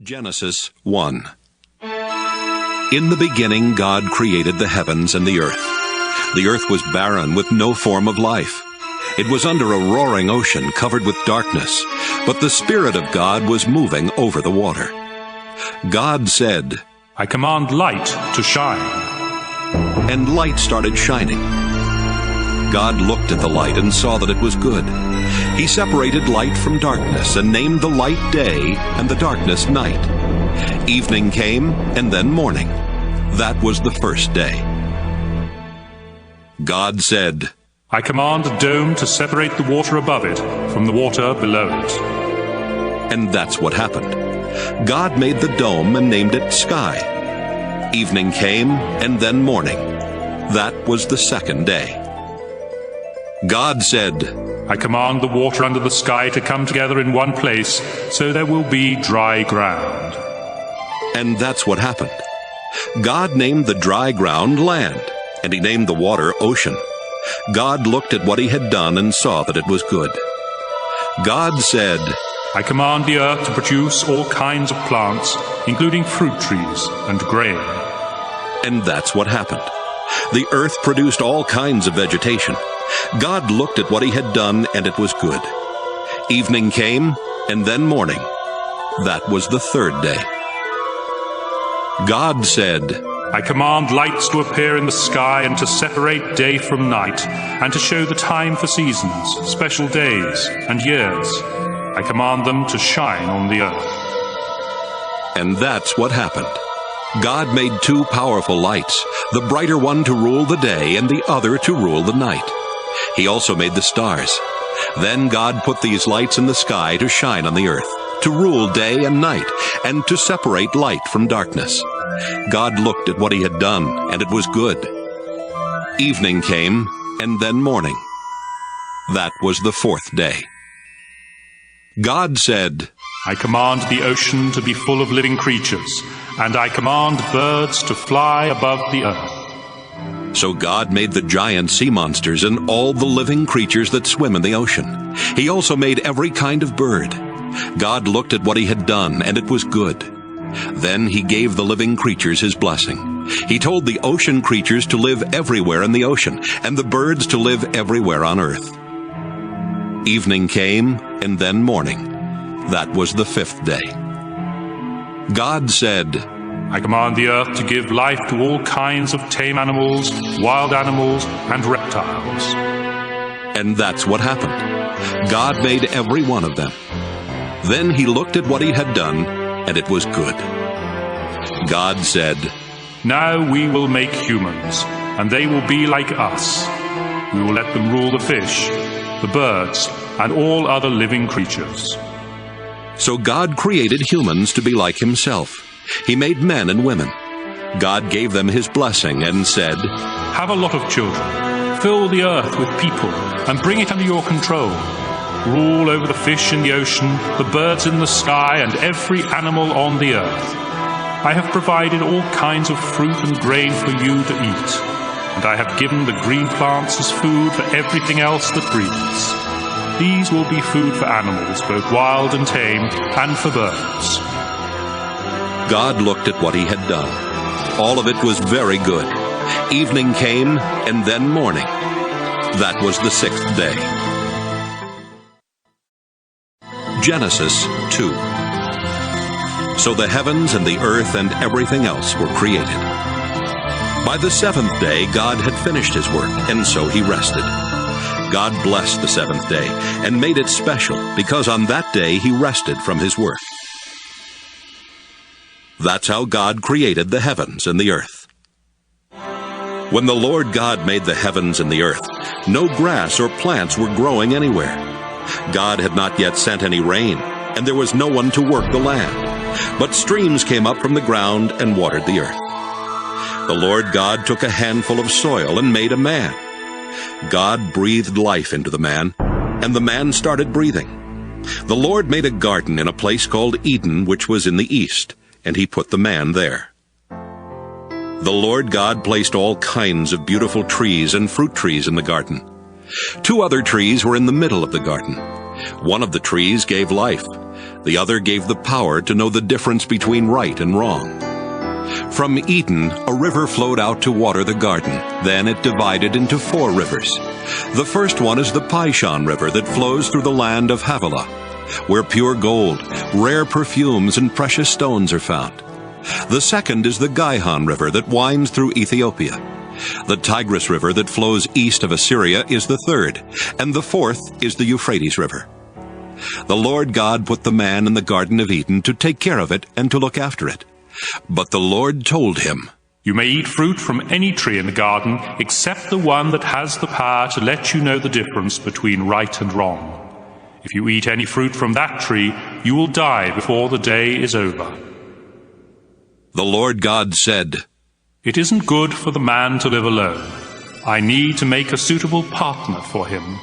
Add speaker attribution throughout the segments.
Speaker 1: Genesis 1. In the beginning God created the heavens and the earth. The earth was barren with no form of life. It was under a roaring ocean covered with darkness, but the Spirit of God was moving over the water. God said,
Speaker 2: I command light to shine.
Speaker 1: And light started shining. God looked at the light and saw that it was good. He separated light from darkness and named the light day and the darkness night. Evening came and then morning. That was the first day. God said,
Speaker 2: I command a dome to separate the water above it from the water below it.
Speaker 1: And that's what happened. God made the dome and named it sky. Evening came and then morning. That was the second day. God said,
Speaker 2: I command the water under the sky to come together in one place, so there will be dry ground.
Speaker 1: And that's what happened. God named the dry ground land, and he named the water ocean. God looked at what he had done and saw that it was good. God said,
Speaker 2: I command the earth to produce all kinds of plants, including fruit trees and grain.
Speaker 1: And that's what happened. The earth produced all kinds of vegetation. God looked at what he had done, and it was good. Evening came, and then morning. That was the third day. God said,
Speaker 2: I command lights to appear in the sky and to separate day from night, and to show the time for seasons, special days, and years. I command them to shine on the earth.
Speaker 1: And that's what happened. God made two powerful lights, the brighter one to rule the day and the other to rule the night. He also made the stars. Then God put these lights in the sky to shine on the earth, to rule day and night, and to separate light from darkness. God looked at what he had done, and it was good. Evening came, and then morning. That was the fourth day. God said,
Speaker 2: I command the ocean to be full of living creatures, and I command birds to fly above the earth.
Speaker 1: So God made the giant sea monsters and all the living creatures that swim in the ocean. He also made every kind of bird. God looked at what he had done, and it was good. Then he gave the living creatures his blessing. He told the ocean creatures to live everywhere in the ocean, and the birds to live everywhere on earth. Evening came, and then morning. That was the fifth day. God said, I command the earth to give life to all kinds of tame animals, wild animals, and reptiles. And that's what happened. God made every one of them. Then he looked at what he had done, and it was good. God said, Now we will make humans, and they will be like us. We will let them rule the fish, the birds, and all other living creatures. So God created humans to be like himself. He made men and women. God gave them his blessing and said, Have a lot of children. Fill the earth with people and bring it under your control. Rule over the fish in the ocean, the birds in the sky, and every animal on the earth. I have provided all kinds of fruit and grain for you to eat, and I have given the green plants as food for everything else that breathes. These will be food for animals, both wild and tame, and for birds. God looked at what he had done. All of it was very good. Evening came, and then morning. That was the sixth day. Genesis 2. So the heavens and the earth and everything else were created. By the seventh day God had finished his work, and so he rested. God blessed the seventh day and made it special, because on that day he rested from his work. That's how God created the heavens and the earth. When the Lord God made the heavens and the earth, no grass or plants were growing anywhere. God had not yet sent any rain, and there was no one to work the land. But streams came up from the ground and watered the earth. The Lord God took a handful of soil and made a man. God breathed life into the man, and the man started breathing. The Lord made a garden in a place called Eden, which was in the east, and he put the man there. The Lord God placed all kinds of beautiful trees and fruit trees in the garden. 2 other trees were in the middle of the garden. One of the trees gave life. The other gave the power to know the difference between right and wrong. From Eden, a river flowed out to water the garden. Then it divided into 4 rivers. The first one is the Pishon River that flows through the land of Havilah, where pure gold, rare perfumes, and precious stones are found. The second is the Gihon River that winds through Ethiopia. The Tigris River that flows east of Assyria is the third, and the fourth is the Euphrates River. The Lord God put the man in the Garden of Eden to take care of it and to look after it. But the Lord told him,
Speaker 2: You may eat fruit from any tree in the garden, except the one that has the power to let you know the difference between right and wrong. If you eat any fruit from that tree, you will die before the day is over.
Speaker 1: The Lord God said,
Speaker 2: It isn't good for the man to live alone. I need to make a suitable partner for him.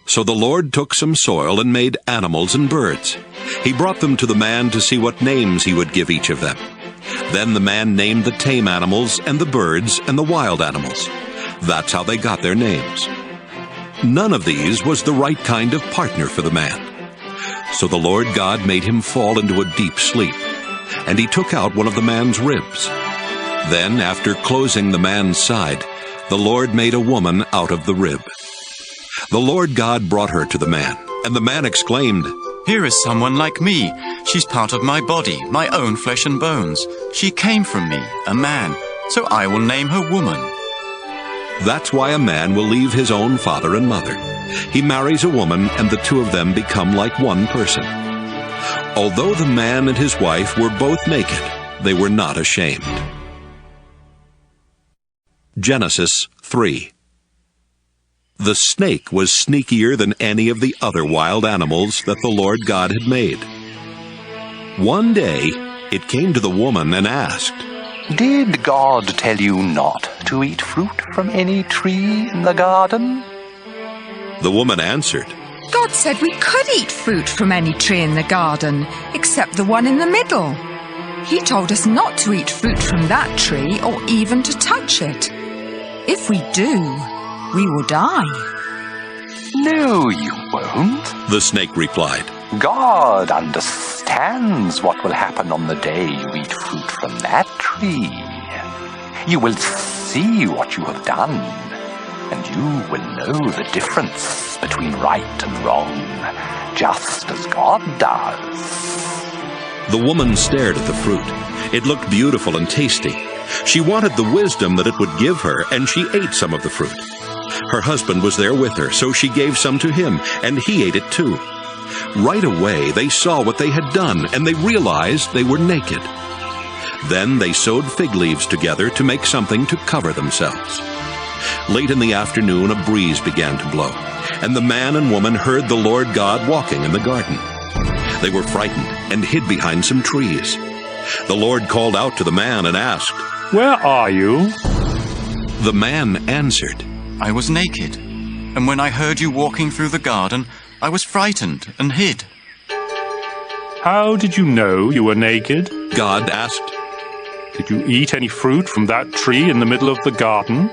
Speaker 1: So the Lord took some soil and made animals and birds. He brought them to the man to see what names he would give each of them. Then the man named the tame animals and the birds and the wild animals. That's how they got their names. None of these was the right kind of partner for the man. So the Lord God made him fall into a deep sleep, and he took out one of the man's ribs. Then, after closing the man's side, the Lord made a woman out of the rib. The Lord God brought her to the man, and the man exclaimed,
Speaker 3: Here is someone like me. She's part of my body, my own flesh and bones. She came from me, a man, so I will name her woman.
Speaker 1: That's why a man will leave his own father and mother. He marries a woman, and the two of them become like one person. Although the man and his wife were both naked, they were not ashamed. Genesis 3. The snake was sneakier than any of the other wild animals that the Lord God had made. One day, it came to the woman and asked,
Speaker 4: Did God tell you not to eat fruit from any tree in the garden?
Speaker 1: The woman answered,
Speaker 5: God said we could eat fruit from any tree in the garden, except the one in the middle. He told us not to eat fruit from that tree or even to touch it. If we do, we will die.
Speaker 4: No, you won't.
Speaker 1: the snake replied.
Speaker 4: God understands what will happen on the day you eat fruit from that tree. You will see what you have done, and you will know the difference between right and wrong, just as God does.
Speaker 1: The woman stared at the fruit. It looked beautiful and tasty. She wanted the wisdom that it would give her, and she ate some of the fruit. Her husband was there with her, so she gave some to him, and he ate it too. Right away they saw what they had done, and they realized they were naked. Then they sewed fig leaves together to make something to cover themselves. Late in the afternoon a breeze began to blow, and the man and woman heard the Lord God walking in the garden. They were frightened and hid behind some trees. The Lord called out to the man and asked,
Speaker 2: Where are you?
Speaker 1: The man answered,
Speaker 3: I was naked, and when I heard you walking through the garden, I was frightened and hid.
Speaker 2: How did you know you were naked?
Speaker 1: God asked.
Speaker 2: Did you eat any fruit from that tree in the middle of the garden?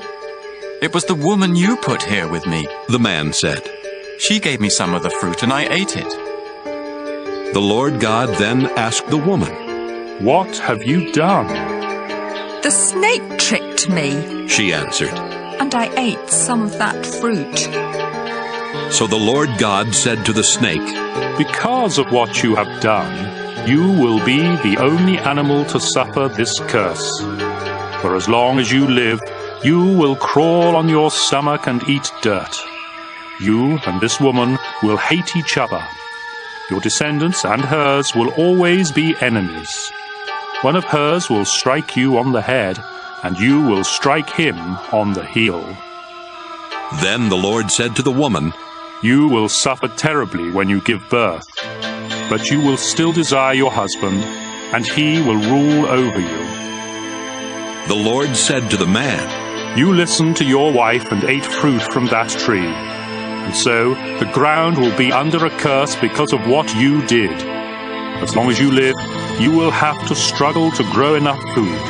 Speaker 3: It was the woman you put here with me.
Speaker 1: The man said.
Speaker 3: She gave me some of the fruit and I ate it.
Speaker 1: The Lord God then asked the woman,
Speaker 2: What have you done?
Speaker 5: The snake tricked me,
Speaker 1: she answered.
Speaker 5: and I ate some of that fruit.
Speaker 1: So the Lord God said to the snake,
Speaker 2: Because of what you have done, you will be the only animal to suffer this curse. For as long as you live, you will crawl on your stomach and eat dirt. You and this woman will hate each other. Your descendants and hers will always be enemies. One of hers will strike you on the head, and you will strike him on the heel.
Speaker 1: Then the Lord said to the woman,
Speaker 2: You will suffer terribly when you give birth, but you will still desire your husband, and he will rule over you.
Speaker 1: The Lord said to the man,
Speaker 2: You listened to your wife and ate fruit from that tree, and so the ground will be under a curse because of what you did. As long as you live, you will have to struggle to grow enough food.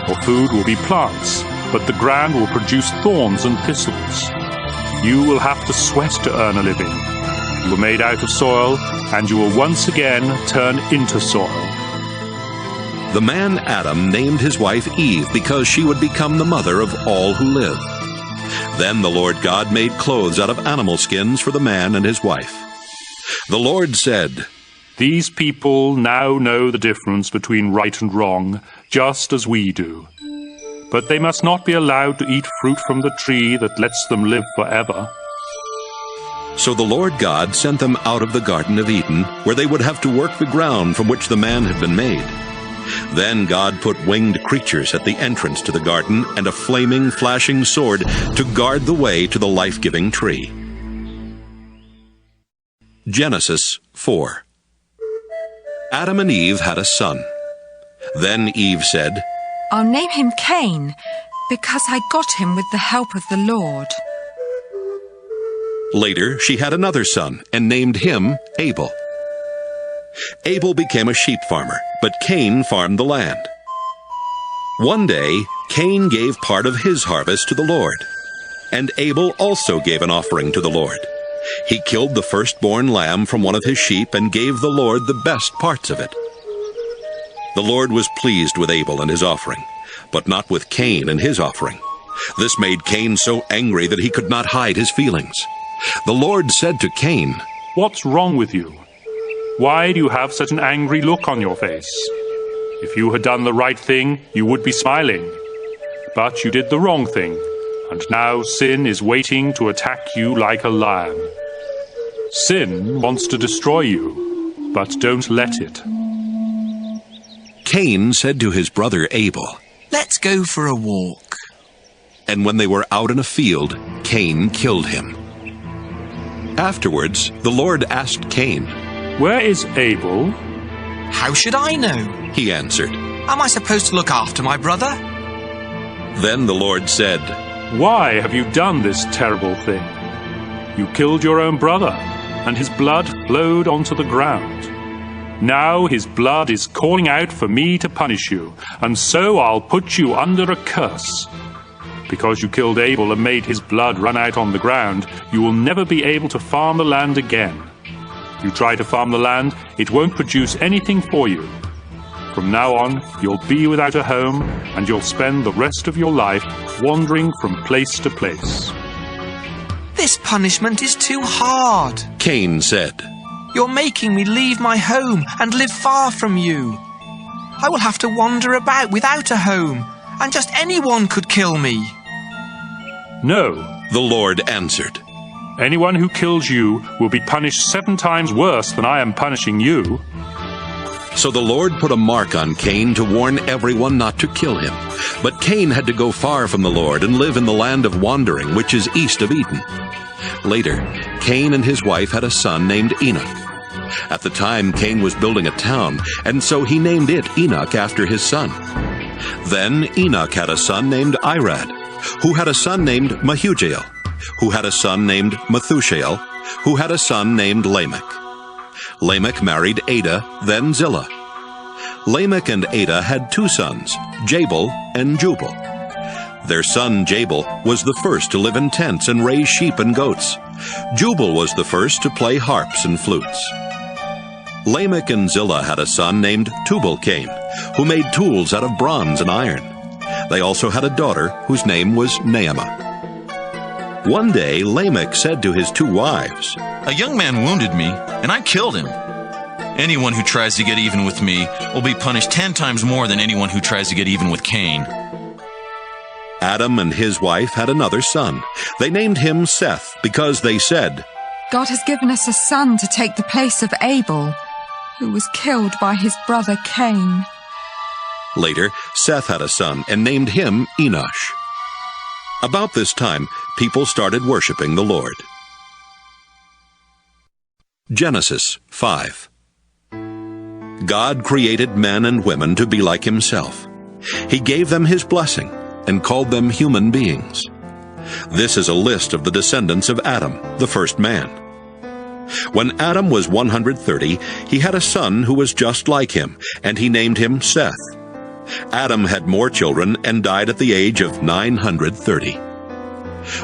Speaker 2: Your food will be plants, but the ground will produce thorns and thistles. You will have to sweat to earn a living. You were made out of soil, and you will once again turn into soil.
Speaker 1: The man Adam named his wife Eve because she would become the mother of all who live. Then the Lord God made clothes out of animal skins for the man and his wife. The Lord said,
Speaker 2: These people now know the difference between right and wrong, just as we do. But they must not be allowed to eat fruit from the tree that lets them live forever.
Speaker 1: So the Lord God sent them out of the Garden of Eden, where they would have to work the ground from which the man had been made. Then God put winged creatures at the entrance to the garden and a flaming, flashing sword to guard the way to the life-giving tree. Genesis 4. Adam and Eve had a son. Then Eve said,
Speaker 5: I'll name him Cain, because I got him with the help of the Lord.
Speaker 1: Later she had another son and named him Abel. Abel became a sheep farmer, but Cain farmed the land. One day, Cain gave part of his harvest to the Lord, and Abel also gave an offering to the Lord. He killed the firstborn lamb from one of his sheep and gave the Lord the best parts of it. The Lord was pleased with Abel and his offering, but not with Cain and his offering. This made Cain so angry that he could not hide his feelings. The Lord said to Cain,
Speaker 2: What's wrong with you? Why do you have such an angry look on your face? If you had done the right thing, you would be smiling. But you did the wrong thing, and now sin is waiting to attack you like a lion. Sin wants to destroy you, but don't let it.
Speaker 1: Cain said to his brother Abel,
Speaker 6: Let's go for a walk.
Speaker 1: And when they were out in a field, Cain killed him. Afterwards, the Lord asked Cain,
Speaker 2: Where is Abel?
Speaker 6: How should I know?
Speaker 1: He answered.
Speaker 6: Am I supposed to look after my brother?
Speaker 1: Then the Lord said,
Speaker 2: Why have you done this terrible thing? You killed your own brother, and his blood flowed onto the ground. Now his blood is calling out for me to punish you, and so I'll put you under a curse. Because you killed Abel and made his blood run out on the ground, you will never be able to farm the land again. You try to farm the land, it won't produce anything for you. From now on, you'll be without a home, and you'll spend the rest of your life wandering from place to place.
Speaker 6: This punishment is too hard.
Speaker 1: Cain said,
Speaker 6: You're making me leave my home and live far from you. I will have to wander about without a home, and just anyone could kill me.
Speaker 2: No,
Speaker 1: the Lord answered.
Speaker 2: Anyone who kills you will be punished 7 times worse than I am punishing you.
Speaker 1: So the Lord put a mark on Cain to warn everyone not to kill him. But Cain had to go far from the Lord and live in the land of wandering, which is east of Eden. Later, Cain and his wife had a son named Enoch. At the time, Cain was building a town, and so he named it Enoch after his son. Then Enoch had a son named Irad, who had a son named Mehujael, who had a son named Methushael, who had a son named Lamech. Lamech married Ada, then Zillah. Lamech and Ada had 2 sons, Jabal and Jubal. Their son Jabal was the first to live in tents and raise sheep and goats. Jubal was the first to play harps and flutes. Lamech and Zillah had a son named Tubal-Cain, who made tools out of bronze and iron. They also had a daughter whose name was Naamah. One day Lamech said to his 2 wives,
Speaker 3: A young man wounded me, and I killed him. Anyone who tries to get even with me will be punished 10 times more than anyone who tries to get even with Cain.
Speaker 1: Adam and his wife had another son. They named him Seth because they said,
Speaker 5: God has given us a son to take the place of Abel, who was killed by his brother Cain.
Speaker 1: Later, Seth had a son and named him Enosh. About this time, people started worshiping the Lord. Genesis 5. God created men and women to be like himself. He gave them his blessing and called them human beings. This is a list of the descendants of Adam, the first man. When Adam was 130, he had a son who was just like him, and he named him Seth. Adam had more children and died at the age of 930.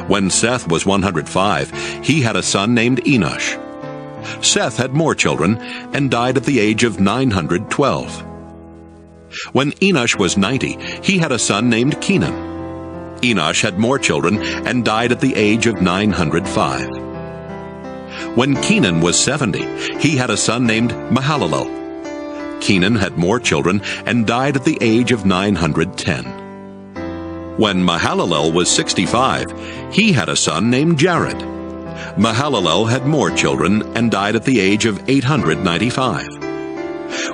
Speaker 1: When Seth was 105, he had a son named Enosh. Seth had more children and died at the age of 912. When Enosh was 90, he had a son named Kenan. Enosh had more children and died at the age of 905. When Kenan was 70, he had a son named Mahalalel. Kenan had more children and died at the age of 910. When Mahalalel was 65, he had a son named Jared. Mahalalel had more children and died at the age of 895.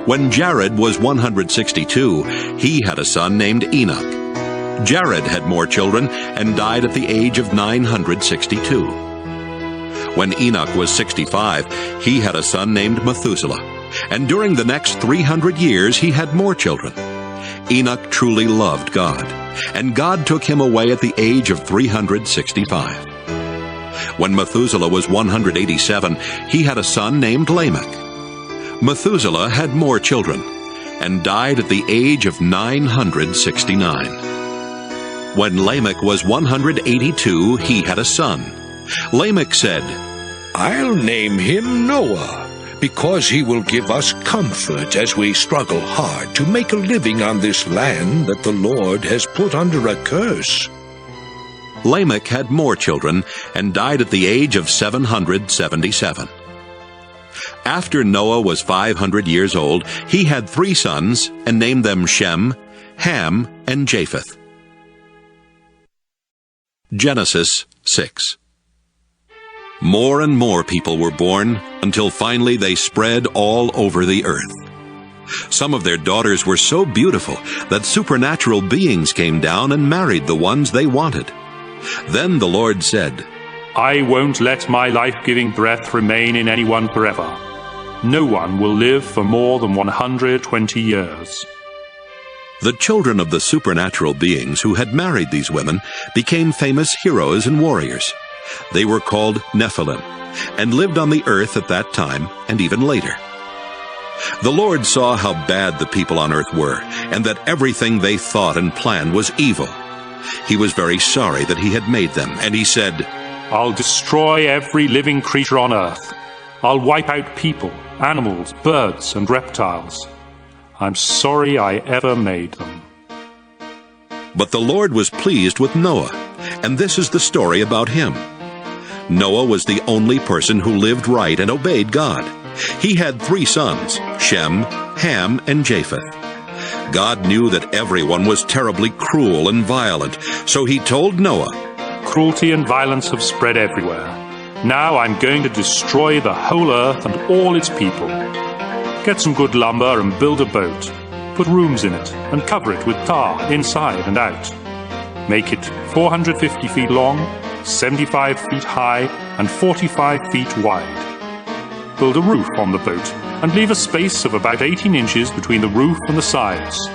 Speaker 1: When Jared was 162, he had a son named Enoch. Jared had more children and died at the age of 962. When Enoch was 65, he had a son named Methuselah, and during the next 300 years he had more children. Enoch truly loved God, and God took him away at the age of 365. When Methuselah was 187, he had a son named Lamech. Methuselah had more children, and died at the age of 969. When Lamech was 182, he had a son. Lamech said,
Speaker 7: "I'll name him Noah, because he will give us comfort as we struggle hard to make a living on this land that the Lord has put under a curse."
Speaker 1: Lamech had more children and died at the age of 777. After Noah was 500 years old, he had 3 sons and named them Shem, Ham, and Japheth. Genesis 6. More and more people were born until finally they spread all over the earth. Some of their daughters were so beautiful that supernatural beings came down and married the ones they wanted. Then the Lord said,
Speaker 2: I won't let my life-giving breath remain in anyone forever. No one will live for more than 120 years.
Speaker 1: The children of the supernatural beings who had married these women became famous heroes and warriors. They were called Nephilim, and lived on the earth at that time and even later. The Lord saw how bad the people on earth were, and that everything they thought and planned was evil. He was very sorry that he had made them, and he said,
Speaker 2: I'll destroy every living creature on earth. I'll wipe out people, animals, birds, and reptiles. I'm sorry I ever made them.
Speaker 1: But the Lord was pleased with Noah, and this is the story about him. Noah was the only person who lived right and obeyed God. He had 3 sons, Shem, Ham, and Japheth. God knew that everyone was terribly cruel and violent, so he told Noah,
Speaker 2: Cruelty and violence have spread everywhere. Now I'm going to destroy the whole earth and all its people. Get some good lumber and build a boat. Put rooms in it and cover it with tar inside and out. Make it 450 feet long, 75 feet high, and 45 feet wide. Build a roof on the boat and leave a space of about 18 inches between the roof and the sides.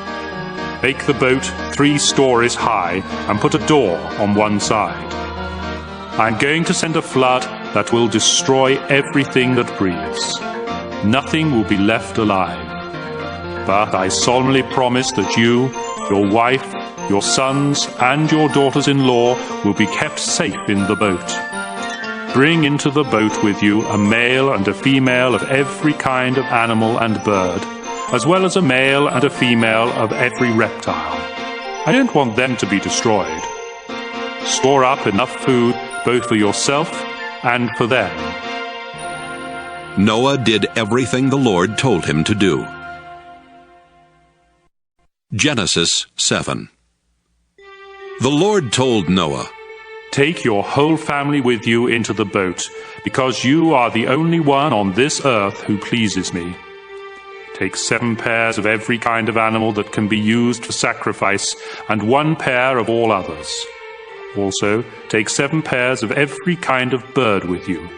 Speaker 2: Make the boat 3 stories high and put a door on one side. I'm going to send a flood that will destroy everything that breathes. Nothing will be left alive. But I solemnly promise that you, your wife, your sons, and your daughters-in-law will be kept safe in the boat. Bring into the boat with you a male and a female of every kind of animal and bird, as well as a male and a female of every reptile. I don't want them to be destroyed. Store up enough food both for yourself and for them.
Speaker 1: Noah did everything the Lord told him to do. Genesis 7. The Lord told Noah,
Speaker 2: Take your whole family with you into the boat, because you are the only one on this earth who pleases me. Take 7 pairs of every kind of animal that can be used for sacrifice, and 1 pair of all others. Also, take 7 pairs of every kind of bird with you.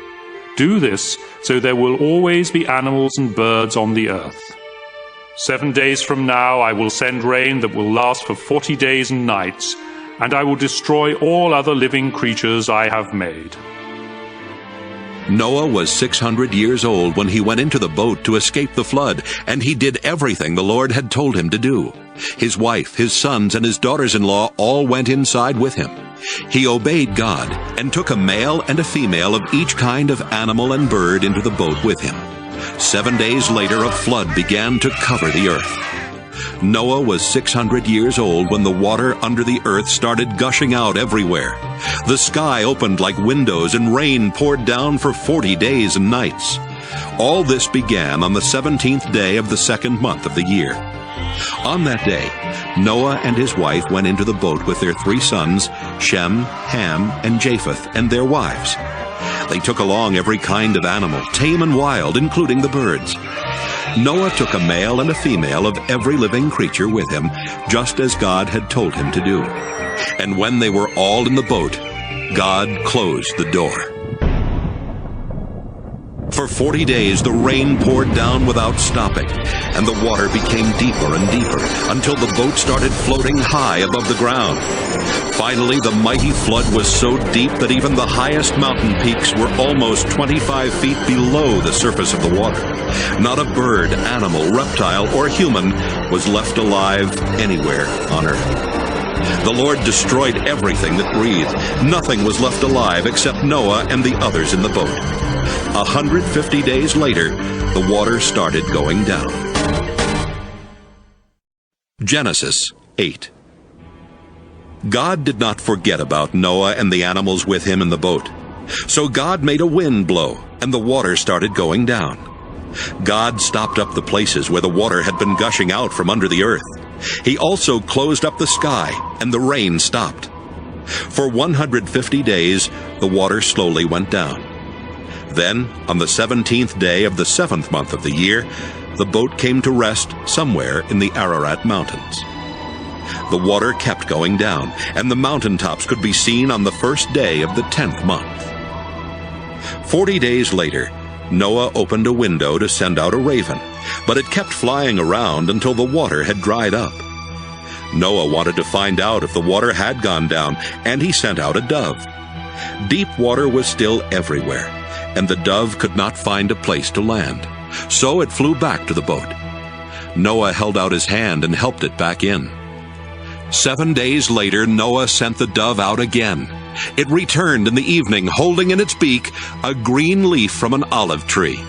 Speaker 2: Do this so there will always be animals and birds on the earth. 7 days from now I will send rain that will last for 40 days and nights, and I will destroy all other living creatures I have made.
Speaker 1: Noah was 600 years old when he went into the boat to escape the flood, and he did everything the Lord had told him to do. His wife, his sons, and his daughters-in-law all went inside with him. He obeyed God and took a male and a female of each kind of animal and bird into the boat with him. 7 days later, a flood began to cover the earth. Noah was 600 years old when the water under the earth started gushing out everywhere. The sky opened like windows and rain poured down for 40 days and nights. All this began on the 17th day of the second month of the year. On that day, Noah and his wife went into the boat with their 3 sons, Shem, Ham, and Japheth, and their wives. They took along every kind of animal, tame and wild, including the birds. Noah took a male and a female of every living creature with him, just as God had told him to do. And when they were all in the boat, God closed the door. For 40 days the rain poured down without stopping, and the water became deeper and deeper, until the boat started floating high above the ground. Finally, the mighty flood was so deep that even the highest mountain peaks were almost 25 feet below the surface of the water. Not a bird, animal, reptile, or human was left alive anywhere on earth. The Lord destroyed everything that breathed. Nothing was left alive except Noah and the others in the boat. 150 days later, the water started going down. Genesis 8. God did not forget about Noah and the animals with him in the boat. So God made a wind blow, and the water started going down. God stopped up the places where the water had been gushing out from under the earth. He also closed up the sky, and the rain stopped. For 150 days, the water slowly went down. Then, on the 17th day of the 7th month of the year, the boat came to rest somewhere in the Ararat Mountains. The water kept going down, and the mountaintops could be seen on the first day of the 10th month. 40 days later, Noah opened a window to send out a raven, but it kept flying around until the water had dried up. Noah wanted to find out if the water had gone down, and he sent out a dove. Deep water was still everywhere, and the dove could not find a place to land, so it flew back to the boat. Noah held out his hand and helped it back in. 7 days later, Noah sent the dove out again. It returned in the evening, holding in its beak a green leaf from an olive tree.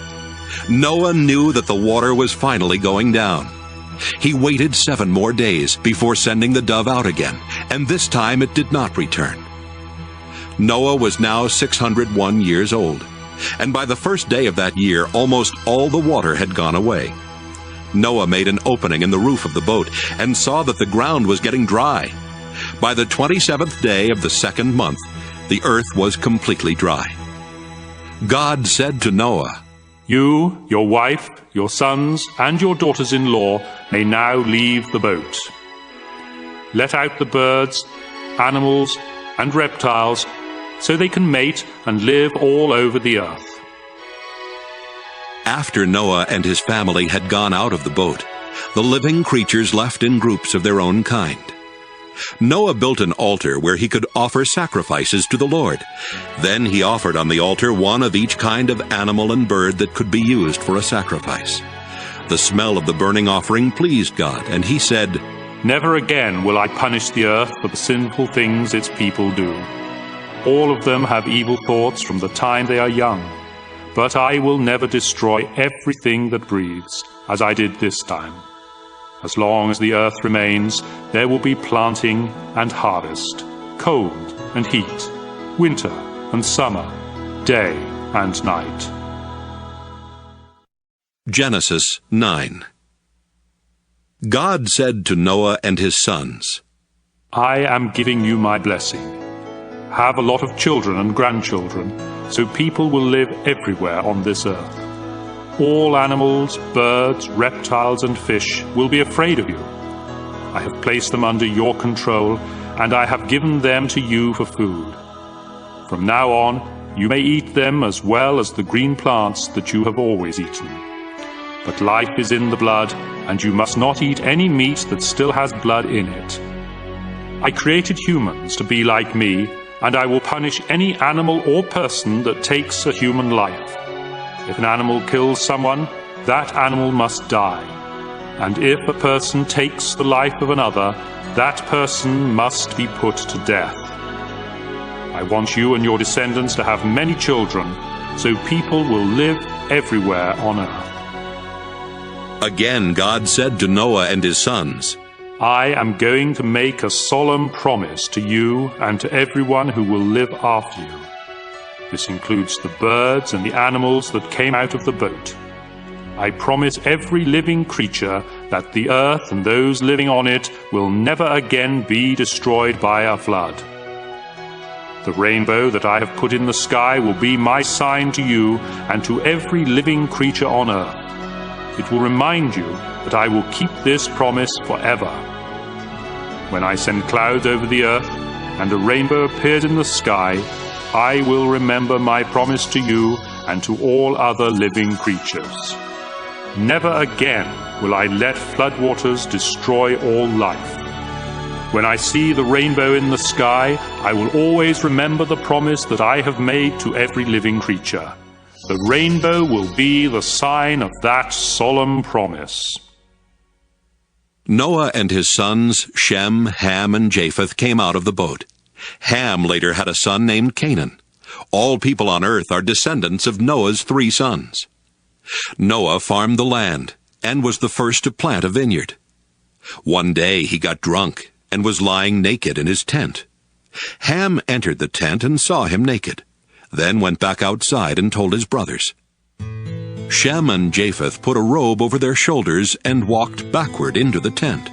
Speaker 1: Noah knew that the water was finally going down. He waited 7 more days before sending the dove out again, and this time it did not return. Noah was now 601 years old, and by the first day of that year, almost all the water had gone away. Noah made an opening in the roof of the boat and saw that the ground was getting dry. By the 27th day of the 2nd month, the earth was completely dry. God said to Noah,
Speaker 2: You, your wife, your sons, and your daughters-in-law may now leave the boat. Let out the birds, animals, and reptiles, so they can mate and live all over the earth.
Speaker 1: After Noah and his family had gone out of the boat, the living creatures left in groups of their own kind. Noah built an altar where he could offer sacrifices to the Lord. Then he offered on the altar one of each kind of animal and bird that could be used for a sacrifice. The smell of the burning offering pleased God, and he said,
Speaker 2: Never again will I punish the earth for the sinful things its people do. All of them have evil thoughts from the time they are young. But I will never destroy everything that breathes, as I did this time. As long as the earth remains, there will be planting and harvest, cold and heat, winter and summer, day and night.
Speaker 1: Genesis 9. God said to Noah and his sons,
Speaker 2: I am giving you my blessing. Have a lot of children and grandchildren, so people will live everywhere on this earth. All animals, birds, reptiles, and fish will be afraid of you. I have placed them under your control, and I have given them to you for food. From now on, you may eat them as well as the green plants that you have always eaten. But life is in the blood, and you must not eat any meat that still has blood in it. I created humans to be like me, and I will punish any animal or person that takes a human life. If an animal kills someone, that animal must die. And if a person takes the life of another, that person must be put to death. I want you and your descendants to have many children, so people will live everywhere on earth.
Speaker 1: Again God said to Noah and his sons,
Speaker 2: I am going to make a solemn promise to you and to everyone who will live after you. This includes the birds and the animals that came out of the boat. I promise every living creature that the earth and those living on it will never again be destroyed by a flood. The rainbow that I have put in the sky will be my sign to you and to every living creature on earth. It will remind you that I will keep this promise forever. When I send clouds over the earth and a rainbow appears in the sky, I will remember my promise to you and to all other living creatures. Never again will I let floodwaters destroy all life. When I see the rainbow in the sky, I will always remember the promise that I have made to every living creature. The rainbow will be the sign of that solemn promise.
Speaker 1: Noah and his sons, Shem, Ham, and Japheth, came out of the boat. Ham later had a son named Canaan. All people on earth are descendants of Noah's 3 sons. Noah farmed the land and was the first to plant a vineyard. One day he got drunk and was lying naked in his tent. Ham entered the tent and saw him naked, then went back outside and told his brothers. Shem and Japheth put a robe over their shoulders and walked backward into the tent.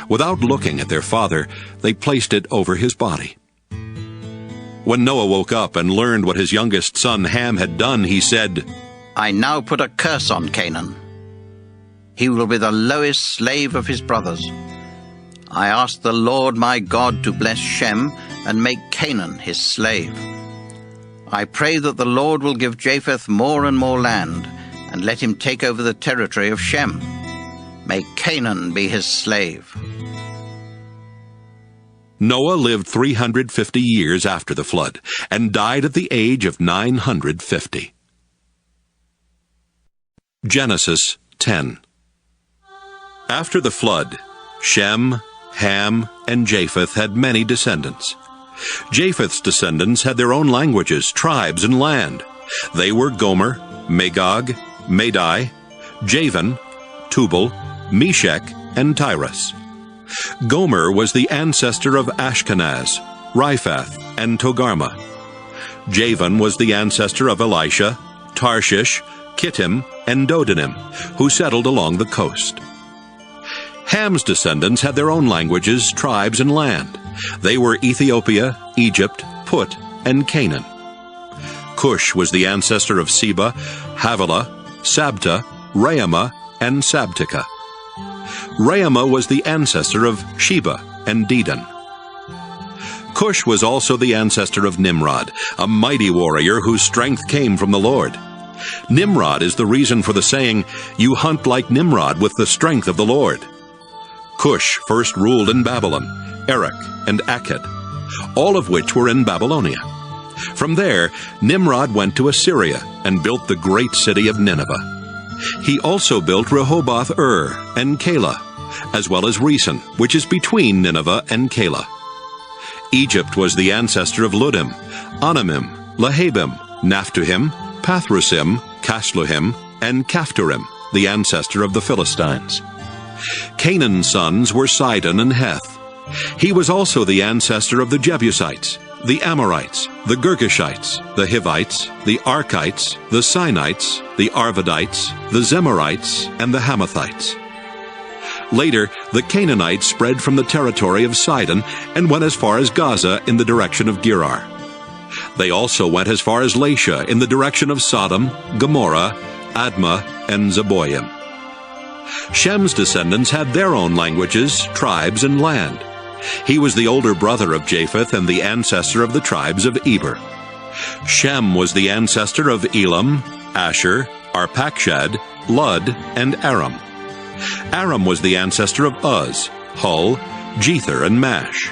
Speaker 1: Without looking at their father, they placed it over his body. When Noah woke up and learned what his youngest son Ham had done, he said,
Speaker 8: I now put a curse on Canaan. He will be the lowest slave of his brothers. I ask the Lord my God to bless Shem and make Canaan his slave. I pray that the Lord will give Japheth more and more land, and let him take over the territory of Shem. May Canaan be his slave.
Speaker 1: Noah lived 350 years after the flood, and died at the age of 950. Genesis 10. After the flood, Shem, Ham, and Japheth had many descendants. Japheth's descendants had their own languages, tribes, and land. They were Gomer, Magog, Madai, Javan, Tubal, Meshech, and Tyrus. Gomer was the ancestor of Ashkenaz, Riphath, and Togarmah. Javan was the ancestor of Elisha, Tarshish, Kittim, and Dodanim, who settled along the coast. Ham's descendants had their own languages, tribes, and land. They were Ethiopia, Egypt, Put, and Canaan. Cush was the ancestor of Seba, Havilah, Sabta, Raamah, and Sabteka. Raamah was the ancestor of Sheba and Dedan. Cush was also the ancestor of Nimrod, a mighty warrior whose strength came from the Lord. Nimrod is the reason for the saying, "You hunt like Nimrod with the strength of the Lord." Cush first ruled in Babylon, Erech, and Akkad, all of which were in Babylonia. From there, Nimrod went to Assyria and built the great city of Nineveh. He also built Rehoboth-ur and Calah, as well as Resen, which is between Nineveh and Calah. Egypt was the ancestor of Ludim, Anamim, Lahabim, Naphtuhim, Pathrusim, Casluhim, and Caphtorim, the ancestor of the Philistines. Canaan's sons were Sidon and Heth. He was also the ancestor of the Jebusites, the Amorites, the Girgashites, the Hivites, the Arkites, the Sinites, the Arvadites, the Zemarites, and the Hamathites. Later, the Canaanites spread from the territory of Sidon and went as far as Gaza in the direction of Gerar. They also went as far as Lasha in the direction of Sodom, Gomorrah, Admah, and Zeboim. Shem's descendants had their own languages, tribes, and land. He was the older brother of Japheth and the ancestor of the tribes of Eber. Shem was the ancestor of Elam, Asher, Arpachshad, Lud, and Aram. Aram was the ancestor of Uz, Hul, Jether, and Mash.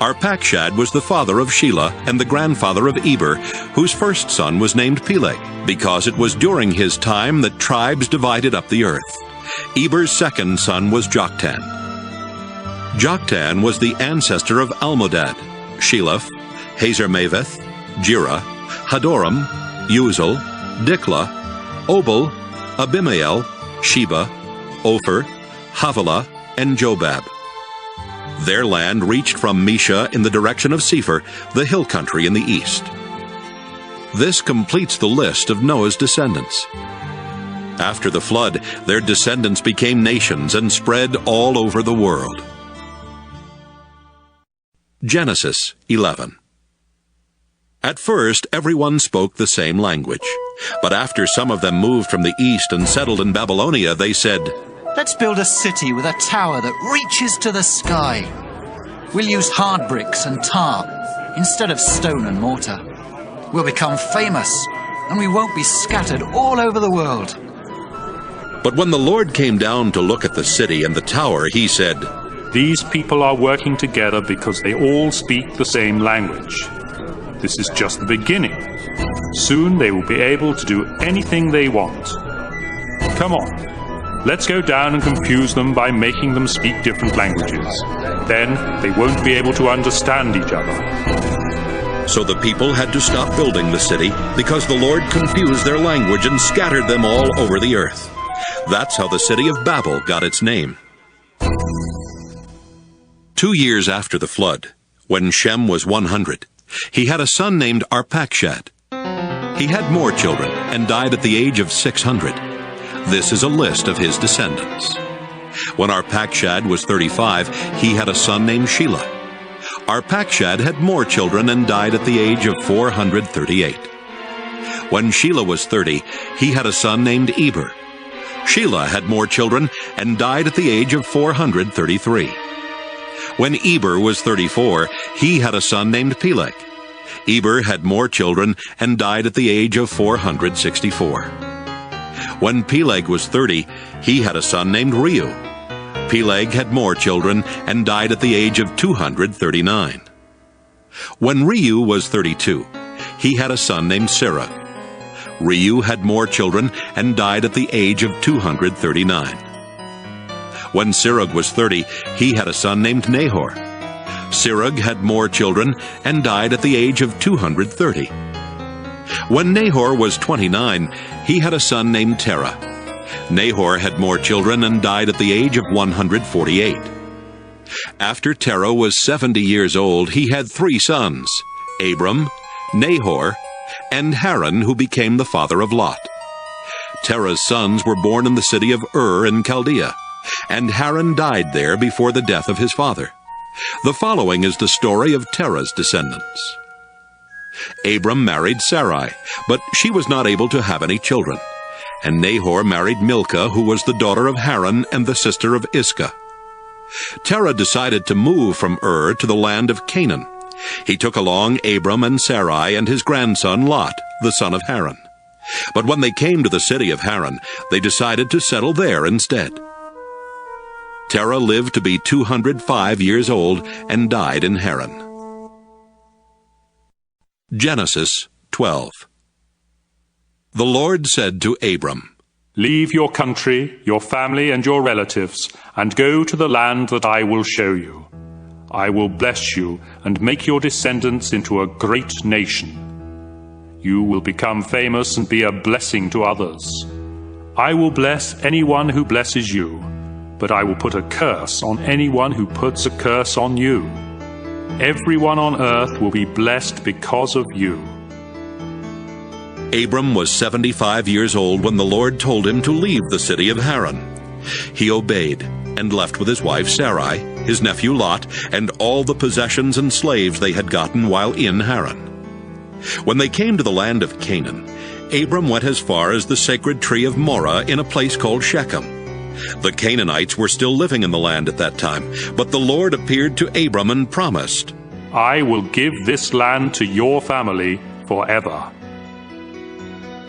Speaker 1: Arpachshad was the father of Shelah and the grandfather of Eber, whose first son was named Peleg, because it was during his time that tribes divided up the earth. Eber's second son was Joktan. Joktan was the ancestor of Almodad, Sheleph, Hazarmaveth, Jireh, Hadoram, Uzal, Diklah, Obal, Abimael, Sheba, Ophir, Havilah, and Jobab. Their land reached from Mesha in the direction of Sephir, the hill country in the east. This completes the list of Noah's descendants. After the flood, their descendants became nations and spread all over the world. Genesis 11. At first, everyone spoke the same language. But after some of them moved from the east and settled in Babylonia, they said,
Speaker 9: "Let's build a city with a tower that reaches to the sky. We'll use hard bricks and tar instead of stone and mortar. We'll become famous, and we won't be scattered all over the world."
Speaker 1: But when the Lord came down to look at the city and the tower, he said,
Speaker 2: These people are working together because they all speak the same language. This is just the beginning. Soon they will be able to do anything they want. Come on, let's go down and confuse them by making them speak different languages. Then they won't be able to understand each other.
Speaker 1: So the people had to stop building the city because the Lord confused their language and scattered them all over the earth. That's how the city of Babel got its name. 2 years after the flood, when Shem was 100, he had a son named Arpachshad. He had more children and died at the age of 600. This is a list of his descendants. When Arpachshad was 35, he had a son named Shelah. Arpachshad had more children and died at the age of 438. When Shelah was 30, he had a son named Eber. Shelah had more children and died at the age of 433. When Eber was 34, he had a son named Peleg. Eber had more children and died at the age of 464. When Peleg was 30, he had a son named Reu. Peleg had more children and died at the age of 239. When Reu was 32, he had a son named Serug. Reu had more children and died at the age of 239. When Serug was 30, he had a son named Nahor. Serug had more children and died at the age of 230. When Nahor was 29, he had a son named Terah. Nahor had more children and died at the age of 148. After Terah was 70 years old, he had 3 sons, Abram, Nahor, and Haran, who became the father of Lot. Terah's sons were born in the city of Ur in Chaldea, and Haran died there before the death of his father. The following is the story of Terah's descendants. Abram married Sarai, but she was not able to have any children. And Nahor married Milcah, who was the daughter of Haran and the sister of Iscah. Terah decided to move from Ur to the land of Canaan. He took along Abram and Sarai and his grandson Lot, the son of Haran. But when they came to the city of Haran, they decided to settle there instead. Terah lived to be 205 years old and died in Haran. Genesis 12. The Lord said to Abram,
Speaker 2: Leave your country, your family, and your relatives, and go to the land that I will show you. I will bless you and make your descendants into a great nation. You will become famous and be a blessing to others. I will bless anyone who blesses you, but I will put a curse on anyone who puts a curse on you. Everyone on earth will be blessed because of you.
Speaker 1: Abram was 75 years old when the Lord told him to leave the city of Haran. He obeyed and left with his wife Sarai, his nephew Lot, and all the possessions and slaves they had gotten while in Haran. When they came to the land of Canaan, Abram went as far as the sacred tree of Moreh in a place called Shechem. The Canaanites were still living in the land at that time, but the Lord appeared to Abram and promised,
Speaker 2: I will give this land to your family forever.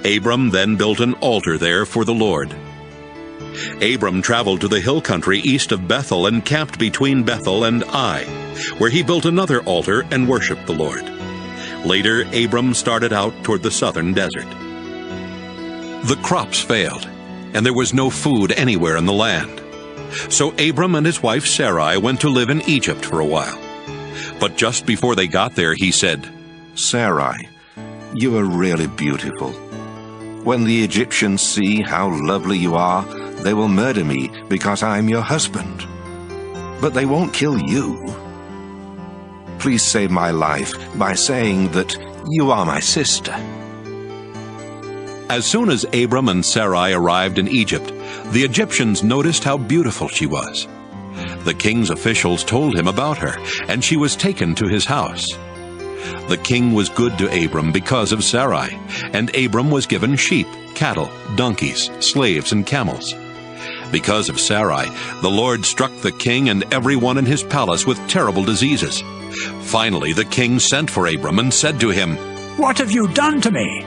Speaker 1: Abram then built an altar there for the Lord. Abram traveled to the hill country east of Bethel and camped between Bethel and Ai. where he built another altar and worshipped the Lord. Later, Abram started out toward the southern desert. The crops failed, and there was no food anywhere in the land. So Abram and his wife Sarai went to live in Egypt for a while. But just before they got there, he said,
Speaker 10: Sarai, you are really beautiful. When the Egyptians see how lovely you are, they will murder me because I am your husband. But they won't kill you. Please save my life by saying that you are my sister.
Speaker 1: As soon as Abram and Sarai arrived in Egypt, the Egyptians noticed how beautiful she was. The king's officials told him about her, and she was taken to his house. The king was good to Abram because of Sarai, and Abram was given sheep, cattle, donkeys, slaves, and camels. Because of Sarai, the Lord struck the king and everyone in his palace with terrible diseases. Finally, the king sent for Abram and said to him,
Speaker 11: "What have you done to me?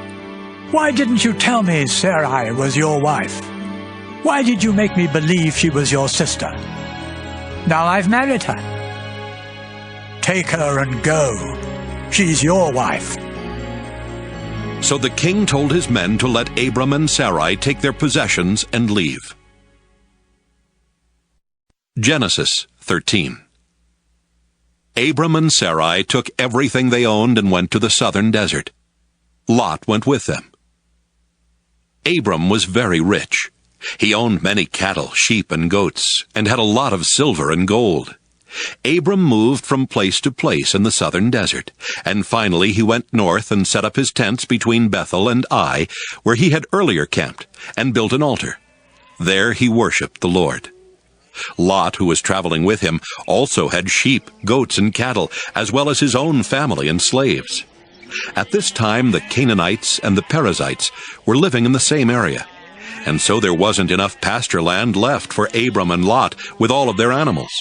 Speaker 11: Why didn't you tell me Sarai was your wife? Why did you make me believe she was your sister? Now I've married her. Take her and go. She's your wife."
Speaker 1: So the king told his men to let Abram and Sarai take their possessions and leave. Genesis 13. Abram and Sarai took everything they owned and went to the southern desert. Lot went with them. Abram was very rich. He owned many cattle, sheep, and goats, and had a lot of silver and gold. Abram moved from place to place in the southern desert, and finally he went north and set up his tents between Bethel and Ai, where he had earlier camped, and built an altar. There he worshipped the Lord. Lot, who was traveling with him, also had sheep, goats, and cattle, as well as his own family and slaves. At this time, the Canaanites and the Perizzites were living in the same area, and so there wasn't enough pasture land left for Abram and Lot with all of their animals.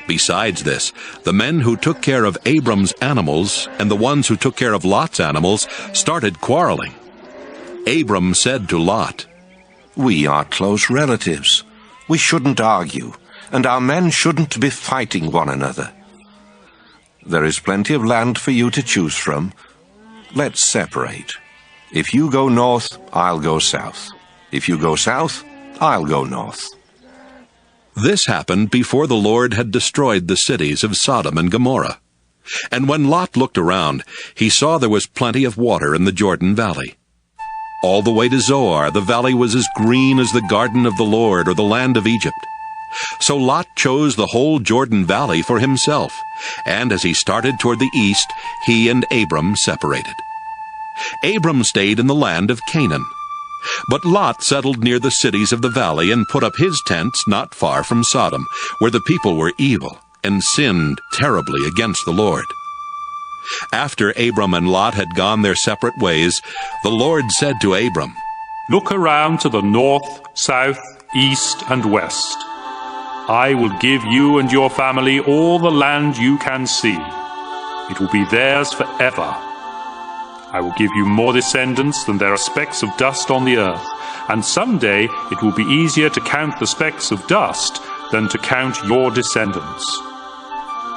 Speaker 1: Besides this, the men who took care of Abram's animals and the ones who took care of Lot's animals started quarreling. Abram said to Lot,
Speaker 10: We are close relatives. We shouldn't argue, and our men shouldn't be fighting one another. There is plenty of land for you to choose from. Let's separate. If you go north, I'll go south. If you go south, I'll go north.
Speaker 1: This happened before the Lord had destroyed the cities of Sodom and Gomorrah. And when Lot looked around, he saw there was plenty of water in the Jordan Valley. All the way to Zoar, the valley was as green as the garden of the Lord or the land of Egypt. So Lot chose the whole Jordan Valley for himself, and as he started toward the east, he and Abram separated. Abram stayed in the land of Canaan. But Lot settled near the cities of the valley and put up his tents not far from Sodom, where the people were evil and sinned terribly against the Lord. After Abram and Lot had gone their separate ways, the Lord said to Abram,
Speaker 2: Look around to the north, south, east, and west. I will give you and your family all the land you can see. It will be theirs forever. I will give you more descendants than there are specks of dust on the earth, and someday it will be easier to count the specks of dust than to count your descendants.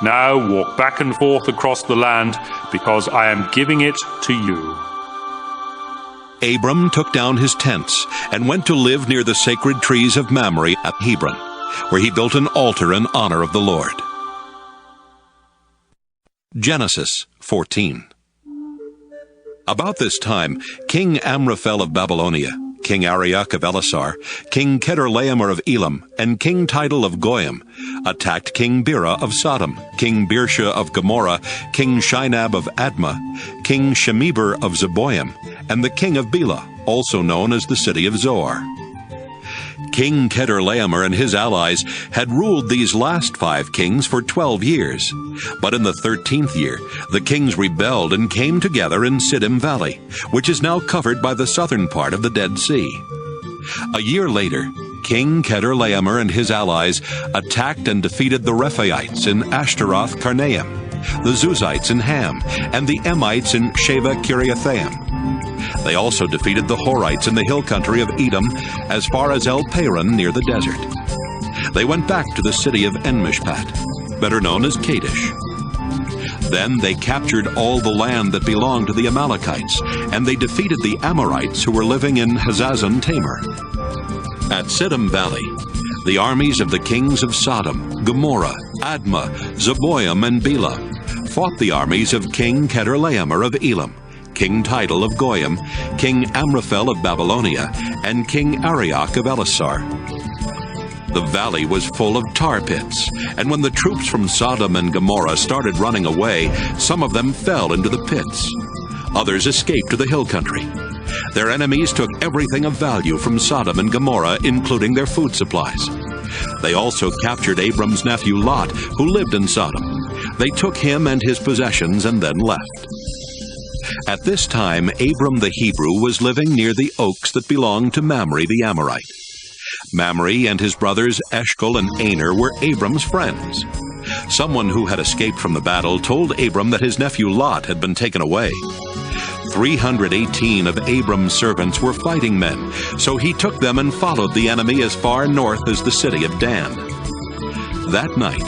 Speaker 2: Now walk back and forth across the land, because I am giving it to you.
Speaker 1: Abram took down his tents and went to live near the sacred trees of Mamre at Hebron, where he built an altar in honor of the Lord. Genesis 14. About this time, King Amraphel of Babylonia, King Arioch of Elasar, King Chedorlaomer of Elam, and King Tidal of Goyim attacked King Bera of Sodom, King Birsha of Gomorrah, King Shinab of Admah, King Shemeber of Zeboim, and the king of Bela, also known as the city of Zoar. King Chedorlaomer and his allies had ruled these last 5 kings for 12 years. But in the 13th year, the kings rebelled and came together in Siddim Valley, which is now covered by the southern part of the Dead Sea. A year later, King Chedorlaomer and his allies attacked and defeated the Rephaites in Ashtaroth Karnaim, the Zuzites in Ham, and the Emites in Sheva Kiriathaim. They also defeated the Horites in the hill country of Edom as far as El Paran near the desert. They went back to the city of En-Mishpat. better known as Kadesh. Then they captured all the land that belonged to the Amalekites, and they defeated the Amorites who were living in Hazazon Tamar. At Siddim Valley, the armies of the kings of Sodom, Gomorrah, Admah, Zeboim, and Bela fought the armies of King Chedorlaomer of Elam, King Tidal of Goyim, King Amraphel of Babylonia, and King Arioch of Elasar. The valley was full of tar pits, and when the troops from Sodom and Gomorrah started running away, some of them fell into the pits. Others escaped to the hill country. Their enemies took everything of value from Sodom and Gomorrah, including their food supplies. They also captured Abram's nephew Lot, who lived in Sodom. They took him and his possessions and then left. At this time, Abram the Hebrew was living near the oaks that belonged to Mamre the Amorite. Mamre and his brothers Eshcol and Aner were Abram's friends. Someone who had escaped from the battle told Abram that his nephew Lot had been taken away. 318 of Abram's servants were fighting men, so he took them and followed the enemy as far north as the city of Dan. That night,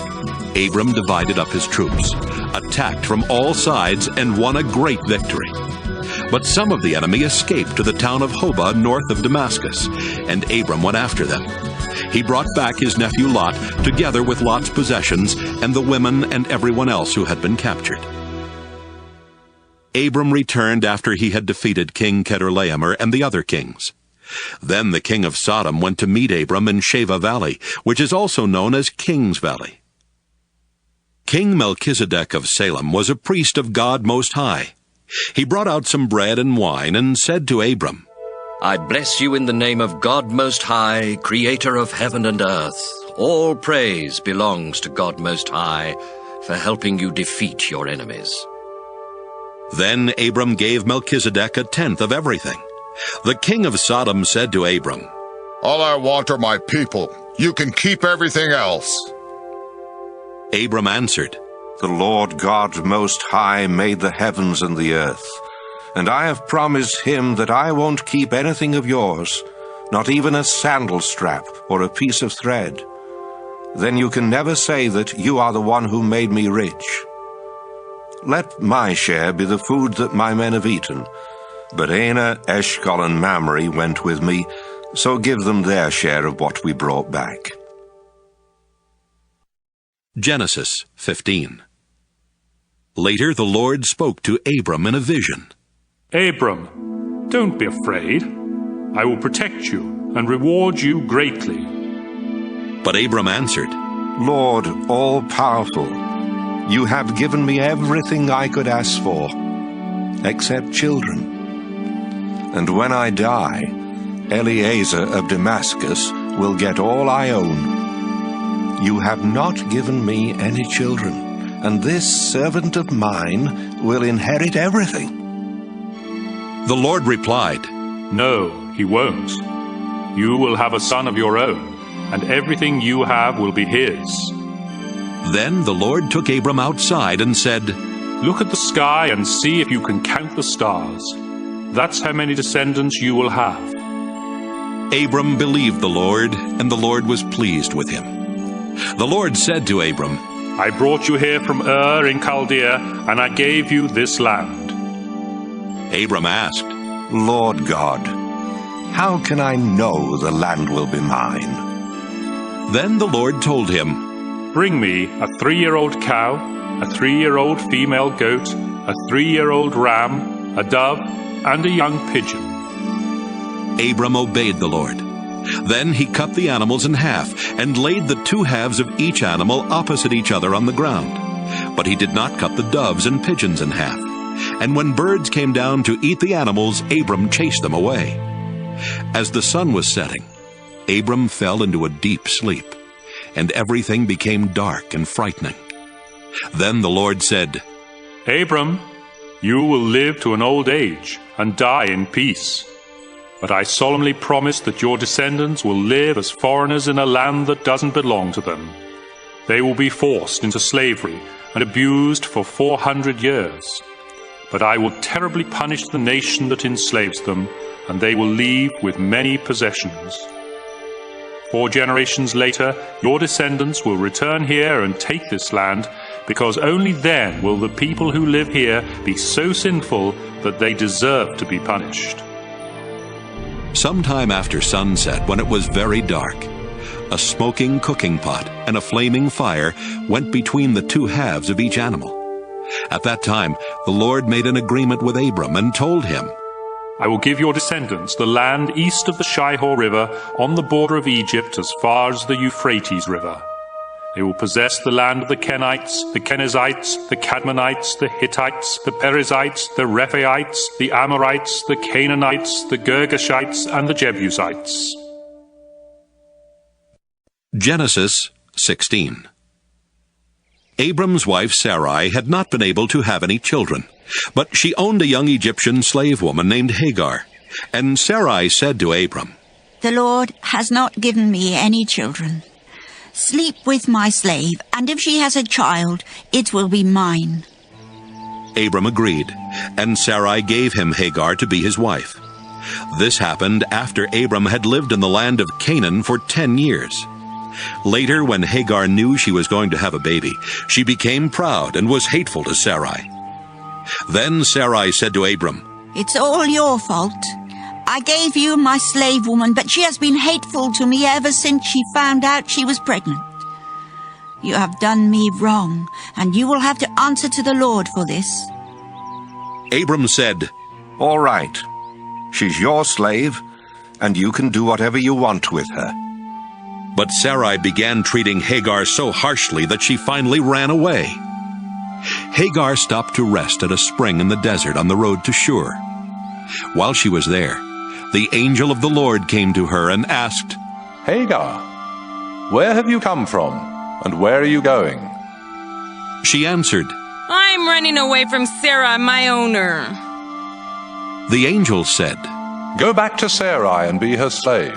Speaker 1: Abram divided up his troops, attacked from all sides, and won a great victory. But some of the enemy escaped to the town of Hobah north of Damascus, and Abram went after them. He brought back his nephew Lot, together with Lot's possessions and the women and everyone else who had been captured. Abram returned after he had defeated King Chedorlaomer and the other kings. Then the king of Sodom went to meet Abram in Sheva Valley, which is also known as King's Valley. King Melchizedek of Salem was a priest of God Most High. He brought out some bread and wine and said to Abram,
Speaker 12: I bless you in the name of God Most High, creator of heaven and earth. All praise belongs to God Most High for helping you defeat your enemies.
Speaker 1: Then Abram gave Melchizedek a tenth of everything. The king of Sodom said to Abram,
Speaker 13: All I want are my people. You can keep everything else.
Speaker 1: Abram answered,
Speaker 10: The Lord God Most High made the heavens and the earth, and I have promised him that I won't keep anything of yours, not even a sandal strap or a piece of thread. Then you can never say that you are the one who made me rich. Let my share be the food that my men have eaten. But Aner, Eshcol, and Mamre went with me, so give them their share of what we brought back.
Speaker 1: Genesis 15. Later the Lord spoke to Abram in a vision.
Speaker 2: Abram, don't be afraid. I will protect you and reward you greatly.
Speaker 1: But Abram answered,
Speaker 10: Lord, all-powerful, you have given me everything I could ask for, except children. And when I die, Eliezer of Damascus will get all I own. You have not given me any children, and this servant of mine will inherit everything.
Speaker 1: The Lord replied,
Speaker 2: No, he won't. You will have a son of your own, and everything you have will be his.
Speaker 1: Then the Lord took Abram outside and said,
Speaker 2: Look at the sky and see if you can count the stars. That's how many descendants you will have.
Speaker 1: Abram believed the Lord, and the Lord was pleased with him. The Lord said to Abram,
Speaker 2: I brought you here from Ur in Chaldea, and I gave you this land.
Speaker 1: Abram asked,
Speaker 10: Lord God, how can I know the land will be mine?
Speaker 1: Then the Lord told him,
Speaker 2: Bring me a 3-year-old cow, a 3-year-old female goat, a 3-year-old ram, a dove, and a young pigeon.
Speaker 1: Abram obeyed the Lord. Then he cut the animals in half and laid the 2 halves of each animal opposite each other on the ground. But he did not cut the doves and pigeons in half. And when birds came down to eat the animals, Abram chased them away. As the sun was setting, Abram fell into a deep sleep, and everything became dark and frightening. Then the Lord said,
Speaker 2: Abram, you will live to an old age and die in peace. But I solemnly promise that your descendants will live as foreigners in a land that doesn't belong to them. They will be forced into slavery and abused for 400 years. But I will terribly punish the nation that enslaves them, and they will leave with many possessions. 4 generations later, your descendants will return here and take this land, because only then will the people who live here be so sinful that they deserve to be punished.
Speaker 1: Sometime after sunset, when it was very dark, a smoking cooking pot and a flaming fire went between the 2 halves of each animal. At that time, the Lord made an agreement with Abram and told him,
Speaker 2: I will give your descendants the land east of the Shihor River on the border of Egypt as far as the Euphrates River. They will possess the land of the Kenites, the Kenizzites, the Cadmonites, the Hittites, the Perizzites, the Rephaites, the Amorites, the Canaanites, the Girgashites, and the Jebusites.
Speaker 1: Genesis 16. Abram's wife Sarai had not been able to have any children, but she owned a young Egyptian slave woman named Hagar. And Sarai said to Abram,
Speaker 14: The Lord has not given me any children. Sleep with my slave, and if she has a child, it will be mine.
Speaker 1: Abram agreed, and Sarai gave him Hagar to be his wife. This happened after Abram had lived in the land of Canaan for 10 years. Later, when Hagar knew she was going to have a baby, she became proud and was hateful to Sarai. Then Sarai said to Abram,
Speaker 14: It's all your fault. I gave you my slave woman, but she has been hateful to me ever since she found out she was pregnant. You have done me wrong, and you will have to answer to the Lord for this.
Speaker 1: Abram said,
Speaker 10: All right. She's your slave, and you can do whatever you want with her.
Speaker 1: But Sarai began treating Hagar so harshly that she finally ran away. Hagar stopped to rest at a spring in the desert on the road to Shur. While she was there, the angel of the Lord came to her and asked,
Speaker 15: Hagar, where have you come from, and where are you going?
Speaker 1: She answered,
Speaker 16: I'm running away from Sarah, my owner.
Speaker 1: The angel said,
Speaker 15: Go back to Sarai and be her slave.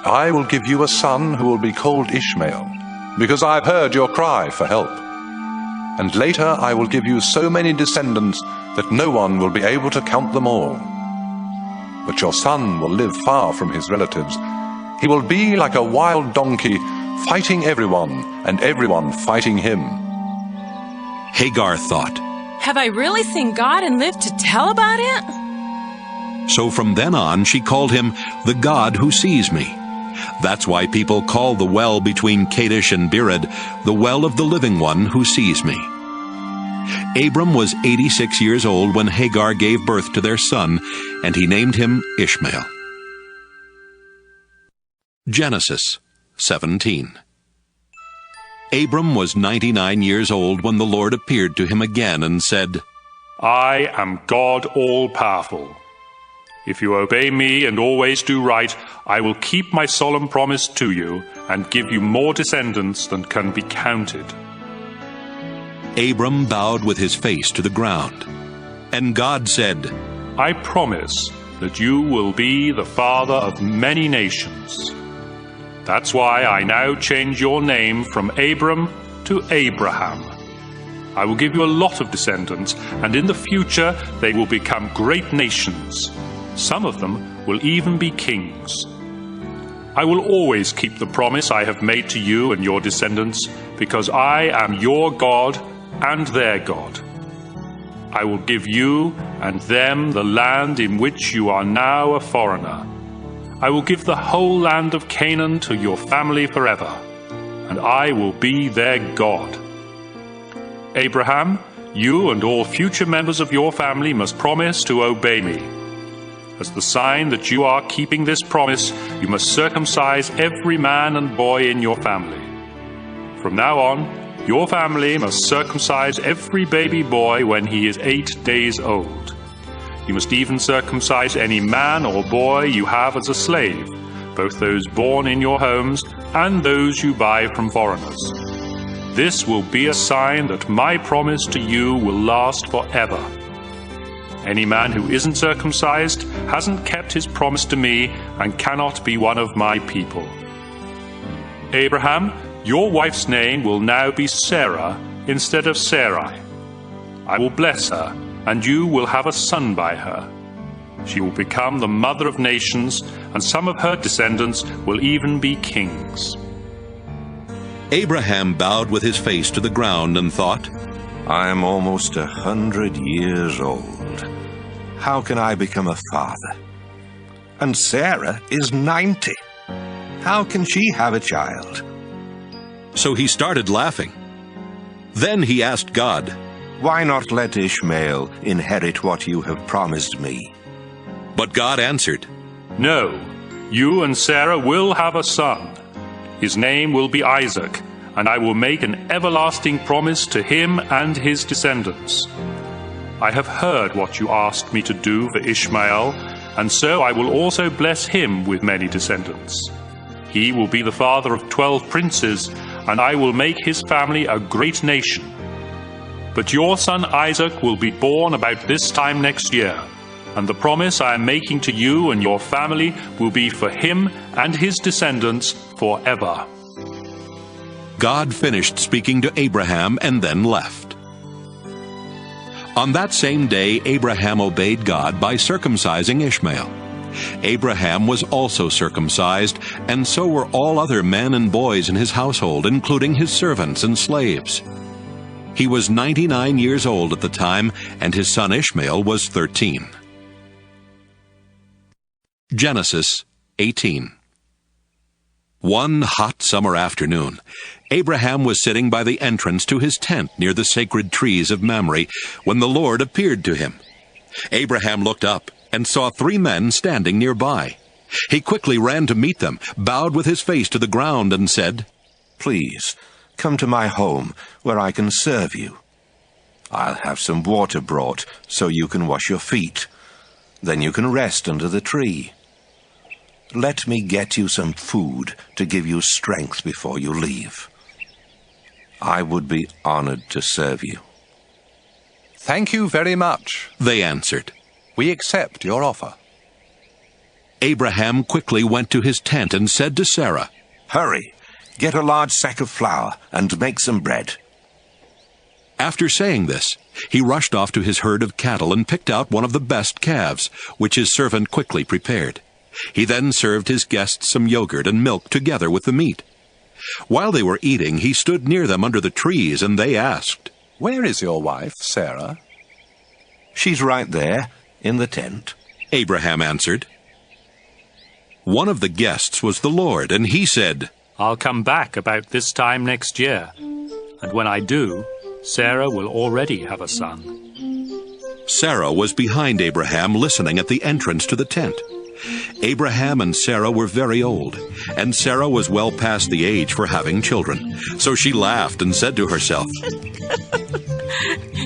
Speaker 15: I will give you a son who will be called Ishmael, because I have heard your cry for help. And later I will give you so many descendants that no one will be able to count them all. But your son will live far from his relatives. He will be like a wild donkey, fighting everyone, and everyone fighting him.
Speaker 1: Hagar thought,
Speaker 16: Have I really seen God and lived to tell about it?
Speaker 1: So from then on she called him the God who sees me. That's why people call the well between Kadesh and Bered the well of the living one who sees me. Abram was 86 years old when Hagar gave birth to their son, and he named him Ishmael. Genesis 17. Abram was 99 years old when the Lord appeared to him again and said,
Speaker 2: I am God all-powerful. If you obey me and always do right, I will keep my solemn promise to you and give you more descendants than can be counted.
Speaker 1: Abram bowed with his face to the ground. And God said,
Speaker 2: I promise that you will be the father of many nations. That's why I now change your name from Abram to Abraham. I will give you a lot of descendants, and in the future they will become great nations. Some of them will even be kings. I will always keep the promise I have made to you and your descendants, because I am your God and their God. I will give you and them the land in which you are now a foreigner. I will give the whole land of Canaan to your family forever, and I will be their God. Abraham, you and all future members of your family must promise to obey me. As the sign that you are keeping this promise, you must circumcise every man and boy in your family. From now on, your family must circumcise every baby boy when he is 8 days old. You must even circumcise any man or boy you have as a slave, both those born in your homes and those you buy from foreigners. This will be a sign that my promise to you will last forever. Any man who isn't circumcised hasn't kept his promise to me and cannot be one of my people. Abraham, your wife's name will now be Sarah instead of Sarai. I will bless her, and you will have a son by her. She will become the mother of nations, and some of her descendants will even be kings.
Speaker 1: Abraham bowed with his face to the ground and thought,
Speaker 10: I am almost 100 years old. How can I become a father? And Sarah is 90. How can she have a child?
Speaker 1: So he started laughing. Then he asked God,
Speaker 10: Why not let Ishmael inherit what you have promised me?
Speaker 1: But God answered,
Speaker 2: No, you and Sarah will have a son. His name will be Isaac, and I will make an everlasting promise to him and his descendants. I have heard what you asked me to do for Ishmael, and so I will also bless him with many descendants. He will be the father of 12 princes, and I will make his family a great nation. But your son Isaac will be born about this time next year, and the promise I am making to you and your family will be for him and his descendants forever.
Speaker 1: God finished speaking to Abraham and then left. On that same day, Abraham obeyed God by circumcising Ishmael. Abraham was also circumcised, and so were all other men and boys in his household, including his servants and slaves. He was 99 years old at the time, and his son Ishmael was 13. Genesis 18. One hot summer afternoon, Abraham was sitting by the entrance to his tent near the sacred trees of Mamre when the Lord appeared to him. Abraham looked up and saw 3 men standing nearby. He quickly ran to meet them, bowed with his face to the ground, and said,
Speaker 10: Please, come to my home where I can serve you. I'll have some water brought so you can wash your feet. Then you can rest under the tree. Let me get you some food to give you strength before you leave. I would be honored to serve you.
Speaker 15: Thank you very much,
Speaker 1: they answered.
Speaker 15: We accept your offer.
Speaker 1: Abraham quickly went to his tent and said to Sarah,
Speaker 10: Hurry, get a large sack of flour and make some bread.
Speaker 1: After saying this, he rushed off to his herd of cattle and picked out one of the best calves, which his servant quickly prepared. He then served his guests some yogurt and milk together with the meat. While they were eating, he stood near them under the trees, and they asked,
Speaker 15: Where is your wife, Sarah?
Speaker 10: She's right there, in the tent,
Speaker 1: Abraham answered. One of the guests was the Lord, and he said,
Speaker 2: I'll come back about this time next year, and when I do, Sarah will already have a son.
Speaker 1: Sarah was behind Abraham, listening at the entrance to the tent. Abraham and Sarah were very old, and Sarah was well past the age for having children. So she laughed and said to herself,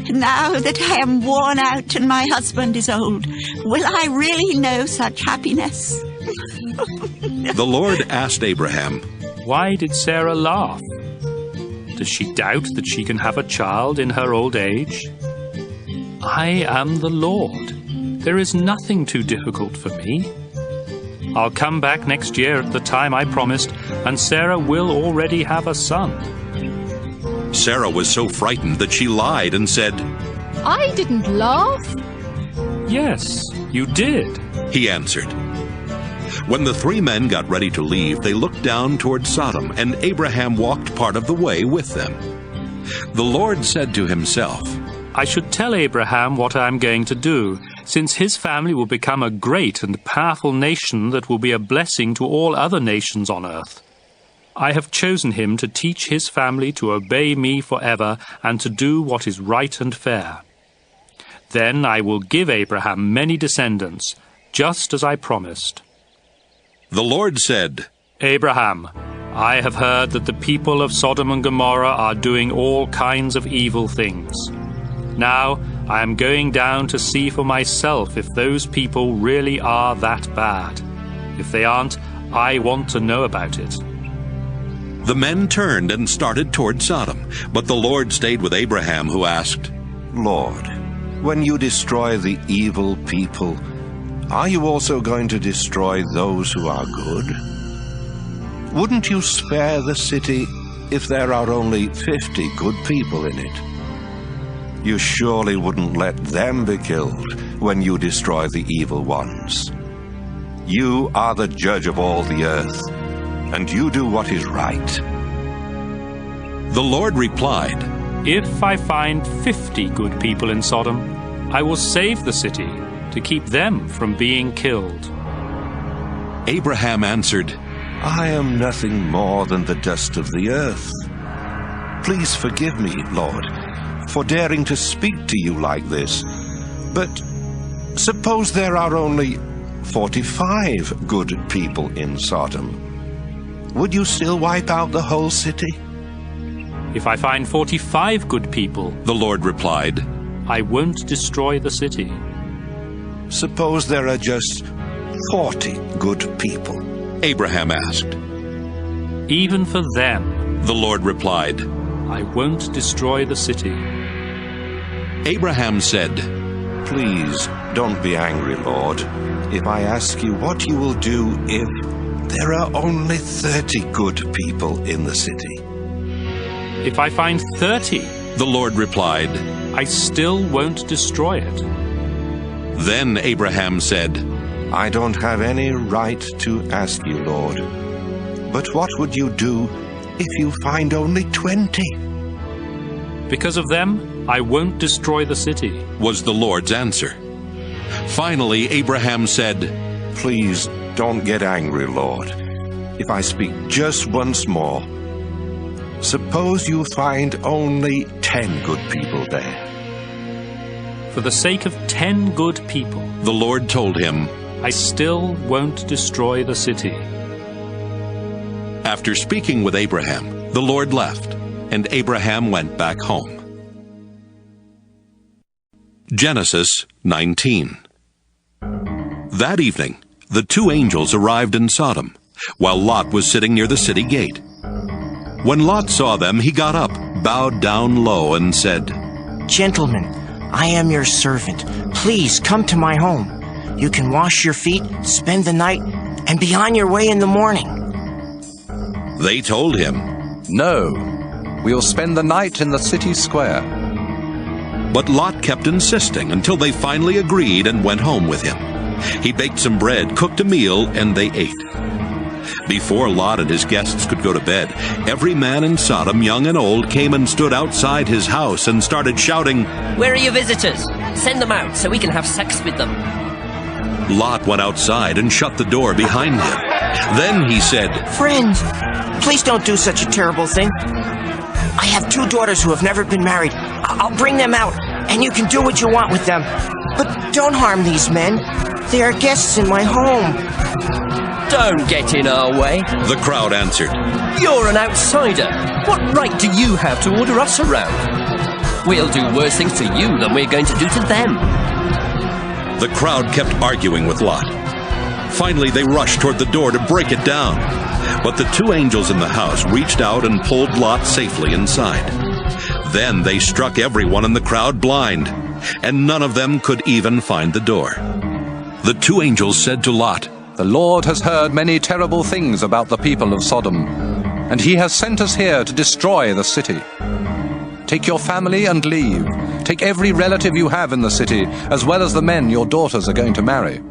Speaker 14: Now that I am worn out and my husband is old, will I really know such happiness?
Speaker 1: The Lord asked Abraham,
Speaker 2: Why did Sarah laugh? Does she doubt that she can have a child in her old age? I am the Lord. There is nothing too difficult for me. I'll come back next year at the time I promised, and Sarah will already have a son.
Speaker 1: Sarah was so frightened that she lied and said,
Speaker 16: I didn't laugh.
Speaker 2: Yes, you did,
Speaker 1: he answered. When the 3 men got ready to leave, they looked down toward Sodom, and Abraham walked part of the way with them. The Lord said to himself,
Speaker 2: I should tell Abraham what I am going to do, since his family will become a great and powerful nation that will be a blessing to all other nations on earth. I have chosen him to teach his family to obey me forever and to do what is right and fair. Then I will give Abraham many descendants, just as I promised.
Speaker 1: The Lord said,
Speaker 2: Abraham, I have heard that the people of Sodom and Gomorrah are doing all kinds of evil things. Now I am going down to see for myself if those people really are that bad. If they aren't, I want to know about it.
Speaker 1: The men turned and started toward Sodom, but the Lord stayed with Abraham, who asked,
Speaker 10: Lord, when you destroy the evil people, are you also going to destroy those who are good? Wouldn't you spare the city if there are only 50 good people in it? You surely wouldn't let them be killed when you destroy the evil ones. You are the judge of all the earth, and you do what is right.
Speaker 1: The Lord replied,
Speaker 2: If I find 50 good people in Sodom, I will save the city to keep them from being killed.
Speaker 1: Abraham answered,
Speaker 10: I am nothing more than the dust of the earth. Please forgive me, Lord, for daring to speak to you like this. But suppose there are only 45 good people in Sodom. Would you still wipe out the whole city?
Speaker 2: If I find 45 good people,
Speaker 1: the Lord replied,
Speaker 2: I won't destroy the city.
Speaker 10: Suppose there are just 40 good people.
Speaker 1: Abraham asked.
Speaker 2: Even for them,
Speaker 1: the Lord replied,
Speaker 2: I won't destroy the city.
Speaker 1: Abraham said,
Speaker 10: Please don't be angry, Lord, if I ask you what you will do if there are only 30 good people in the city.
Speaker 2: If I find 30,
Speaker 1: the Lord replied,
Speaker 2: I still won't destroy it.
Speaker 1: Then Abraham said,
Speaker 10: I don't have any right to ask you, Lord, but what would you do if you find only 20?
Speaker 2: Because of them, I won't destroy the city,
Speaker 1: was the Lord's answer. Finally, Abraham said,
Speaker 10: Please don't get angry, Lord, if I speak just once more. Suppose you find only 10 good people there.
Speaker 2: For the sake of 10 good people,
Speaker 1: the Lord told him,
Speaker 2: I still won't destroy the city.
Speaker 1: After speaking with Abraham, the Lord left, and Abraham went back home. Genesis 19. That evening, the two angels arrived in Sodom, while Lot was sitting near the city gate. When Lot saw them, he got up, bowed down low, and said,
Speaker 17: Gentlemen, I am your servant. Please come to my home. You can wash your feet, spend the night, and be on your way in the morning.
Speaker 1: They told him,
Speaker 15: No, we will spend the night in the city square.
Speaker 1: But Lot kept insisting until they finally agreed and went home with him. He baked some bread, cooked a meal, and they ate. Before Lot and his guests could go to bed, every man in Sodom, young and old, came and stood outside his house and started shouting,
Speaker 18: Where are your visitors? Send them out so we can have sex with them.
Speaker 1: Lot went outside and shut the door behind him. Then he said,
Speaker 17: Friend, please don't do such a terrible thing. I have 2 daughters who have never been married. I'll bring them out, and you can do what you want with them. But don't harm these men. They are guests in my home.
Speaker 18: Don't get in our way,
Speaker 1: the crowd answered.
Speaker 18: You're an outsider. What right do you have to order us around? We'll do worse things to you than we're going to do to them.
Speaker 1: The crowd kept arguing with Lot. Finally, they rushed toward the door to break it down. But the 2 angels in the house reached out and pulled Lot safely inside. Then they struck everyone in the crowd blind, and none of them could even find the door. The 2 angels said to Lot,
Speaker 15: The Lord has heard many terrible things about the people of Sodom, and he has sent us here to destroy the city. Take your family and leave. Take every relative you have in the city, as well as the men your daughters are going to marry.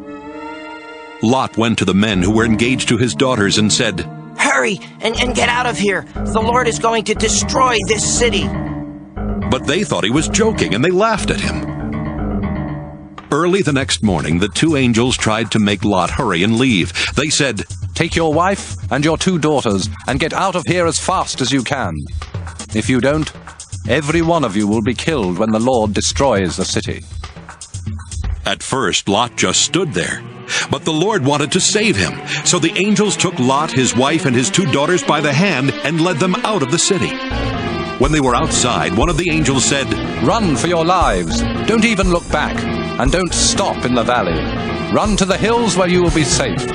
Speaker 1: Lot went to the men who were engaged to his daughters and said,
Speaker 17: Hurry and get out of here. The Lord is going to destroy this city.
Speaker 1: But they thought he was joking, and they laughed at him. Early the next morning, the 2 angels tried to make Lot hurry and leave. They said,
Speaker 15: Take your wife and your 2 daughters and get out of here as fast as you can. If you don't, every one of you will be killed when the Lord destroys the city.
Speaker 1: At first, Lot just stood there. But the Lord wanted to save him. So the angels took Lot, his wife, and his 2 daughters by the hand and led them out of the city. When they were outside, one of the angels said,
Speaker 15: Run for your lives. Don't even look back. And don't stop in the valley. Run to the hills where you will be safe.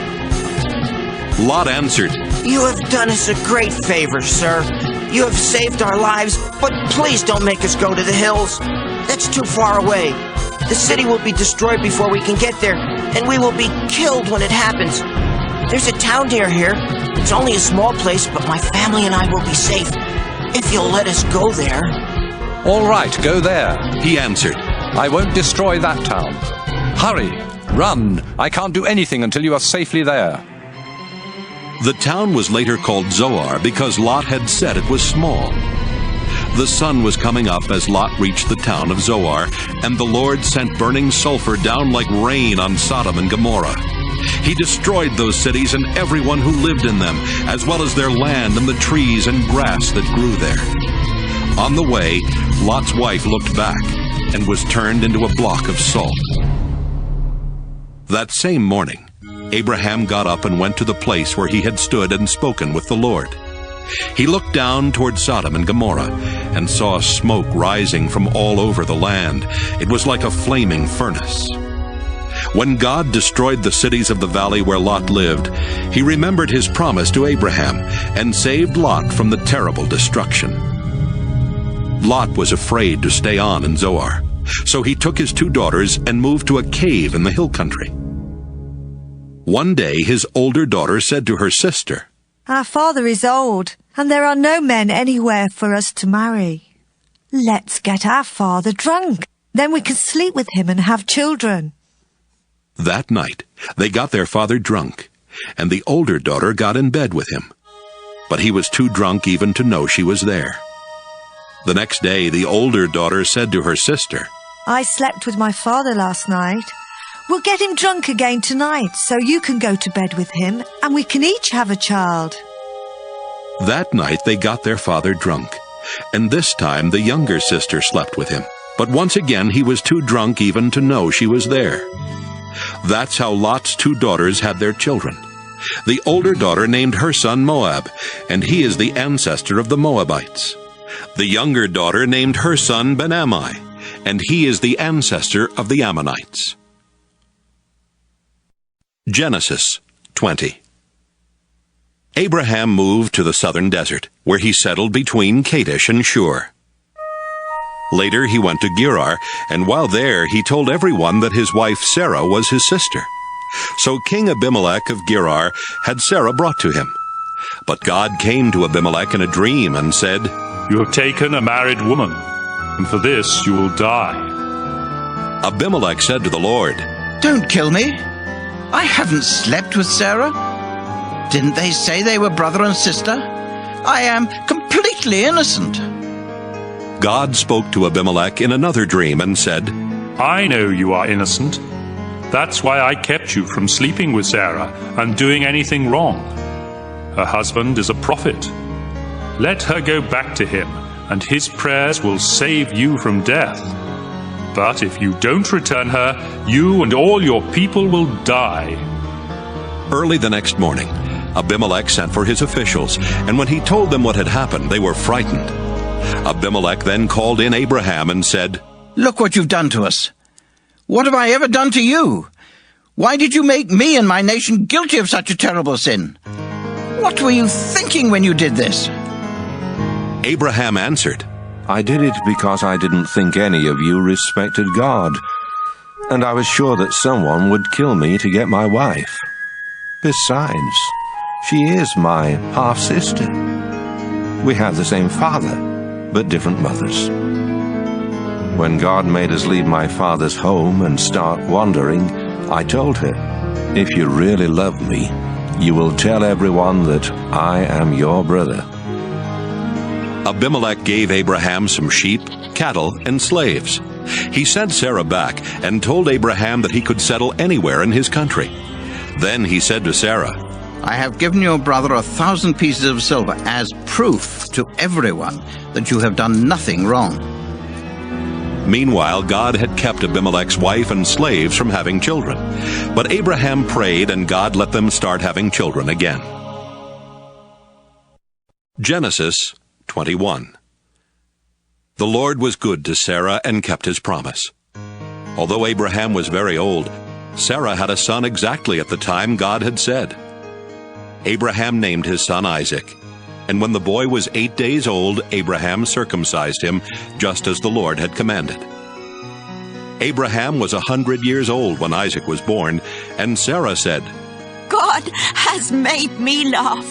Speaker 1: Lot answered,
Speaker 17: You have done us a great favor, sir. You have saved our lives, but please don't make us go to the hills. That's too far away. The city will be destroyed before we can get there, and we will be killed when it happens. There's a town near here. It's only a small place, but my family and I will be safe, if you'll let us go there.
Speaker 15: All right, go there,
Speaker 1: he answered.
Speaker 15: I won't destroy that town. Hurry! Run! I can't do anything until you are safely there.
Speaker 1: The town was later called Zoar because Lot had said it was small. The sun was coming up as Lot reached the town of Zoar, and the Lord sent burning sulfur down like rain on Sodom and Gomorrah. He destroyed those cities and everyone who lived in them, as well as their land and the trees and grass that grew there. On the way, Lot's wife looked back and was turned into a block of salt. That same morning, Abraham got up and went to the place where he had stood and spoken with the Lord. He looked down toward Sodom and Gomorrah and saw smoke rising from all over the land. It was like a flaming furnace. When God destroyed the cities of the valley where Lot lived, he remembered his promise to Abraham and saved Lot from the terrible destruction. Lot was afraid to stay on in Zoar, so he took his 2 daughters and moved to a cave in the hill country. One day his older daughter said to her sister,
Speaker 19: "Our father is old, and there are no men anywhere for us to marry. Let's get our father drunk. Then we can sleep with him and have children."
Speaker 1: That night they got their father drunk, and the older daughter got in bed with him. But he was too drunk even to know she was there. The next day the older daughter said to her sister,
Speaker 19: "I slept with my father last night. We'll get him drunk again tonight, so you can go to bed with him, and we can each have a child."
Speaker 1: That night they got their father drunk, and this time the younger sister slept with him. But once again he was too drunk even to know she was there. That's how Lot's 2 daughters had their children. The older daughter named her son Moab, and he is the ancestor of the Moabites. The younger daughter named her son Ben-Ammi, and he is the ancestor of the Ammonites. Genesis 20. Abraham moved to the southern desert, where he settled between Kadesh and Shur. Later he went to Gerar, and while there he told everyone that his wife Sarah was his sister. So King Abimelech of Gerar had Sarah brought to him. But God came to Abimelech in a dream and said,
Speaker 2: "You have taken a married woman, and for this you will die."
Speaker 1: Abimelech said to the Lord,
Speaker 8: "Don't kill me. I haven't slept with Sarah. Didn't they say they were brother and sister? I am completely innocent."
Speaker 1: God spoke to Abimelech in another dream and said,
Speaker 2: "I know you are innocent. That's why I kept you from sleeping with Sarah and doing anything wrong. Her husband is a prophet. Let her go back to him, and his prayers will save you from death. But if you don't return her, you and all your people will die."
Speaker 1: Early the next morning, Abimelech sent for his officials, and when he told them what had happened, they were frightened. Abimelech then called in Abraham and said,
Speaker 8: "Look what you've done to us. What have I ever done to you? Why did you make me and my nation guilty of such a terrible sin? What were you thinking when you did this?"
Speaker 1: Abraham answered,
Speaker 10: "I did it because I didn't think any of you respected God, and I was sure that someone would kill me to get my wife. Besides, she is my half-sister. We have the same father, but different mothers. When God made us leave my father's home and start wandering, I told her, 'If you really love me, you will tell everyone that I am your brother.'"
Speaker 1: Abimelech gave Abraham some sheep, cattle, and slaves. He sent Sarah back and told Abraham that he could settle anywhere in his country. Then he said to Sarah,
Speaker 8: "I have given your brother 1,000 pieces of silver as proof to everyone that you have done nothing wrong."
Speaker 1: Meanwhile, God had kept Abimelech's wife and slaves from having children. But Abraham prayed, and God let them start having children again. Genesis 21. The Lord was good to Sarah and kept his promise. Although Abraham was very old, Sarah had a son exactly at the time God had said. Abraham named his son Isaac, and when the boy was 8 days old, Abraham circumcised him, just as the Lord had commanded. Abraham was 100 years old when Isaac was born, and Sarah said,
Speaker 14: "God has made me laugh.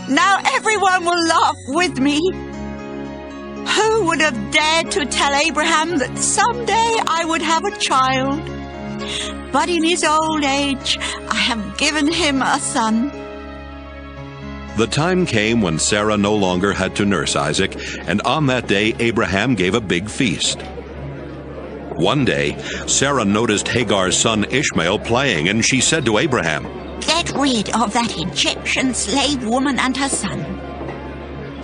Speaker 14: Now everyone will laugh with me. Who would have dared to tell Abraham that someday I would have a child? but in his old age I have given him a son.
Speaker 1: The time came when Sarah no longer had to nurse Isaac, and on that day Abraham gave a big feast. One day, Sarah noticed Hagar's son Ishmael playing, and she said to Abraham,
Speaker 14: "Get rid of that Egyptian slave woman and her son.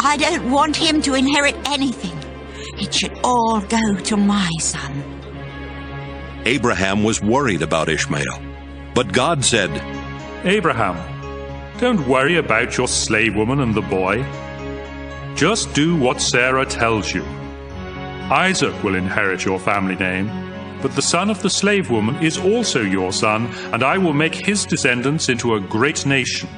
Speaker 14: I don't want him to inherit anything. It should all go to my son."
Speaker 1: Abraham was worried about Ishmael, but God said,
Speaker 2: Abraham, don't worry about your slave woman and the boy. Just do what Sarah tells you. Isaac will inherit your family name, but the son of the slave woman is also your son, and I will make his descendants into a great nation.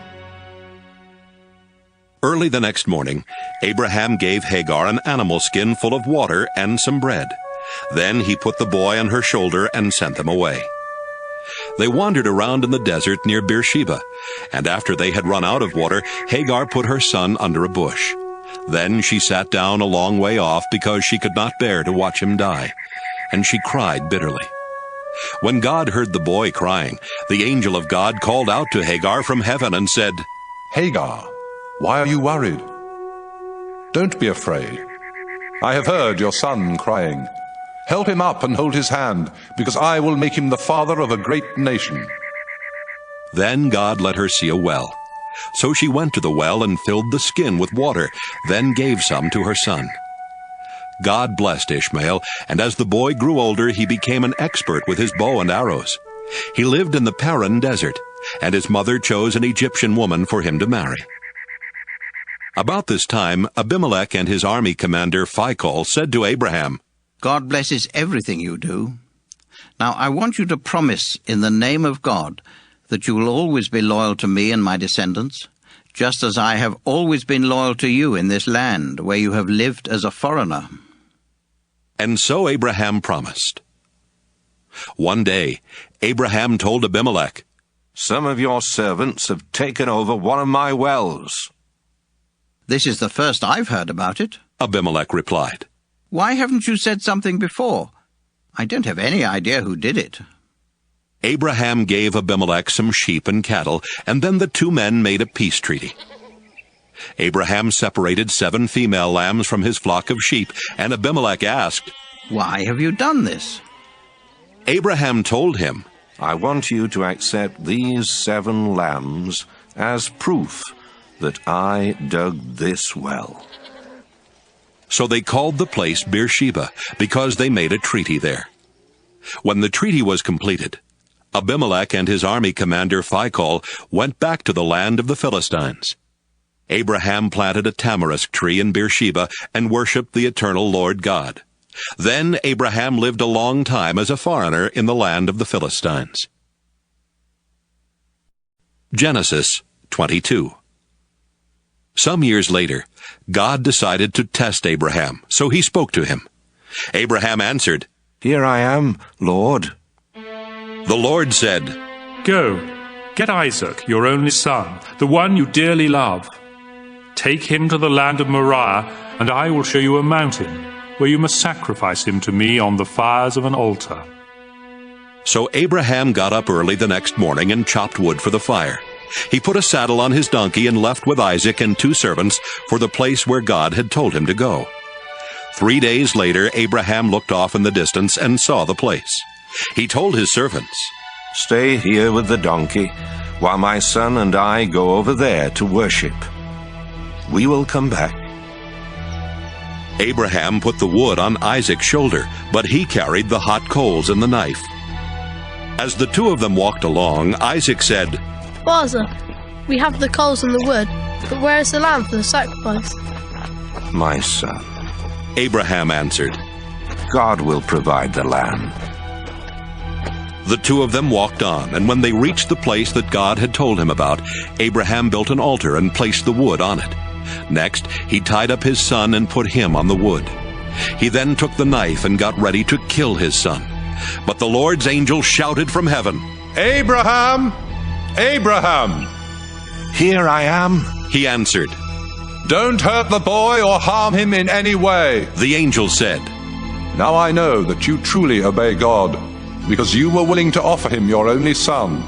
Speaker 1: Early the next morning, Abraham gave Hagar an animal skin full of water and some bread. Then he put the boy on her shoulder and sent them away. They wandered around in the desert near Beersheba, and after they had run out of water, Hagar put her son under a bush. Then she sat down a long way off because she could not bear to watch him die, and she cried bitterly. When God heard the boy crying, the angel of God called out to Hagar from heaven and said,
Speaker 15: Hagar, why are you worried? Don't be afraid. I have heard your son crying. Help him up and hold his hand, because I will make him the father of a great nation.
Speaker 1: Then God let her see a well. So she went to the well and filled the skin with water, then gave some to her son. God blessed Ishmael, and as the boy grew older, he became an expert with his bow and arrows. He lived in the Paran desert, and his mother chose an Egyptian woman for him to marry. About this time, Abimelech and his army commander Phicol said to Abraham,
Speaker 8: God blesses everything you do. Now I want you to promise in the name of God that you will always be loyal to me and my descendants, just as I have always been loyal to you in this land where you have lived as a foreigner.
Speaker 1: And so Abraham promised. One day, Abraham told Abimelech,
Speaker 10: Some of your servants have taken over one of my wells.
Speaker 8: This is the first I've heard about it,
Speaker 1: Abimelech replied.
Speaker 8: Why haven't you said something before? I don't have any idea who did it.
Speaker 1: Abraham gave Abimelech some sheep and cattle, and then the two men made a peace treaty. Abraham separated 7 female lambs from his flock of sheep, and Abimelech asked,
Speaker 8: Why have you done this?
Speaker 1: Abraham told him,
Speaker 10: I want you to accept these 7 lambs as proof that I dug this well.
Speaker 1: So they called the place Beersheba, because they made a treaty there. When the treaty was completed, Abimelech and his army commander Phicol went back to the land of the Philistines. Abraham planted a tamarisk tree in Beersheba and worshipped the eternal Lord God. Then Abraham lived a long time as a foreigner in the land of the Philistines. Genesis 22. Some years later, God decided to test Abraham, so he spoke to him. Abraham answered,
Speaker 10: Here I am, Lord.
Speaker 1: The Lord said,
Speaker 2: Go, get Isaac, your only son, the one you dearly love. Take him to the land of Moriah, and I will show you a mountain, where you must sacrifice him to me on the fires of an altar.
Speaker 1: So Abraham got up early the next morning and chopped wood for the fire. He put a saddle on his donkey and left with Isaac and 2 servants for the place where God had told him to go. 3 days later, Abraham looked off in the distance and saw the place. He told his servants,
Speaker 10: Stay here with the donkey, while my son and I go over there to worship. We will come back.
Speaker 1: Abraham put the wood on Isaac's shoulder, but he carried the hot coals and the knife. As the 2 of them walked along, Isaac said,
Speaker 20: Father, we have the coals and the wood, but where is the lamb for the sacrifice?
Speaker 10: My son,
Speaker 1: Abraham answered,
Speaker 10: God will provide the lamb.
Speaker 1: The 2 of them walked on, and when they reached the place that God had told him about, Abraham built an altar and placed the wood on it. Next, he tied up his son and put him on the wood. He then took the knife and got ready to kill his son. But the Lord's angel shouted from heaven,
Speaker 15: Abraham! Abraham!
Speaker 10: Here I am,
Speaker 1: he answered.
Speaker 15: Don't hurt the boy or harm him in any way.
Speaker 1: The angel said,
Speaker 15: Now I know that you truly obey God. because you were willing to offer him your only son.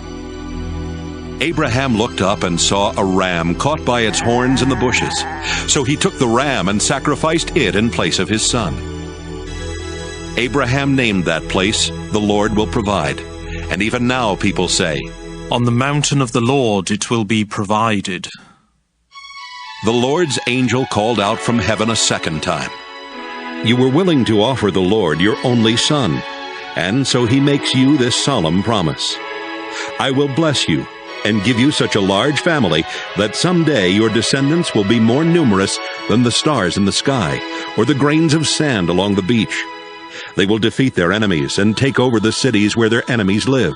Speaker 1: Abraham looked up and saw a ram caught by its horns in the bushes. So he took the ram and sacrificed it in place of his son. Abraham named that place, "The Lord will provide." And even now people say,
Speaker 2: "On the mountain of the Lord it will be provided."
Speaker 1: The Lord's angel called out from heaven a second time. "You were willing to offer the Lord your only son, and so he makes you this solemn promise. I will bless you and give you such a large family that someday your descendants will be more numerous than the stars in the sky or the grains of sand along the beach. They will defeat their enemies and take over the cities where their enemies live.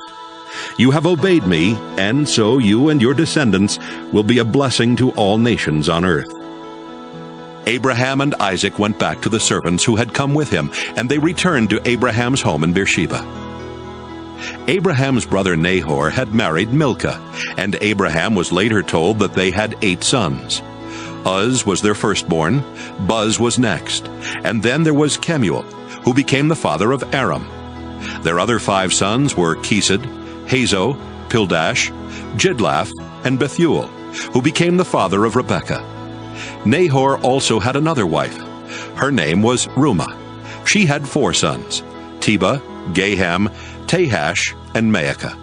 Speaker 1: You have obeyed me, and so you and your descendants will be a blessing to all nations on earth." Abraham and Isaac went back to the servants who had come with him, and they returned to Abraham's home in Beersheba. Abraham's brother Nahor had married Milcah, and Abraham was later told that they had 8 sons. Uz was their firstborn, Buz was next, and then there was Kemuel, who became the father of Aram. Their other 5 sons were Kesed, Hazo, Pildash, Jidlaph, and Bethuel, who became the father of Rebekah. Nahor also had another wife. Her name was Reumah. She had 4 sons, Tebah, Gaham, Tahash, and Maacah.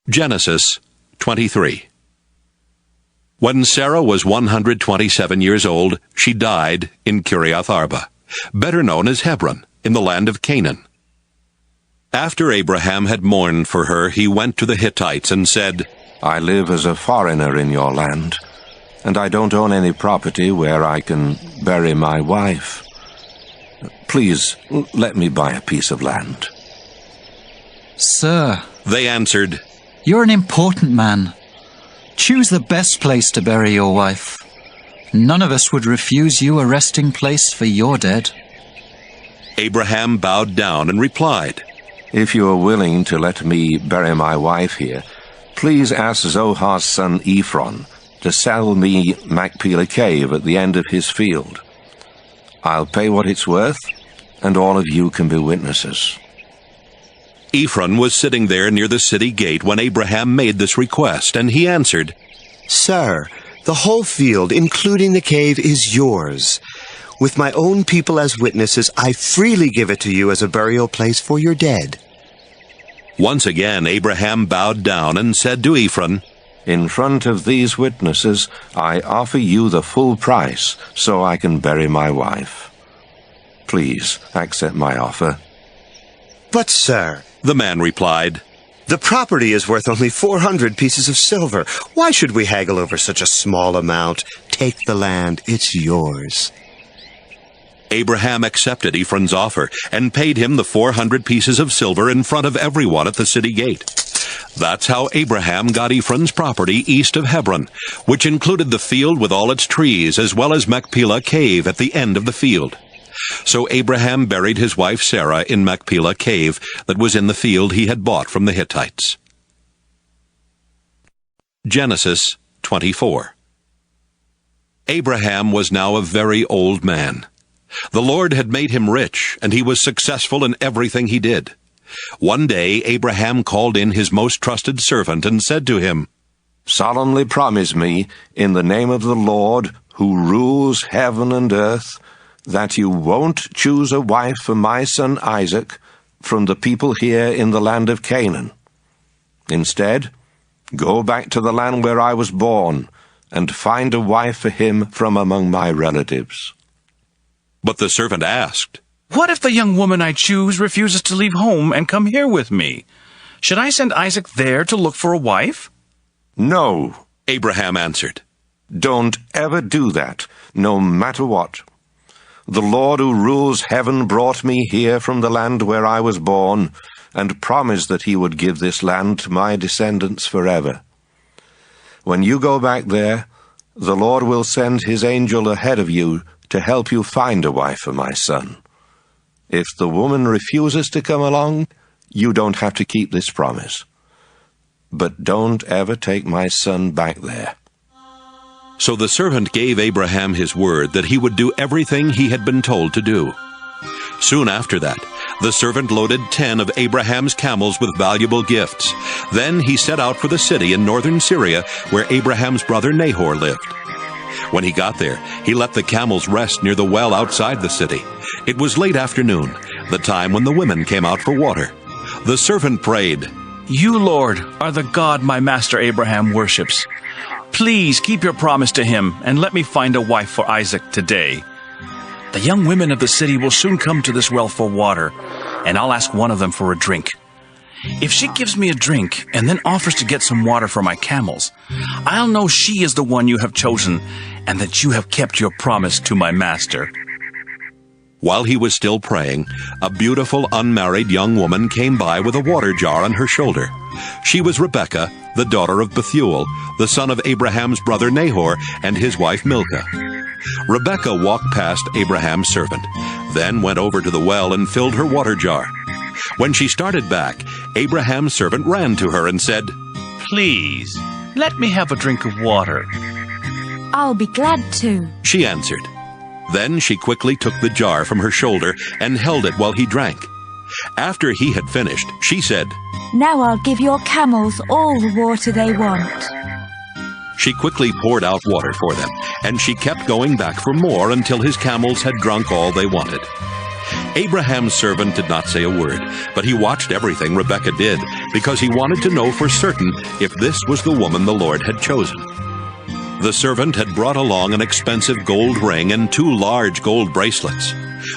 Speaker 1: Genesis 23. When Sarah was 127 years old, she died in Kiriath Arba, better known as Hebron, in the land of Canaan. After Abraham had mourned for her, he went to the Hittites and said,
Speaker 10: "I live as a foreigner in your land, and I don't own any property where I can bury my wife. Please, let me buy a piece of land."
Speaker 9: "Sir,"
Speaker 1: they answered,
Speaker 9: "you're an important man. Choose the best place to bury your wife. None of us would refuse you a resting place for your dead."
Speaker 1: Abraham bowed down and replied,
Speaker 10: "If you are willing to let me bury my wife here, please ask Zohar's son Ephron to sell me Machpelah Cave at the end of his field. I'll pay what it's worth, and all of you can be witnesses."
Speaker 1: Ephron was sitting there near the city gate when Abraham made this request, and he answered,
Speaker 21: "Sir, the whole field, including the cave, is yours. With my own people as witnesses, I freely give it to you as a burial place for your dead."
Speaker 1: Once again Abraham bowed down and said to Ephron,
Speaker 10: "In front of these witnesses, I offer you the full price so I can bury my wife. Please accept my offer."
Speaker 21: "But, sir,"
Speaker 1: the man replied,
Speaker 21: "the property is worth only 400 pieces of silver. Why should we haggle over such a small amount? Take the land, it's yours."
Speaker 1: Abraham accepted Ephron's offer and paid him the 400 pieces of silver in front of everyone at the city gate. That's how Abraham got Ephron's property east of Hebron, which included the field with all its trees, as well as Machpelah Cave at the end of the field. So Abraham buried his wife Sarah in Machpelah Cave that was in the field he had bought from the Hittites. Genesis 24. Abraham was now a very old man. The Lord had made him rich, and he was successful in everything he did. One day Abraham called in his most trusted servant and said to him,
Speaker 10: "Solemnly promise me, in the name of the Lord, who rules heaven and earth, that you won't choose a wife for my son Isaac from the people here in the land of Canaan. Instead, go back to the land where I was born, and find a wife for him from among my relatives."
Speaker 1: But the servant asked,
Speaker 22: "What if the young woman I choose refuses to leave home and come here with me? Should I send Isaac there to look for a wife?"
Speaker 10: "No,"
Speaker 1: Abraham answered.
Speaker 10: "Don't ever do that, no matter what. The Lord who rules heaven brought me here from the land where I was born, and promised that he would give this land to my descendants forever. When you go back there, the Lord will send his angel ahead of you to help you find a wife for my son. If the woman refuses to come along, you don't have to keep this promise. But don't ever take my son back there."
Speaker 1: So the servant gave Abraham his word that he would do everything he had been told to do. Soon after that, The servant loaded 10 of Abraham's camels with valuable gifts. Then he set out for the city in northern Syria, where Abraham's brother Nahor lived. When he got there, he let the camels rest near the well outside the city. It was late afternoon, the time when the women came out for water. The servant prayed,
Speaker 22: "You, Lord, are the God my master Abraham worships. Please keep your promise to him and let me find a wife for Isaac today. The young women of the city will soon come to this well for water, and I'll ask one of them for a drink. If she gives me a drink and then offers to get some water for my camels, I'll know she is the one you have chosen and that you have kept your promise to my master."
Speaker 1: While he was still praying, a beautiful unmarried young woman came by with a water jar on her shoulder. She was Rebekah, the daughter of Bethuel, the son of Abraham's brother Nahor, and his wife Milcah. Rebekah walked past Abraham's servant, then went over to the well and filled her water jar. When she started back, Abraham's servant ran to her and said,
Speaker 22: "Please, let me have a drink of water."
Speaker 4: "I'll be glad to,"
Speaker 1: she answered. Then she quickly took the jar from her shoulder and held it while he drank. After he had finished, she said,
Speaker 4: "Now I'll give your camels all the water they want."
Speaker 1: She quickly poured out water for them, and she kept going back for more until his camels had drunk all they wanted. Abraham's servant did not say a word, but he watched everything Rebekah did, because he wanted to know for certain if this was the woman the Lord had chosen. The servant had brought along an expensive gold ring and 2 large gold bracelets.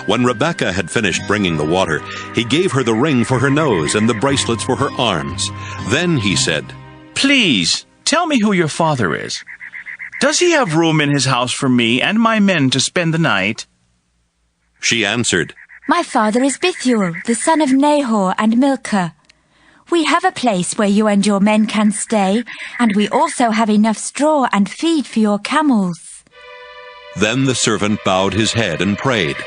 Speaker 1: When Rebekah had finished bringing the water, he gave her the ring for her nose and the bracelets for her arms. Then he said,
Speaker 22: "Please, tell me who your father is. Does he have room in his house for me and my men to spend the night?"
Speaker 1: She answered,
Speaker 4: "My father is Bethuel, the son of Nahor and Milcah. We have a place where you and your men can stay, and we also have enough straw and feed for your camels."
Speaker 1: Then the servant bowed his head and prayed,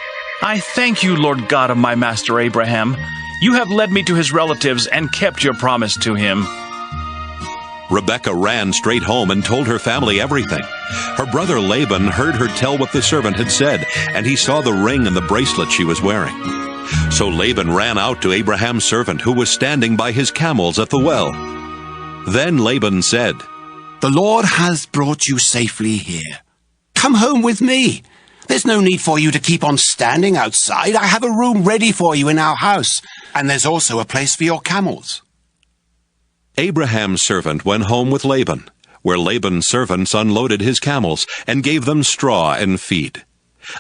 Speaker 22: "I thank you, Lord God of my master Abraham. You have led me to his relatives and kept your promise to him."
Speaker 1: Rebekah ran straight home and told her family everything. Her brother Laban heard her tell what the servant had said, and he saw the ring and the bracelet she was wearing. So Laban ran out to Abraham's servant, who was standing by his camels at the well. Then Laban said,
Speaker 6: "The Lord has brought you safely here. Come home with me. There's no need for you to keep on standing outside. I have a room ready for you in our house, and there's also a place for your camels."
Speaker 1: Abraham's servant went home with Laban, where Laban's servants unloaded his camels and gave them straw and feed.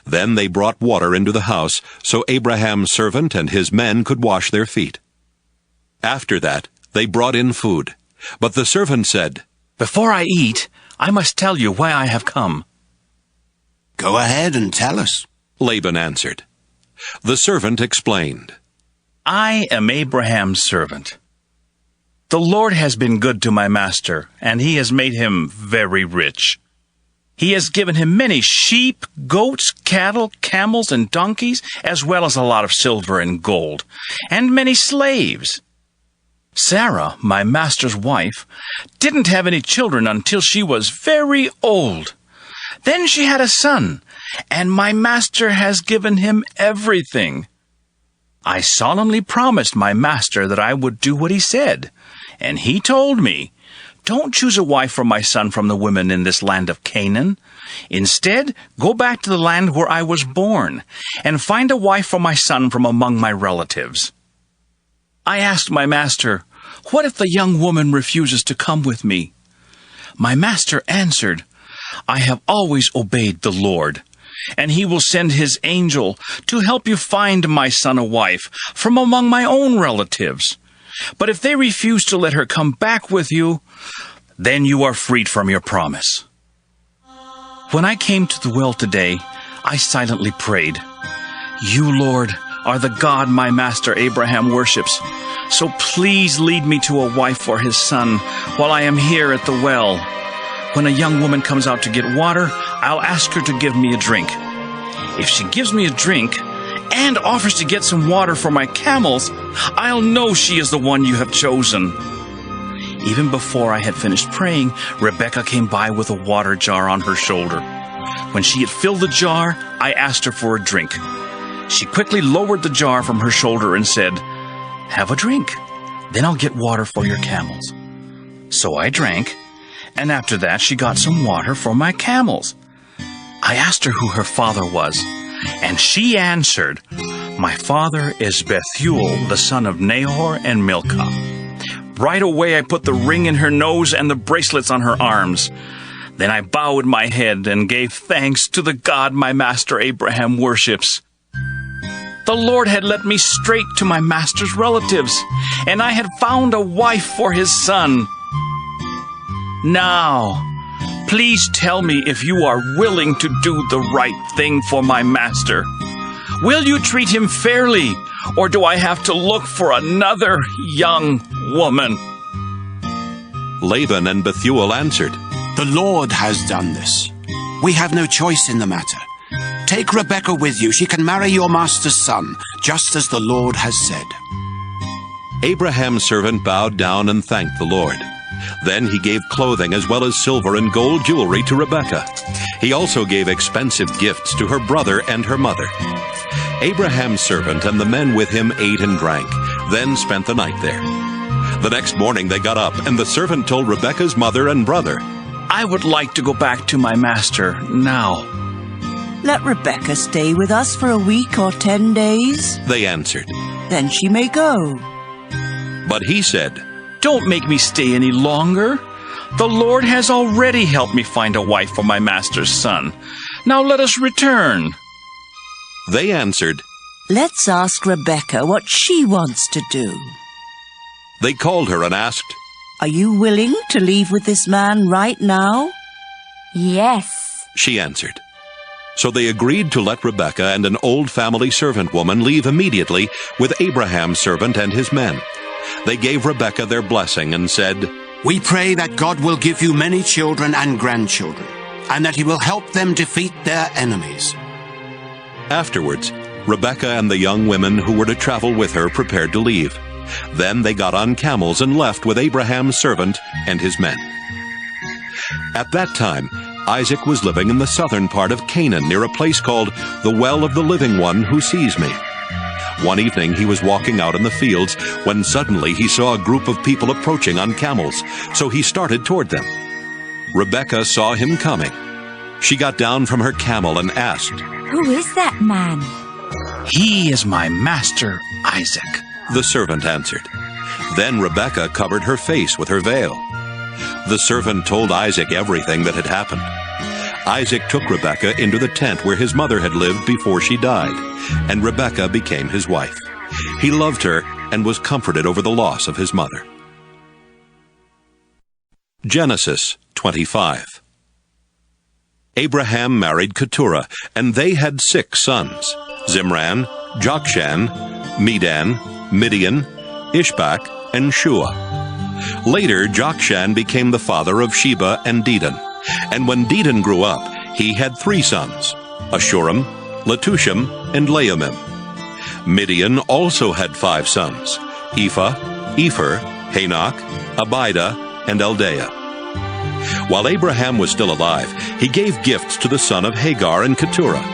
Speaker 1: Then they brought water into the house, so Abraham's servant and his men could wash their feet. After that, they brought in food. But the servant said,
Speaker 22: "Before I eat, I must tell you why I have come."
Speaker 6: "Go ahead and tell us,"
Speaker 1: Laban answered. The servant explained,
Speaker 22: "I am Abraham's servant. The Lord has been good to my master, and he has made him very rich. He has given him many sheep, goats, cattle, camels, and donkeys, as well as a lot of silver and gold, and many slaves. Sarah, my master's wife, didn't have any children until she was very old. Then she had a son, and my master has given him everything. I solemnly promised my master that I would do what he said, and he told me, 'Don't choose a wife for my son from the women in this land of Canaan. Instead, go back to the land where I was born, and find a wife for my son from among my relatives.' I asked my master, 'What if the young woman refuses to come with me?' My master answered, 'I have always obeyed the Lord, and he will send his angel to help you find my son a wife from among my own relatives. But if they refuse to let her come back with you, then you are freed from your promise.' When I came to the well today, I silently prayed, 'You, Lord, are the God my master Abraham worships, so please lead me to a wife for his son while I am here at the well. When a young woman comes out to get water, I'll ask her to give me a drink. If she gives me a drink and offers to get some water for my camels, I'll know she is the one you have chosen.' Even before I had finished praying, Rebekah came by with a water jar on her shoulder. When she had filled the jar, I asked her for a drink. She quickly lowered the jar from her shoulder and said, "Have a drink. Then I'll get water for your camels." So I drank, and after that she got some water for my camels. I asked her who her father was, and she answered, "My father is Bethuel, the son of Nahor and Milcah." Right away I put the ring in her nose and the bracelets on her arms. Then I bowed my head and gave thanks to the God my master Abraham worships. The Lord had led me straight to my master's relatives, and I had found a wife for his son. Now, please tell me if you are willing to do the right thing for my master. Will you treat him fairly, or do I have to look for another young woman?
Speaker 1: Laban and Bethuel answered,
Speaker 6: "The Lord has done this. We have no choice in the matter. Take Rebekah with you. She can marry your master's son, just as the Lord has said."
Speaker 1: Abraham's servant bowed down and thanked the Lord. Then he gave clothing as well as silver and gold jewelry to Rebekah. He also gave expensive gifts to her brother and her mother. Abraham's servant and the men with him ate and drank, then spent the night there. The next morning they got up, and the servant told Rebekah's mother and brother,
Speaker 22: "I would like to go back to my master now."
Speaker 3: "Let Rebekah stay with us for a week or 10 days.
Speaker 1: They answered.
Speaker 3: Then she may go."
Speaker 1: But he said,
Speaker 22: "Don't make me stay any longer. The Lord has already helped me find a wife for my master's son. Now let us return."
Speaker 1: They answered,
Speaker 3: "Let's ask Rebekah what she wants to do."
Speaker 1: They called her and asked,
Speaker 3: "Are you willing to leave with this man right now?"
Speaker 4: "Yes,"
Speaker 1: she answered. So they agreed to let Rebekah and an old family servant woman leave immediately with Abraham's servant and his men. They gave Rebekah their blessing and said,
Speaker 6: "We pray that God will give you many children and grandchildren, and that he will help them defeat their enemies."
Speaker 1: Afterwards, Rebekah and the young women who were to travel with her prepared to leave. Then they got on camels and left with Abraham's servant and his men. At that time, Isaac was living in the southern part of Canaan near a place called the Well of the Living One Who Sees Me. One evening he was walking out in the fields when suddenly he saw a group of people approaching on camels, so he started toward them. Rebekah saw him coming. She got down from her camel and asked,
Speaker 4: "Who is that man?"
Speaker 22: "He is my master, Isaac,"
Speaker 1: the servant answered. Then Rebekah covered her face with her veil. The servant told Isaac everything that had happened. Isaac took Rebekah into the tent where his mother had lived before she died, and Rebekah became his wife. He loved her and was comforted over the loss of his mother. Genesis 25. Abraham married Keturah, and they had 6 sons, Zimran, Jokshan, Medan, Midian, Ishbak, and Shua. Later, Jokshan became the father of Sheba and Dedan. And when Dedan grew up, he had 3 sons, Ashurim, Letushim, and Laumim. Midian also had 5 sons, Ephah, Epher, Hanok, Abida, and Eldaah. While Abraham was still alive, he gave gifts to the son of Hagar and Keturah.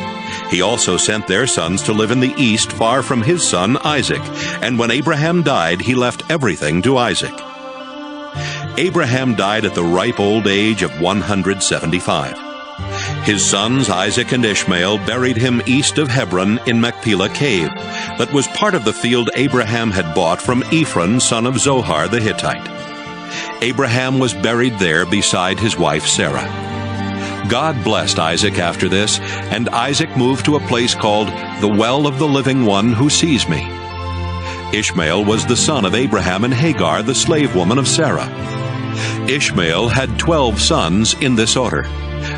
Speaker 1: He also sent their sons to live in the east far from his son Isaac, and when Abraham died, he left everything to Isaac. Abraham died at the ripe old age of 175. His sons Isaac and Ishmael buried him east of Hebron in Machpelah cave, that was part of the field Abraham had bought from Ephron, son of Zohar the Hittite. Abraham was buried there beside his wife Sarah. God blessed Isaac after this, and Isaac moved to a place called the Well of the Living One Who Sees Me. Ishmael was the son of Abraham and Hagar, the slave woman of Sarah. Ishmael had 12 sons in this order: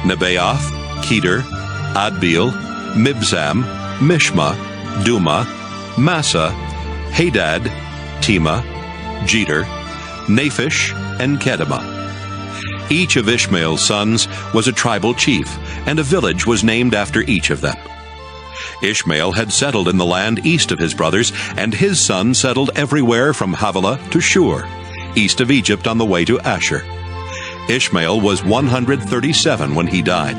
Speaker 1: Nebaioth, Kedar, Adbeel, Mibsam, Mishma, Duma, Massa, Hadad, Tema, Jeter, Naphish, and Kedemah. Each of Ishmael's sons was a tribal chief, and a village was named after each of them. Ishmael had settled in the land east of his brothers, and his sons settled everywhere from Havilah to Shur, east of Egypt on the way to Asher. Ishmael was 137 when he died.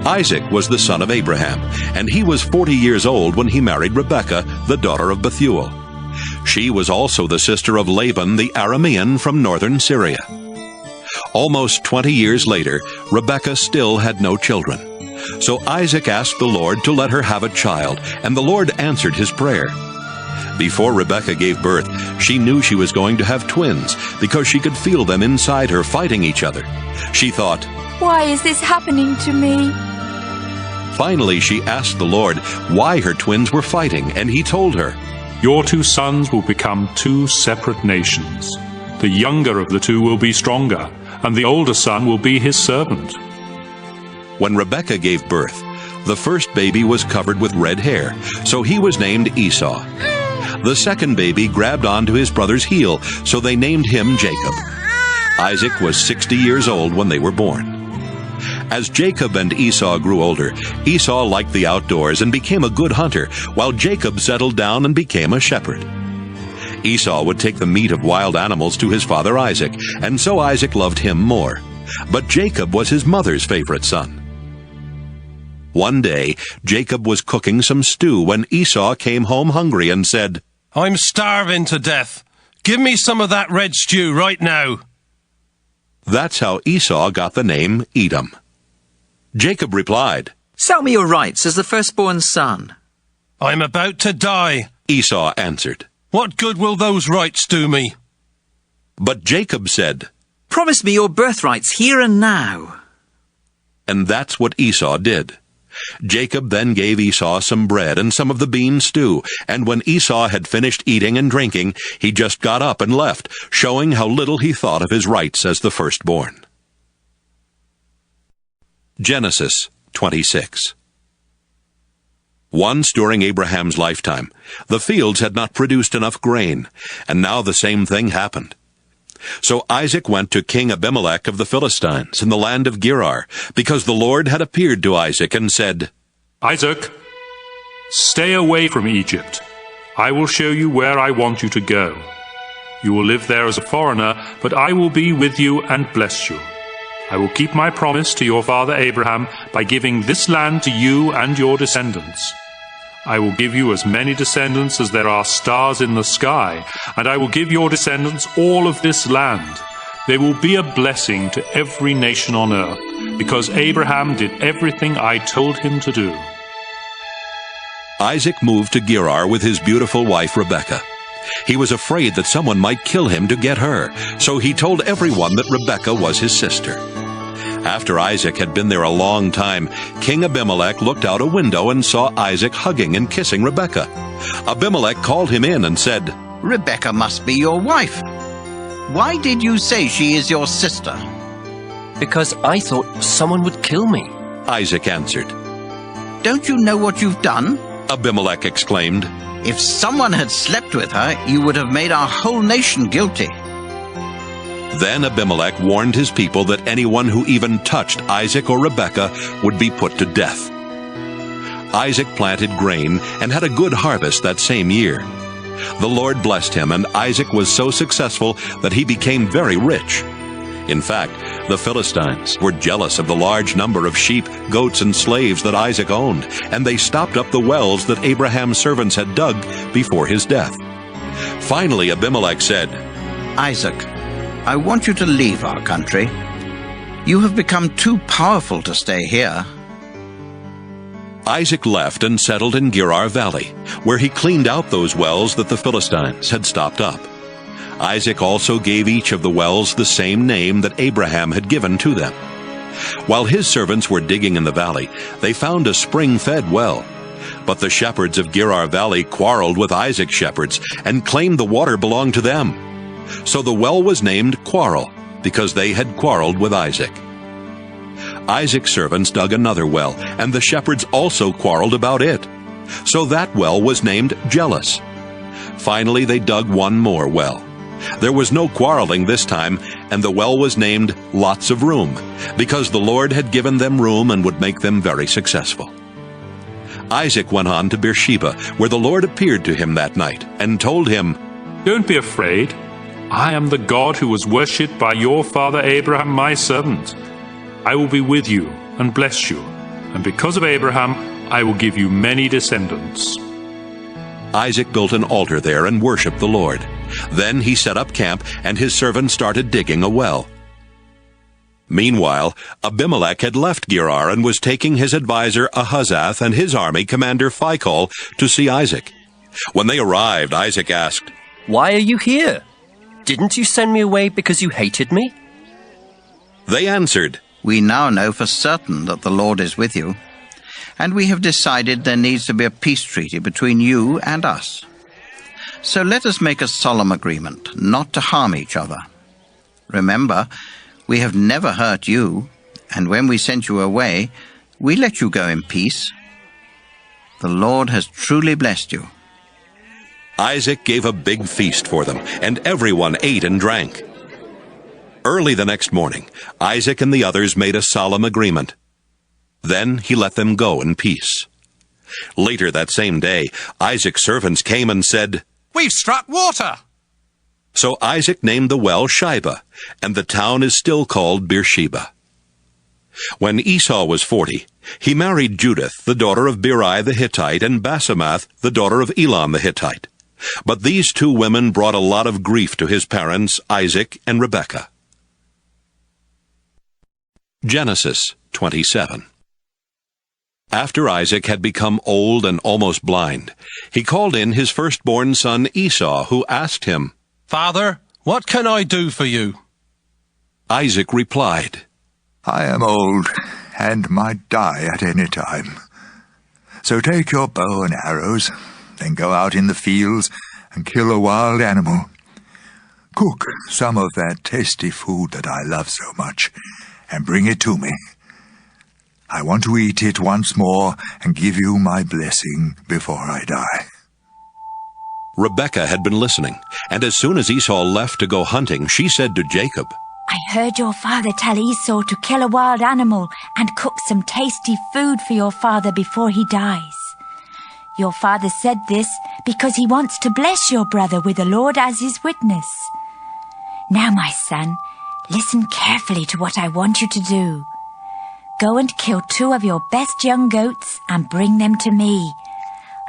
Speaker 1: Isaac was the son of Abraham, and he was 40 years old when he married Rebekah, the daughter of Bethuel. She was also the sister of Laban the Aramean from northern Syria. Almost 20 years later, Rebekah still had no children. So Isaac asked the Lord to let her have a child, and the Lord answered his prayer. Before Rebekah gave birth, she knew she was going to have twins because she could feel them inside her fighting each other. She thought,
Speaker 4: "Why is this happening to me?"
Speaker 1: Finally, she asked the Lord why her twins were fighting, and he told her,
Speaker 2: "Your 2 sons will become 2 separate nations. The younger of the 2 will be stronger, and the older son will be his servant."
Speaker 1: When Rebekah gave birth, the first baby was covered with red hair, so he was named Esau. The second baby grabbed onto his brother's heel, so they named him Jacob. Isaac was 60 years old when they were born. As Jacob and Esau grew older, Esau liked the outdoors and became a good hunter, while Jacob settled down and became a shepherd. Esau would take the meat of wild animals to his father Isaac, and so Isaac loved him more. But Jacob was his mother's favorite son. One day, Jacob was cooking some stew when Esau came home hungry and said,
Speaker 5: "I'm starving to death. Give me some of that red stew right now."
Speaker 1: That's how Esau got the name Edom. Jacob replied,
Speaker 7: "Sell me your rights as the firstborn son."
Speaker 5: "I'm about to die,"
Speaker 1: Esau answered.
Speaker 5: "What good will those rights do me?"
Speaker 1: But Jacob said,
Speaker 7: "Promise me your birthrights here and now."
Speaker 1: And that's what Esau did. Jacob then gave Esau some bread and some of the bean stew, and when Esau had finished eating and drinking, he just got up and left, showing how little he thought of his rights as the firstborn. Genesis 26. Once during Abraham's lifetime, the fields had not produced enough grain, and now the same thing happened. So Isaac went to King Abimelech of the Philistines in the land of Gerar, because the Lord had appeared to Isaac and said,
Speaker 2: "Isaac, stay away from Egypt. I will show you where I want you to go. You will live there as a foreigner, but I will be with you and bless you. I will keep my promise to your father Abraham by giving this land to you and your descendants. I will give you as many descendants as there are stars in the sky, and I will give your descendants all of this land. They will be a blessing to every nation on earth, because Abraham did everything I told him to do."
Speaker 1: Isaac moved to Gerar with his beautiful wife Rebekah. He was afraid that someone might kill him to get her, so he told everyone that Rebekah was his sister. After Isaac had been there a long time, King Abimelech looked out a window and saw Isaac hugging and kissing Rebekah. Abimelech called him in and said,
Speaker 8: "Rebekah must be your wife. Why did you say she is your sister?"
Speaker 18: "Because I thought someone would kill me,"
Speaker 1: Isaac answered.
Speaker 8: "Don't you know what you've done?"
Speaker 1: Abimelech exclaimed.
Speaker 8: "If someone had slept with her, you would have made our whole nation guilty."
Speaker 1: Then Abimelech warned his people that anyone who even touched Isaac or Rebekah would be put to death. Isaac planted grain and had a good harvest that same year. The Lord blessed him, and Isaac was so successful that he became very rich. In fact, the Philistines were jealous of the large number of sheep, goats, and slaves that Isaac owned, and they stopped up the wells that Abraham's servants had dug before his death. Finally, Abimelech said,
Speaker 8: "Isaac, I want you to leave our country. You have become too powerful to stay here."
Speaker 1: Isaac left and settled in Gerar Valley, where he cleaned out those wells that the Philistines had stopped up. Isaac also gave each of the wells the same name that Abraham had given to them. While his servants were digging in the valley, they found a spring-fed well. But the shepherds of Gerar Valley quarreled with Isaac's shepherds and claimed the water belonged to them. So the well was named Quarrel, because they had quarreled with Isaac. Isaac's servants dug another well, and the shepherds also quarreled about it. So that well was named Jealous. Finally, they dug one more well. There was no quarreling this time, and the well was named Lots of Room, because the Lord had given them room and would make them very successful. Isaac went on to Beersheba, where the Lord appeared to him that night, and told him,
Speaker 2: "Don't be afraid. I am the God who was worshipped by your father Abraham, my servant. I will be with you and bless you. and because of Abraham, I will give you many descendants."
Speaker 1: Isaac built an altar there and worshipped the Lord. Then he set up camp, and his servant started digging a well. Meanwhile, Abimelech had left Gerar and was taking his adviser Ahuzzath and his army commander Phicol to see Isaac. When they arrived, Isaac asked,
Speaker 18: "Why are you here? Didn't you send me away because you hated me?"
Speaker 1: They answered,
Speaker 8: "We now know for certain that the Lord is with you, and we have decided there needs to be a peace treaty between you and us. So let us make a solemn agreement not to harm each other. Remember, we have never hurt you, and when we sent you away, we let you go in peace. The Lord has truly blessed you."
Speaker 1: Isaac gave a big feast for them, and everyone ate and drank. Early the next morning, Isaac and the others made a solemn agreement. Then he let them go in peace. Later that same day, Isaac's servants came and said,
Speaker 5: "We've struck water."
Speaker 1: So Isaac named the well Shibah, and the town is still called Beersheba. When Esau was 40, he married Judith, the daughter of Beeri the Hittite, and Basemath, the daughter of Elon the Hittite. But these two women brought a lot of grief to his parents, Isaac and Rebekah. Genesis 27. After Isaac had become old and almost blind, he called in his firstborn son Esau, who asked him,
Speaker 5: "Father, what can I do for you?"
Speaker 1: Isaac replied,
Speaker 11: "I am old and might die at any time. So take your bow and arrows, then go out in the fields and kill a wild animal. Cook some of that tasty food that I love so much, and bring it to me. I want to eat it once more and give you my blessing before I die."
Speaker 1: Rebekah had been listening, and as soon as Esau left to go hunting, she said to Jacob,
Speaker 4: "I heard your father tell Esau to kill a wild animal and cook some tasty food for your father before he dies. Your father said this because he wants to bless your brother with the Lord as his witness. Now, my son, listen carefully to what I want you to do. Go and kill 2 of your best young goats and bring them to me.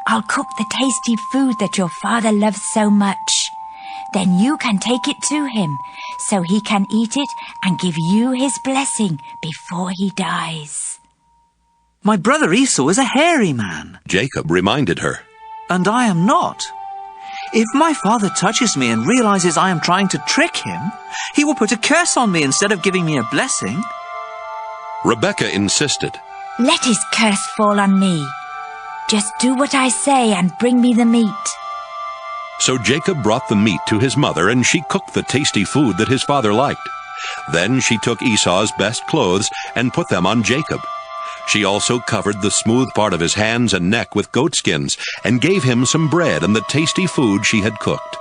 Speaker 4: I'll cook the tasty food that your father loves so much. Then you can take it to him, so he can eat it and give you his blessing before he dies."
Speaker 7: My brother Esau is a hairy man.
Speaker 1: Jacob reminded her,
Speaker 7: "And I am not. If my father touches me and realizes I am trying to trick him, he will put a curse on me instead of giving me a blessing."
Speaker 1: Rebekah insisted,
Speaker 4: "Let his curse fall on me. Just do what I say and bring me the meat."
Speaker 1: So Jacob brought the meat to his mother, and she cooked the tasty food that his father liked. Then she took Esau's best clothes and put them on Jacob. She also covered the smooth part of his hands and neck with goatskins, and gave him some bread and the tasty food she had cooked.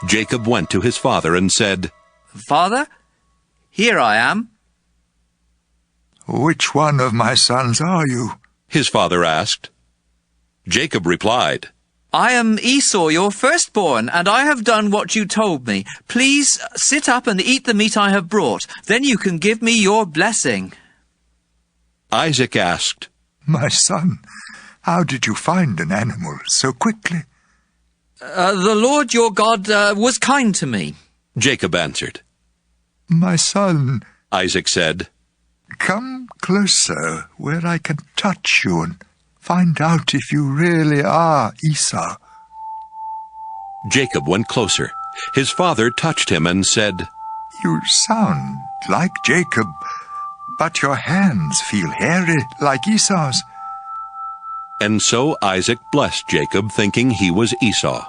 Speaker 1: Jacob went to his father and said,
Speaker 7: "Father, here I am."
Speaker 11: "Which one of my sons are you?"
Speaker 1: his father asked. Jacob replied,
Speaker 7: "I am Esau, your firstborn, and I have done what you told me. Please sit up and eat the meat I have brought. Then you can give me your blessing."
Speaker 1: Isaac asked,
Speaker 11: "My son, how did you find an animal so quickly?"
Speaker 7: The Lord your God was kind to me."
Speaker 1: Jacob answered.
Speaker 11: "My son,"
Speaker 1: Isaac said,
Speaker 11: "come closer where I can touch you and find out if you really are Esau."
Speaker 1: Jacob went closer. His father touched him and said,
Speaker 11: "You sound like Jacob, but your hands feel hairy like Esau's."
Speaker 1: And so Isaac blessed Jacob, thinking he was Esau.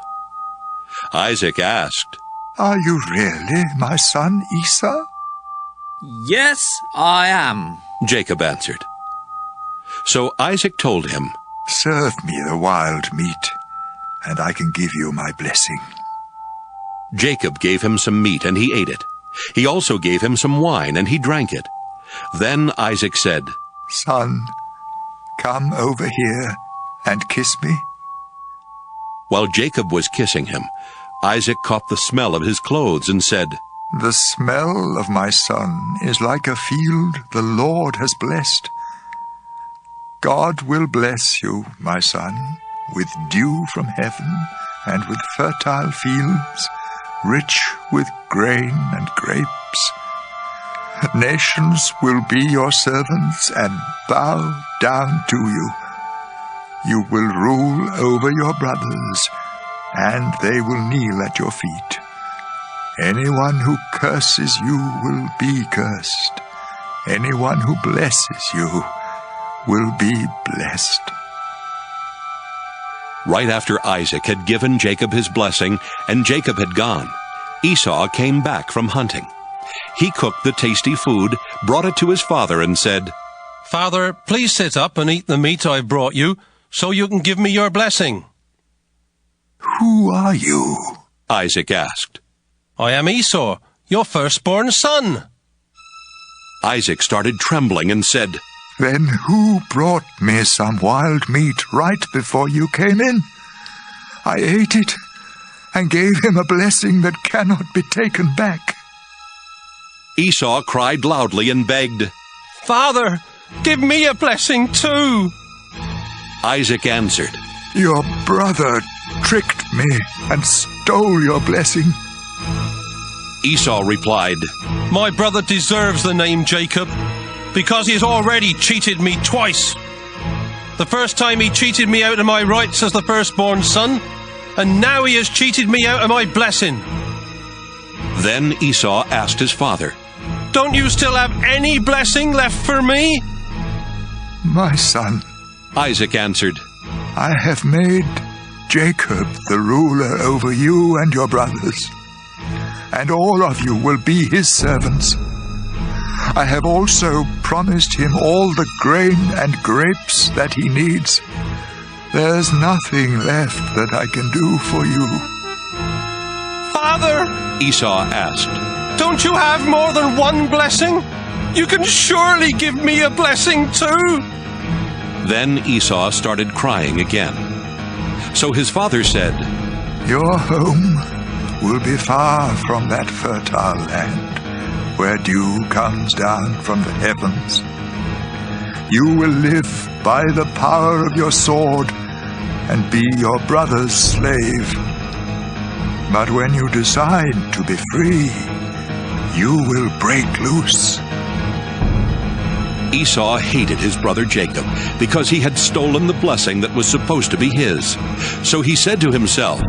Speaker 1: Isaac asked,
Speaker 11: "Are you really my son Esau?"
Speaker 7: "Yes, I am,"
Speaker 1: Jacob answered. So Isaac told him,
Speaker 11: "Serve me the wild meat, and I can give you my blessing."
Speaker 1: Jacob gave him some meat, and he ate it. He also gave him some wine, and he drank it. Then Isaac said,
Speaker 11: "Son, come over here and kiss me."
Speaker 1: While Jacob was kissing him, Isaac caught the smell of his clothes and said,
Speaker 11: "The smell of my son is like a field the Lord has blessed. God will bless you, my son, with dew from heaven and with fertile fields, rich with grain and grapes. Nations will be your servants and bow down to you. You will rule over your brothers, and they will kneel at your feet. Anyone who curses you will be cursed. Anyone who blesses you will be blessed.
Speaker 1: Right after Isaac had given Jacob his blessing and Jacob had gone, Esau came back from hunting. He cooked the tasty food, brought it to his father, and said,
Speaker 5: "Father, please sit up and eat the meat I brought you, so you can give me your blessing."
Speaker 11: "Who are you?"
Speaker 1: Isaac asked.
Speaker 5: "I am Esau, your firstborn son."
Speaker 1: Isaac started trembling and said,
Speaker 11: "Then who brought me some wild meat right before you came in? I ate it and gave him a blessing that cannot be taken back."
Speaker 1: Esau cried loudly and begged,
Speaker 5: "Father, give me a blessing too."
Speaker 1: Isaac answered,
Speaker 11: "Your brother tricked me and stole your blessing."
Speaker 1: Esau replied,
Speaker 5: "My brother deserves the name Jacob, because he has already cheated me twice. The first time he cheated me out of my rights as the firstborn son, and now he has cheated me out of my blessing."
Speaker 1: Then Esau asked his father,
Speaker 5: "Don't you still have any blessing left for me?"
Speaker 11: "My son,"
Speaker 1: Isaac answered,
Speaker 11: "I have made Jacob the ruler over you and your brothers, and all of you will be his servants. I have also promised him all the grain and grapes that he needs. There's nothing left that I can do for you."
Speaker 5: "Father,"
Speaker 1: Esau asked,
Speaker 5: "don't you have more than one blessing? You can surely give me a blessing too."
Speaker 1: Then Esau started crying again. So his father said,
Speaker 11: "Your home will be far from that fertile land, where dew comes down from the heavens. You will live by the power of your sword and be your brother's slave. But when you decide to be free, you will break loose."
Speaker 1: Esau hated his brother Jacob because he had stolen the blessing that was supposed to be his. So he said to himself,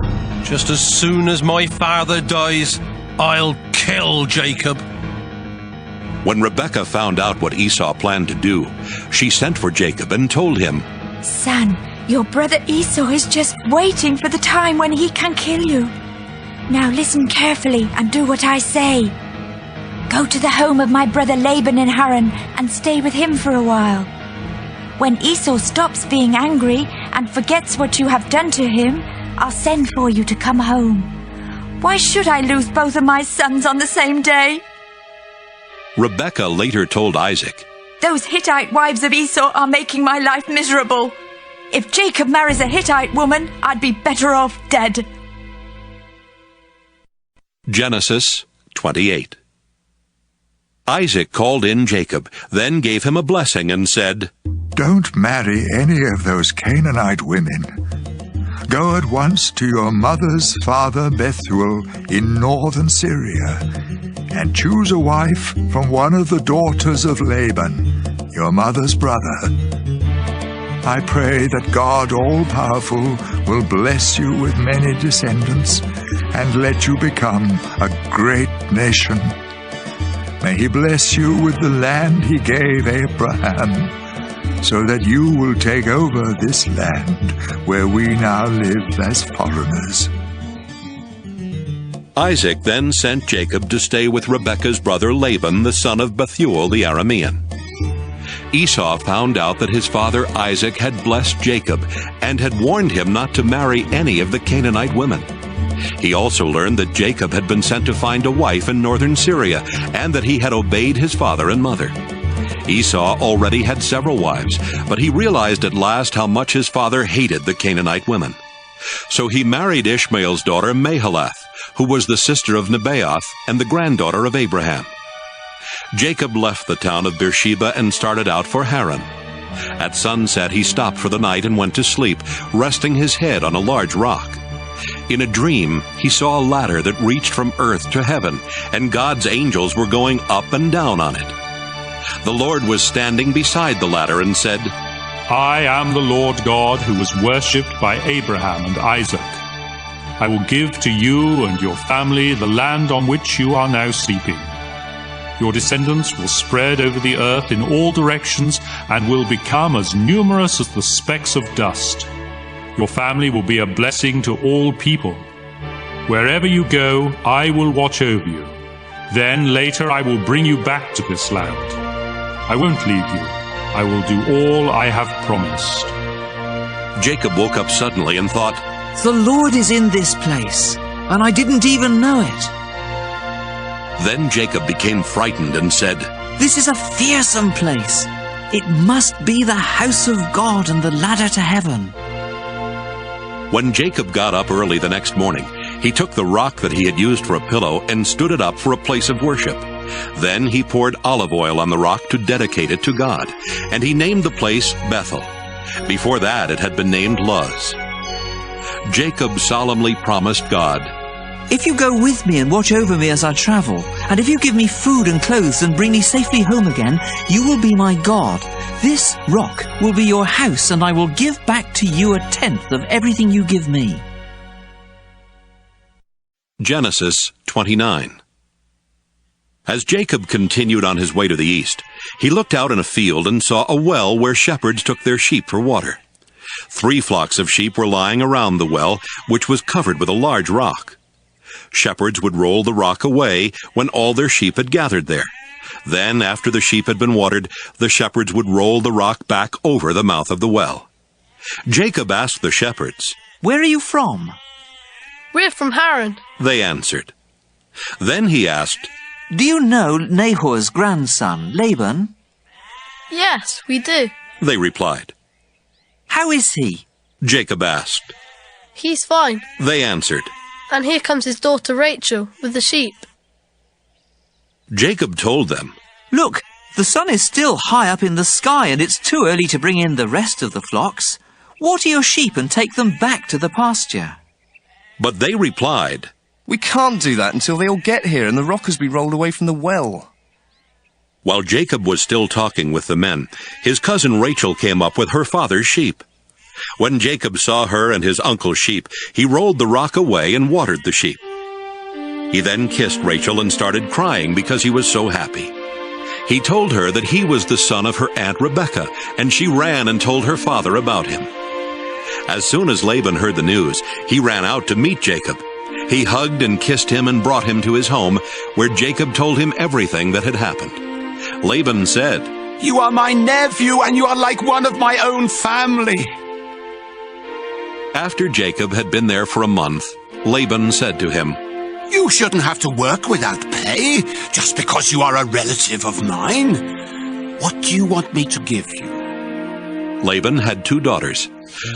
Speaker 5: "Just as soon as my father dies, I'll kill Jacob."
Speaker 1: When Rebekah found out what Esau planned to do, she sent for Jacob and told him,
Speaker 4: "Son, your brother Esau is just waiting for the time when he can kill you. Now listen carefully and do what I say. Go to the home of my brother Laban in Haran and stay with him for a while. When Esau stops being angry and forgets what you have done to him, I'll send for you to come home. Why should I lose both of my sons on the same day?"
Speaker 1: Rebekah later told Isaac,
Speaker 4: "Those Hittite wives of Esau are making my life miserable. If Jacob marries a Hittite woman, I'd be better off dead."
Speaker 1: Genesis 28. Isaac called in Jacob, then gave him a blessing and said,
Speaker 11: "Don't marry any of those Canaanite women. Go at once to your mother's father Bethuel in northern Syria, and choose a wife from one of the daughters of Laban, your mother's brother. I pray that God all-powerful will bless you with many descendants and let you become a great nation. May he bless you with the land he gave Abraham, so that you will take over this land where we now live as foreigners."
Speaker 1: Isaac then sent Jacob to stay with Rebekah's brother Laban, the son of Bethuel the Aramean. Esau found out that his father Isaac had blessed Jacob and had warned him not to marry any of the Canaanite women. He also learned that Jacob had been sent to find a wife in northern Syria and that he had obeyed his father and mother. Esau already had several wives, but he realized at last how much his father hated the Canaanite women. So he married Ishmael's daughter Mahalath, who was the sister of Nebaioth and the granddaughter of Abraham. Jacob left the town of Beersheba and started out for Haran. At sunset he stopped for the night and went to sleep, resting his head on a large rock. In a dream, he saw a ladder that reached from earth to heaven, and God's angels were going up and down on it. The Lord was standing beside the ladder and said,
Speaker 2: I am the Lord God who was worshipped by Abraham and Isaac. I will give to you and your family the land on which you are now sleeping. Your descendants will spread over the earth in all directions and will become as numerous as the specks of dust. Your family will be a blessing to all people. Wherever you go, I will watch over you. Then later I will bring you back to this land. I won't leave you. I will do all I have promised.
Speaker 1: Jacob woke up suddenly and thought,
Speaker 7: The Lord is in this place, and I didn't even know it.
Speaker 1: Then Jacob became frightened and said,
Speaker 7: This is a fearsome place. It must be the house of God and the ladder to heaven.
Speaker 1: When Jacob got up early the next morning, he took the rock that he had used for a pillow and stood it up for a place of worship. Then he poured olive oil on the rock to dedicate it to God, and he named the place Bethel. Before that it had been named Luz. Jacob solemnly promised God,
Speaker 7: If you go with me and watch over me as I travel, and if you give me food and clothes and bring me safely home again, you will be my God. This rock will be your house, and I will give back to you 1/10 of everything you give me.
Speaker 1: Genesis 29. As Jacob continued on his way to the east, he looked out in a field and saw a well where shepherds took their sheep for water. 3 flocks of sheep were lying around the well, which was covered with a large rock. Shepherds would roll the rock away when all their sheep had gathered there. Then, after the sheep had been watered, the shepherds would roll the rock back over the mouth of the well. Jacob asked the shepherds,
Speaker 7: Where are you from?
Speaker 20: We're from Haran.
Speaker 1: They answered. Then he asked,
Speaker 7: Do you know Nahor's grandson, Laban?
Speaker 20: Yes, we do.
Speaker 1: They replied.
Speaker 7: How is he?
Speaker 1: Jacob asked.
Speaker 20: He's fine.
Speaker 1: They answered.
Speaker 20: And here comes his daughter Rachel with the sheep.
Speaker 1: Jacob told them,
Speaker 7: Look, the sun is still high up in the sky, and it's too early to bring in the rest of the flocks. Water your sheep and take them back to the pasture.
Speaker 1: But they replied,
Speaker 18: We can't do that until they all get here and the rock has been rolled away from the well.
Speaker 1: While Jacob was still talking with the men, his cousin Rachel came up with her father's sheep. When Jacob saw her and his uncle's sheep, he rolled the rock away and watered the sheep. He then kissed Rachel and started crying because he was so happy. He told her that he was the son of her aunt Rebekah, and she ran and told her father about him. As soon as Laban heard the news, he ran out to meet Jacob. He hugged and kissed him and brought him to his home, where Jacob told him everything that had happened. Laban said,
Speaker 6: You are my nephew, and you are like one of my own family.
Speaker 1: After Jacob had been there for a month, Laban said to him,
Speaker 6: You shouldn't have to work without pay, just because you are a relative of mine. What do you want me to give you?
Speaker 1: Laban had 2 daughters.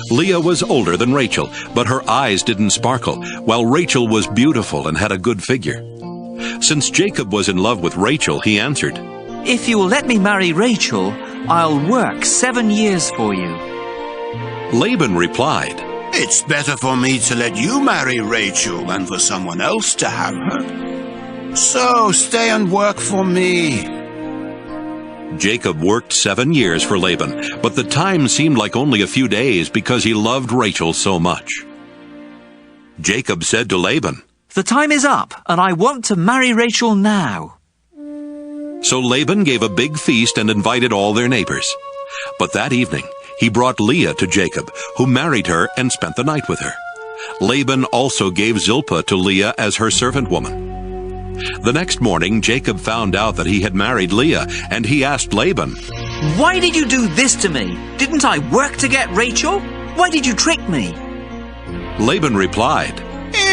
Speaker 1: Leah was older than Rachel, but her eyes didn't sparkle, while Rachel was beautiful and had a good figure. Since Jacob was in love with Rachel, he answered,
Speaker 7: If you will let me marry Rachel, I'll work 7 years for you.
Speaker 1: Laban replied,
Speaker 6: It's better for me to let you marry Rachel than for someone else to have her. So stay and work for me.
Speaker 1: Jacob worked 7 years for Laban, but the time seemed like only a few days because he loved Rachel so much. Jacob said to Laban,
Speaker 7: The time is up, and I want to marry Rachel now.
Speaker 1: So Laban gave a big feast and invited all their neighbors. But that evening, he brought Leah to Jacob, who married her and spent the night with her. Laban also gave Zilpah to Leah as her servant woman. The next morning, Jacob found out that he had married Leah, and he asked Laban,
Speaker 7: Why did you do this to me? Didn't I work to get Rachel? Why did you trick me?
Speaker 1: Laban replied,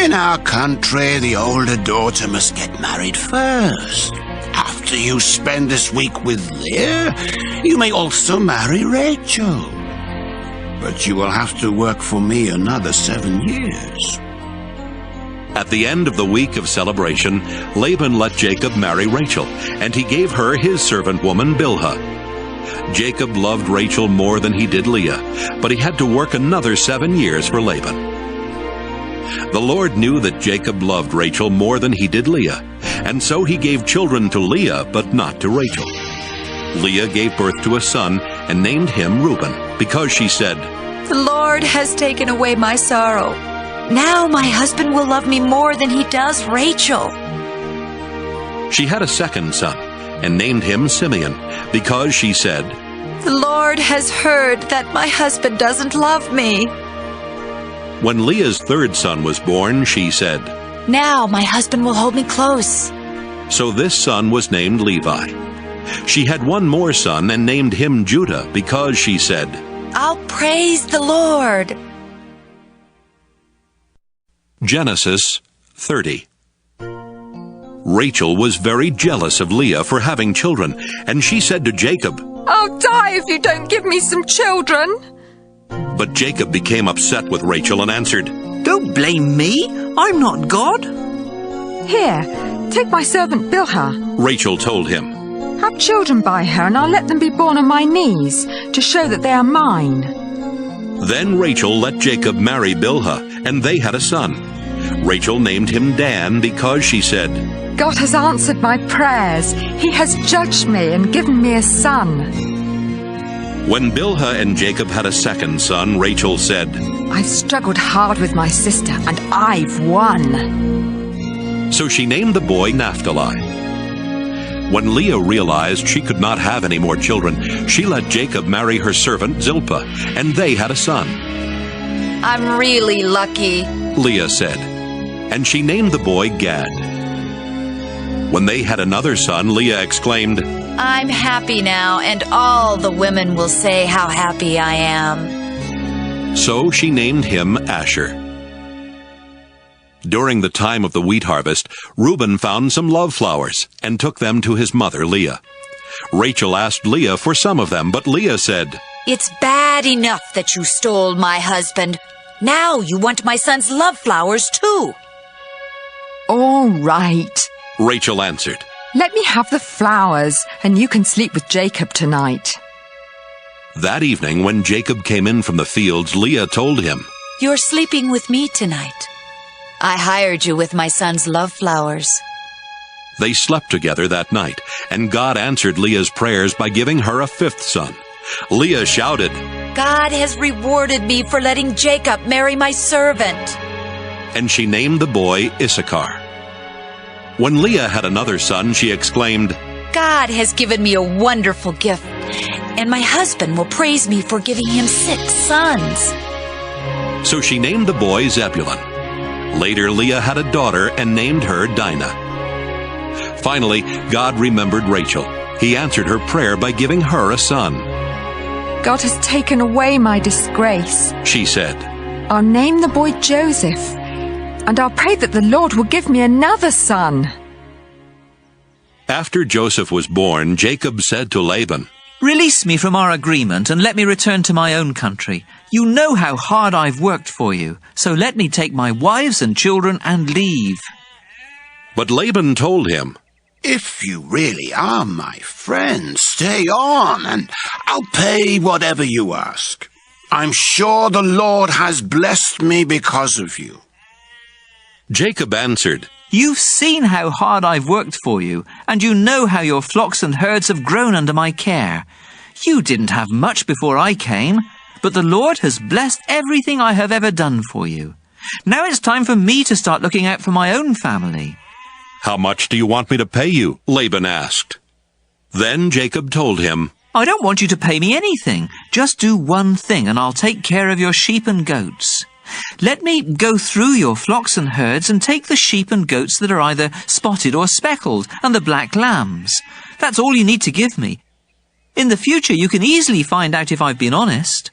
Speaker 6: In our country, the older daughter must get married first. After you spend this week with Leah, you may also marry Rachel. But you will have to work for me another 7 years.
Speaker 1: At the end of the week of celebration, Laban let Jacob marry Rachel, and he gave her his servant woman Bilhah. Jacob loved Rachel more than he did Leah, but he had to work another 7 years for Laban. The Lord knew that Jacob loved Rachel more than he did Leah, and so he gave children to Leah, but not to Rachel. Leah gave birth to a son and named him Reuben, because she said,
Speaker 12: "The Lord has taken away my sorrow. Now my husband will love me more than he does Rachel."
Speaker 1: She had a second son and named him Simeon, because she said,
Speaker 12: "The Lord has heard that my husband doesn't love me."
Speaker 1: When Leah's third son was born, she said,
Speaker 12: "Now my husband will hold me close."
Speaker 1: So this son was named Levi. She had one more son and named him Judah, because she said,
Speaker 12: "I'll praise the Lord."
Speaker 1: Genesis 30. Rachel was very jealous of Leah for having children, and she said to Jacob,
Speaker 16: "I'll die if you don't give me some children."
Speaker 1: But Jacob became upset with Rachel and answered,
Speaker 7: Don't blame me. I'm not God.
Speaker 13: Here, take my servant Bilhah.
Speaker 1: Rachel told him.
Speaker 13: Have children by her, and I'll let them be born on my knees, to show that they are mine.
Speaker 1: Then Rachel let Jacob marry Bilhah, and they had a son. Rachel named him Dan, because she said,
Speaker 13: God has answered my prayers. He has judged me and given me a son.
Speaker 1: When Bilhah and Jacob had a second son, Rachel said,
Speaker 13: I've struggled hard with my sister, and I've won.
Speaker 1: So she named the boy Naphtali. When Leah realized she could not have any more children, she let Jacob marry her servant Zilpah, and they had a son.
Speaker 12: "I'm really lucky,"
Speaker 1: Leah said, and she named the boy Gad. When they had another son, Leah exclaimed,
Speaker 12: "I'm happy now, and all the women will say how happy I am."
Speaker 1: So she named him Asher. During the time of the wheat harvest, Reuben found some love flowers and took them to his mother Leah. Rachel asked Leah for some of them, but Leah said,
Speaker 12: "It's bad enough that you stole my husband. Now you want my son's love flowers too."
Speaker 13: All right.
Speaker 1: Rachel answered,
Speaker 13: Let me have the flowers, and you can sleep with Jacob tonight.
Speaker 1: That evening, when Jacob came in from the fields, Leah told him,
Speaker 12: "You're sleeping with me tonight. I hired you with my son's love flowers."
Speaker 1: They slept together that night, and God answered Leah's prayers by giving her a fifth son. Leah shouted,
Speaker 12: "God has rewarded me for letting Jacob marry my servant."
Speaker 1: And she named the boy Issachar. When Leah had another son, she exclaimed,
Speaker 12: "God has given me a wonderful gift, and my husband will praise me for giving him 6 sons."
Speaker 1: So she named the boy Zebulun. Later, Leah had a daughter and named her Dinah. Finally, God remembered Rachel. He answered her prayer by giving her a son.
Speaker 13: God has taken away my disgrace.
Speaker 1: She said,
Speaker 13: I'll name the boy Joseph, and I'll pray that the Lord will give me another son.
Speaker 1: After Joseph was born, Jacob said to Laban,
Speaker 7: Release me from our agreement and let me return to my own country. You know how hard I've worked for you, so let me take my wives and children and leave.
Speaker 1: But Laban told him,
Speaker 6: If you really are my friend, stay on, and I'll pay whatever you ask. I'm sure the Lord has blessed me because of you.
Speaker 1: Jacob answered,
Speaker 7: You've seen how hard I've worked for you, and you know how your flocks and herds have grown under my care. You didn't have much before I came, but the Lord has blessed everything I have ever done for you. Now it's time for me to start looking out for my own family.
Speaker 1: How much do you want me to pay you? Laban asked. Then Jacob told him,
Speaker 7: I don't want you to pay me anything. Just do one thing, and I'll take care of your sheep and goats. Let me go through your flocks and herds and take the sheep and goats that are either spotted or speckled, and the black lambs. That's all you need to give me. In the future, you can easily find out if I've been honest.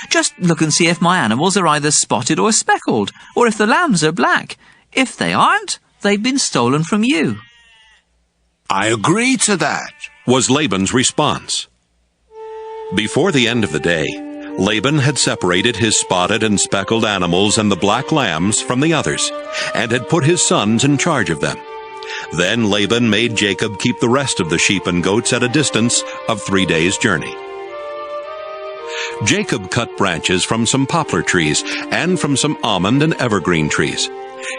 Speaker 7: Just look and see if my animals are either spotted or speckled, or if the lambs are black. If they aren't, they've been stolen from you.
Speaker 6: I agree to that,
Speaker 1: was Laban's response. Before the end of the day, Laban had separated his spotted and speckled animals and the black lambs from the others, and had put his sons in charge of them. Then Laban made Jacob keep the rest of the sheep and goats at a distance of 3 days' journey. Jacob cut branches from some poplar trees and from some almond and evergreen trees.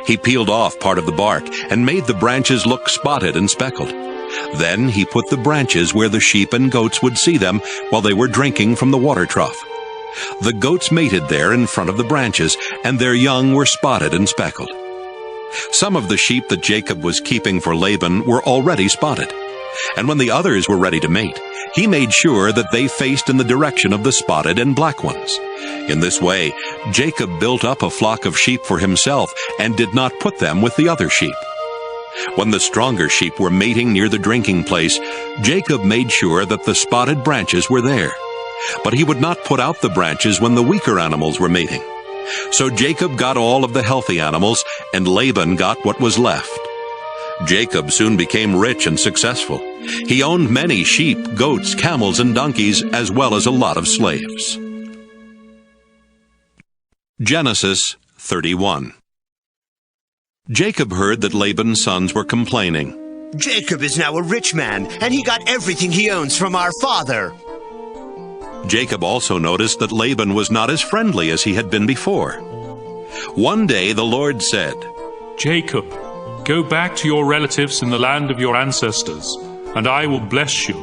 Speaker 1: He peeled off part of the bark and made the branches look spotted and speckled. Then he put the branches where the sheep and goats would see them while they were drinking from the water trough. The goats mated there in front of the branches, and their young were spotted and speckled. Some of the sheep that Jacob was keeping for Laban were already spotted, and when the others were ready to mate, he made sure that they faced in the direction of the spotted and black ones. In this way, Jacob built up a flock of sheep for himself and did not put them with the other sheep. When the stronger sheep were mating near the drinking place, Jacob made sure that the spotted branches were there. But he would not put out the branches when the weaker animals were mating. So Jacob got all of the healthy animals, and Laban got what was left. Jacob soon became rich and successful. He owned many sheep, goats, camels, and donkeys, as well as a lot of slaves. Genesis 31. Jacob heard that Laban's sons were complaining.
Speaker 21: Jacob is now a rich man, and he got everything he owns from our father.
Speaker 1: Jacob also noticed that Laban was not as friendly as he had been before. One day the Lord said,
Speaker 2: Jacob, go back to your relatives in the land of your ancestors, and I will bless you.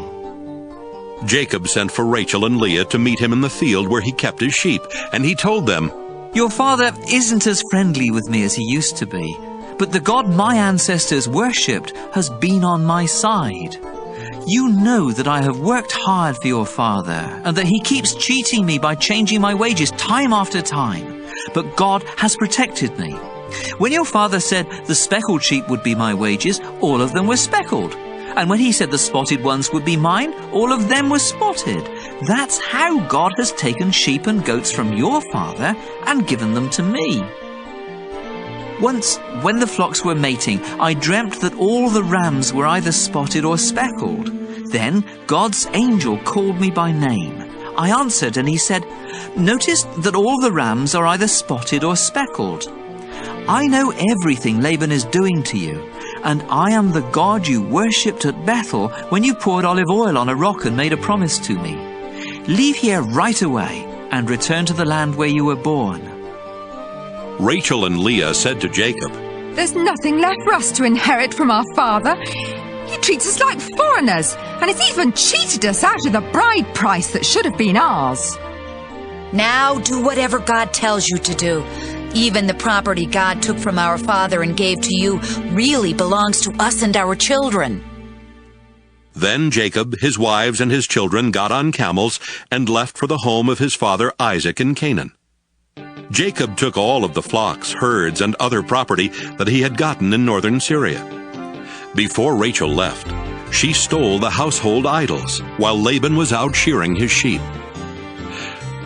Speaker 1: Jacob sent for Rachel and Leah to meet him in the field where he kept his sheep, and he told them,
Speaker 7: Your father isn't as friendly with me as he used to be, but the God my ancestors worshipped has been on my side. You know that I have worked hard for your father, and that he keeps cheating me by changing my wages time after time. But God has protected me. When your father said the speckled sheep would be my wages, all of them were speckled. And when he said the spotted ones would be mine, all of them were spotted. That's how God has taken sheep and goats from your father and given them to me. Once, when the flocks were mating, I dreamt that all the rams were either spotted or speckled. Then God's angel called me by name. I answered, and he said, Notice that all the rams are either spotted or speckled. I know everything Laban is doing to you, and I am the God you worshipped at Bethel when you poured olive oil on a rock and made a promise to me. Leave here right away and return to the land where you were born.
Speaker 1: Rachel and Leah said to Jacob,
Speaker 13: There's nothing left for us to inherit from our father. He treats us like foreigners, and has even cheated us out of the bride price that should have been ours.
Speaker 12: Now do whatever God tells you to do. Even the property God took from our father and gave to you really belongs to us and our children.
Speaker 1: Then Jacob, his wives, and his children got on camels and left for the home of his father Isaac in Canaan. Jacob took all of the flocks, herds, and other property that he had gotten in northern Syria. Before Rachel left, she stole the household idols while Laban was out shearing his sheep.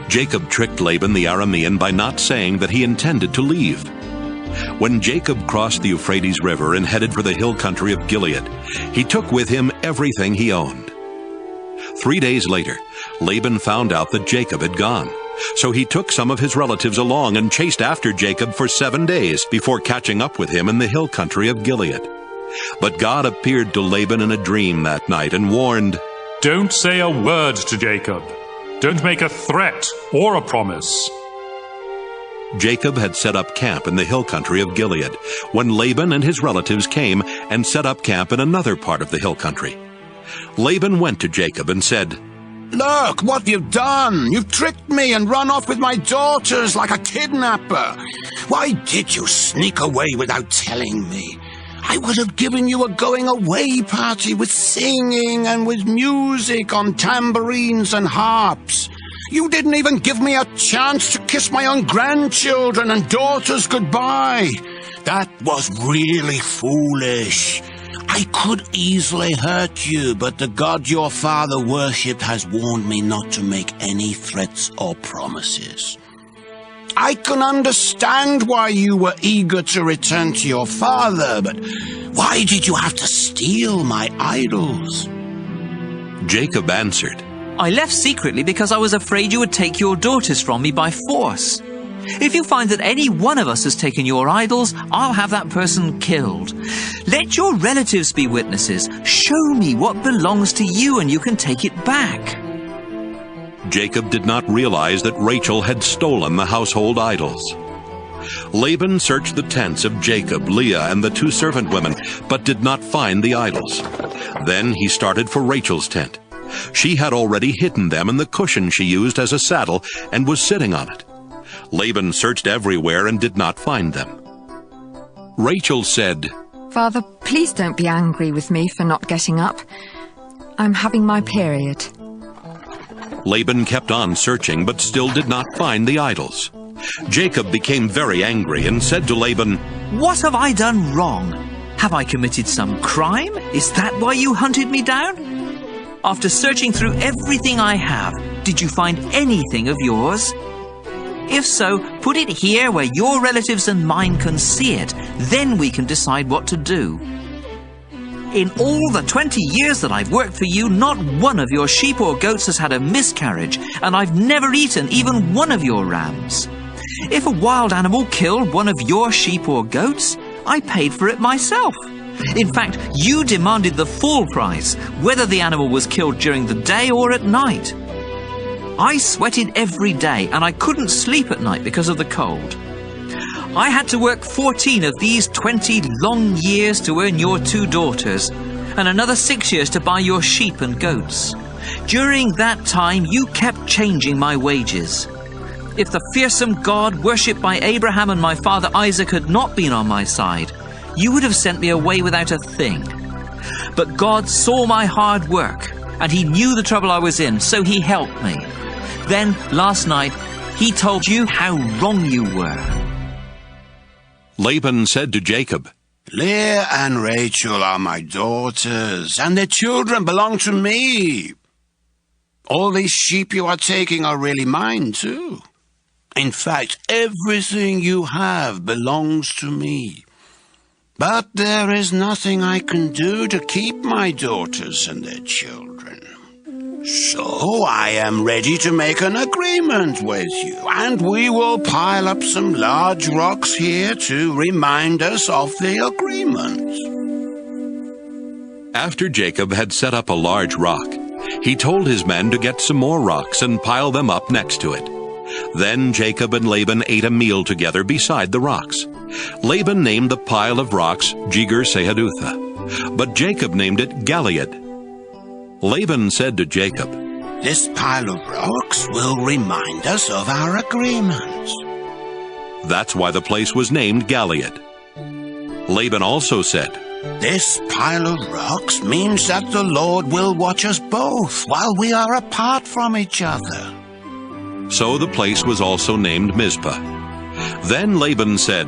Speaker 1: Jacob tricked Laban the Aramean by not saying that he intended to leave. When Jacob crossed the Euphrates River and headed for the hill country of Gilead, he took with him everything he owned. 3 days later, Laban found out that Jacob had gone. So he took some of his relatives along and chased after Jacob for 7 days before catching up with him in the hill country of Gilead. But God appeared to Laban in a dream that night and warned,
Speaker 2: Don't say a word to Jacob. Don't make a threat or a promise.
Speaker 1: Jacob had set up camp in the hill country of Gilead when Laban and his relatives came and set up camp in another part of the hill country. Laban went to Jacob and said,
Speaker 6: Look, what have you done? You've tricked me and run off with my daughters like a kidnapper. Why did you sneak away without telling me? I would have given you a going-away party with singing and with music on tambourines and harps. You didn't even give me a chance to kiss my own grandchildren and daughters goodbye. That was really foolish. I could easily hurt you, but the God your father worshipped has warned me not to make any threats or promises. I can understand why you were eager to return to your father, but why did you have to steal my idols?
Speaker 1: Jacob answered,
Speaker 7: I left secretly because I was afraid you would take your daughters from me by force. If you find that any one of us has taken your idols, I'll have that person killed. Let your relatives be witnesses. Show me what belongs to you and you can take it back."
Speaker 1: Jacob did not realize that Rachel had stolen the household idols. Laban searched the tents of Jacob, Leah, and the 2 servant women, but did not find the idols. Then he started for Rachel's tent. She had already hidden them in the cushion she used as a saddle and was sitting on it. Laban searched everywhere and did not find them. Rachel said,
Speaker 13: "Father, please don't be angry with me for not getting up. I'm having my period."
Speaker 1: Laban kept on searching, but still did not find the idols. Jacob became very angry and said to Laban,
Speaker 7: "What have I done wrong? Have I committed some crime? Is that why you hunted me down? After searching through everything I have, did you find anything of yours? If so, put it here where your relatives and mine can see it. Then we can decide what to do. In all the 20 years that I've worked for you, not one of your sheep or goats has had a miscarriage, and I've never eaten even one of your rams. If a wild animal killed one of your sheep or goats, I paid for it myself. In fact, you demanded the full price, whether the animal was killed during the day or at night. I sweated every day, and I couldn't sleep at night because of the cold. I had to work 14 of these 20 long years to earn your 2 daughters, and another 6 years to buy your sheep and goats. During that time, you kept changing my wages. If the fearsome God worshipped by Abraham and my father Isaac had not been on my side, you would have sent me away without a thing. But God saw my hard work, and he knew the trouble I was in, so he helped me. Then, last night, he told you how wrong you were."
Speaker 1: Laban said to Jacob,
Speaker 6: "Leah and Rachel are my daughters, and their children belong to me. All these sheep you are taking are really mine, too. In fact, everything you have belongs to me. But there is nothing I can do to keep my daughters and their children. So I am ready to make an agreement with you, and we will pile up some large rocks here to remind us of the agreement."
Speaker 1: After Jacob had set up a large rock, he told his men to get some more rocks and pile them up next to it. Then Jacob and Laban ate a meal together beside the rocks. Laban named the pile of rocks Jegar-Sahadutha, but Jacob named it Galeed. Laban said to Jacob,
Speaker 6: "This pile of rocks will remind us of our agreement."
Speaker 1: That's why the place was named Galeed. Laban also said,
Speaker 6: "This pile of rocks means that the Lord will watch us both while we are apart from each other."
Speaker 1: So the place was also named Mizpah. Then Laban said,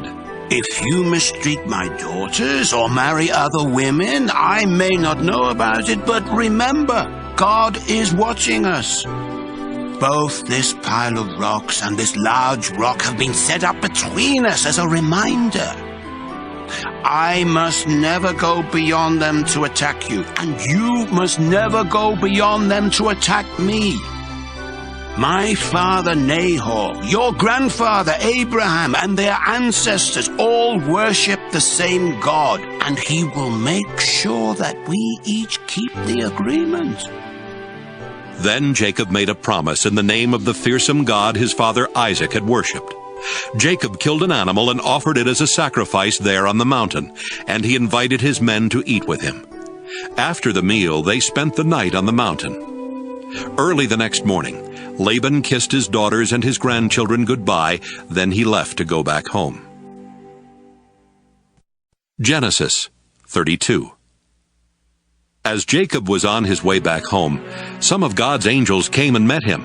Speaker 6: "If you mistreat my daughters or marry other women, I may not know about it, but remember, God is watching us. Both this pile of rocks and this large rock have been set up between us as a reminder. I must never go beyond them to attack you, and you must never go beyond them to attack me. My father Nahor, your grandfather Abraham, and their ancestors all worship the same God, and he will make sure that we each keep the agreement."
Speaker 1: Then Jacob made a promise in the name of the fearsome God his father Isaac had worshipped. Jacob killed an animal and offered it as a sacrifice there on the mountain, and he invited his men to eat with him. After the meal, they spent the night on the mountain. Early the next morning, Laban kissed his daughters and his grandchildren goodbye, then he left to go back home. Genesis 32. As Jacob was on his way back home, some of God's angels came and met him.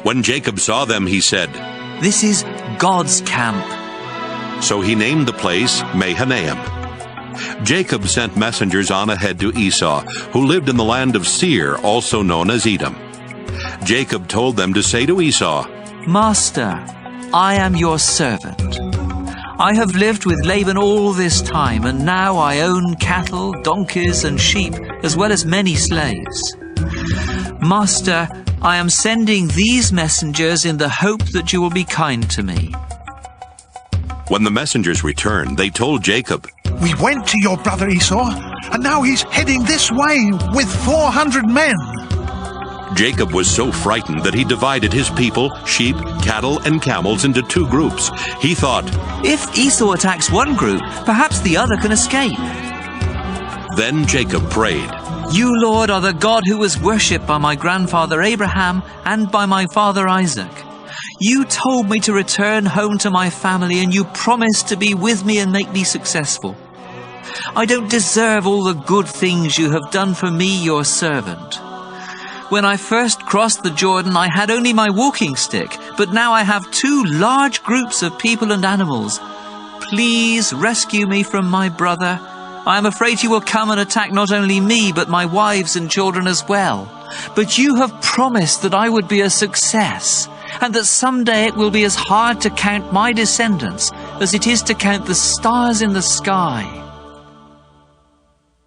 Speaker 1: When Jacob saw them, he said,
Speaker 7: "This is God's camp."
Speaker 1: So he named the place Mahanaim. Jacob sent messengers on ahead to Esau, who lived in the land of Seir, also known as Edom. Jacob told them to say to Esau,
Speaker 7: "Master, I am your servant. I have lived with Laban all this time, and now I own cattle, donkeys, and sheep, as well as many slaves. Master, I am sending these messengers in the hope that you will be kind to me.
Speaker 1: When the messengers returned, they told Jacob,
Speaker 17: "We went to your brother Esau, and now he's heading this way with 400 men."
Speaker 1: Jacob was so frightened that he divided his people, sheep, cattle, and camels into 2 groups. He thought,
Speaker 7: "If Esau attacks one group, perhaps the other can escape."
Speaker 1: Then Jacob prayed,
Speaker 7: "You, Lord, are the God who was worshipped by my grandfather Abraham and by my father Isaac. You told me to return home to my family, and you promised to be with me and make me successful. I don't deserve all the good things you have done for me, your servant. When I first crossed the Jordan, I had only my walking stick, but now I have 2 large groups of people and animals. Please rescue me from my brother. I am afraid he will come and attack not only me, but my wives and children as well. But you have promised that I would be a success, and that someday it will be as hard to count my descendants as it is to count the stars in the sky."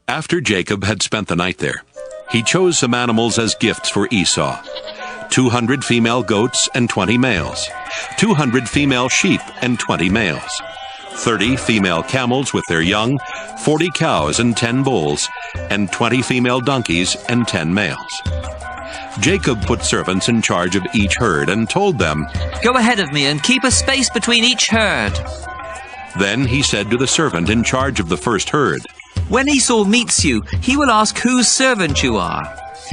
Speaker 1: After Jacob had spent the night there, he chose some animals as gifts for Esau: 200 female goats and 20 males, 200 female sheep and 20 males, 30 female camels with their young, 40 cows and 10 bulls, and 20 female donkeys and 10 males. Jacob put servants in charge of each herd and told them,
Speaker 7: "Go ahead of me and keep a space between each herd."
Speaker 1: Then he said to the servant in charge of the first herd,
Speaker 7: "When Esau meets you, he will ask whose servant you are.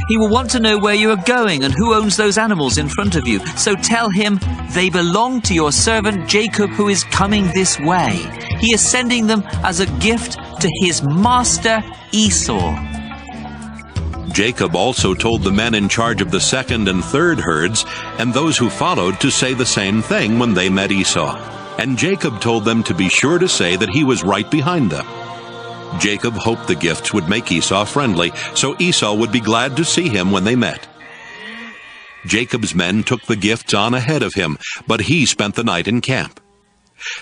Speaker 7: He will want to know where you are going and who owns those animals in front of you. So tell him they belong to your servant Jacob, who is coming this way. He is sending them as a gift to his master Esau."
Speaker 1: Jacob also told the men in charge of the second and third herds and those who followed to say the same thing when they met Esau. And Jacob told them to be sure to say that he was right behind them. Jacob hoped the gifts would make Esau friendly, so Esau would be glad to see him when they met. Jacob's men took the gifts on ahead of him, but he spent the night in camp.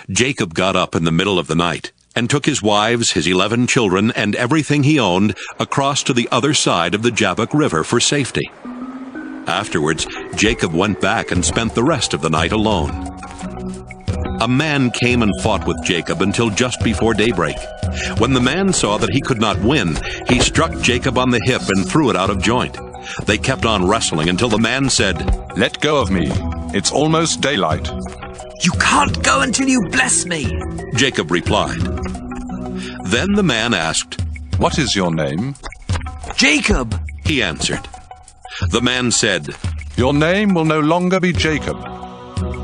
Speaker 1: Jacob got up in the middle of the night and took his wives, his 11 children, and everything he owned across to the other side of the Jabbok River for safety. Afterwards, Jacob went back and spent the rest of the night alone. A man came and fought with Jacob until just before daybreak. When the man saw that he could not win, he struck Jacob on the hip and threw it out of joint. They kept on wrestling until the man said,
Speaker 15: "Let go of me. It's almost daylight."
Speaker 7: "You can't go until you bless me,"
Speaker 1: Jacob replied. Then the man asked,
Speaker 15: "What is your name?"
Speaker 7: "Jacob,"
Speaker 1: he answered. The man said,
Speaker 15: "Your name will no longer be Jacob.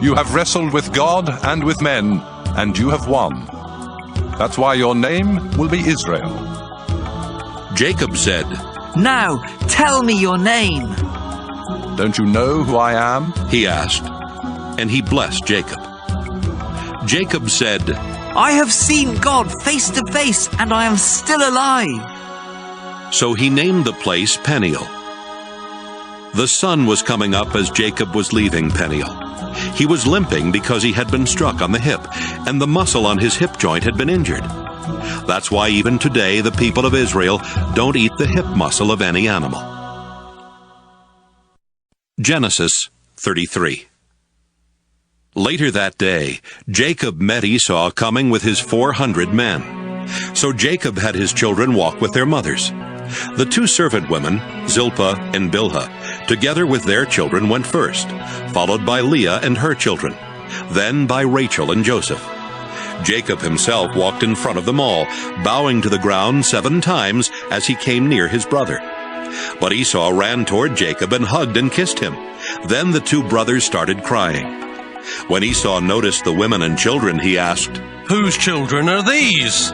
Speaker 15: You have wrestled with God and with men, and you have won. That's why your name will be Israel."
Speaker 1: Jacob said,
Speaker 7: "Now tell me your name."
Speaker 15: "Don't you know who I am?"
Speaker 1: he asked, and he blessed Jacob. Jacob said,
Speaker 7: "I have seen God face to face, and I am still alive."
Speaker 1: So he named the place Peniel. The sun was coming up as Jacob was leaving Peniel. He was limping because he had been struck on the hip, and the muscle on his hip joint had been injured. That's why even today the people of Israel don't eat the hip muscle of any animal. Genesis 33. Later that day, Jacob met Esau coming with his 400 men. So Jacob had his children walk with their mothers. The 2 servant women, Zilpah and Bilhah, together with their children went first, followed by Leah and her children, then by Rachel and Joseph. Jacob himself walked in front of them all, bowing to the ground 7 times as he came near his brother. But Esau ran toward Jacob and hugged and kissed him. Then the 2 brothers started crying. When Esau noticed the women and children, he asked,
Speaker 5: "Whose children are these?"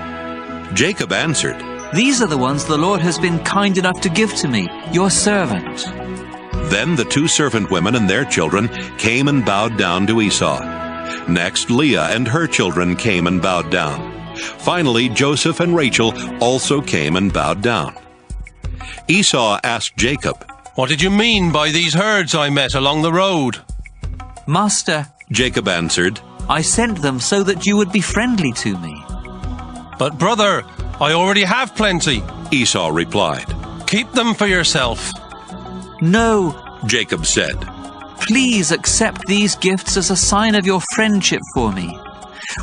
Speaker 1: Jacob answered,
Speaker 7: "These are the ones the Lord has been kind enough to give to me, your servant."
Speaker 1: Then the 2 servant women and their children came and bowed down to Esau. Next, Leah and her children came and bowed down. Finally, Joseph and Rachel also came and bowed down. Esau asked Jacob,
Speaker 5: "What did you mean by these herds I met along the road?"
Speaker 7: "Master,"
Speaker 1: Jacob answered,
Speaker 7: "I sent them so that you would be friendly to me."
Speaker 5: "But brother, I already have plenty,"
Speaker 1: Esau replied.
Speaker 5: "Keep them for yourself."
Speaker 7: "No,"
Speaker 1: Jacob said.
Speaker 7: "Please accept these gifts as a sign of your friendship for me.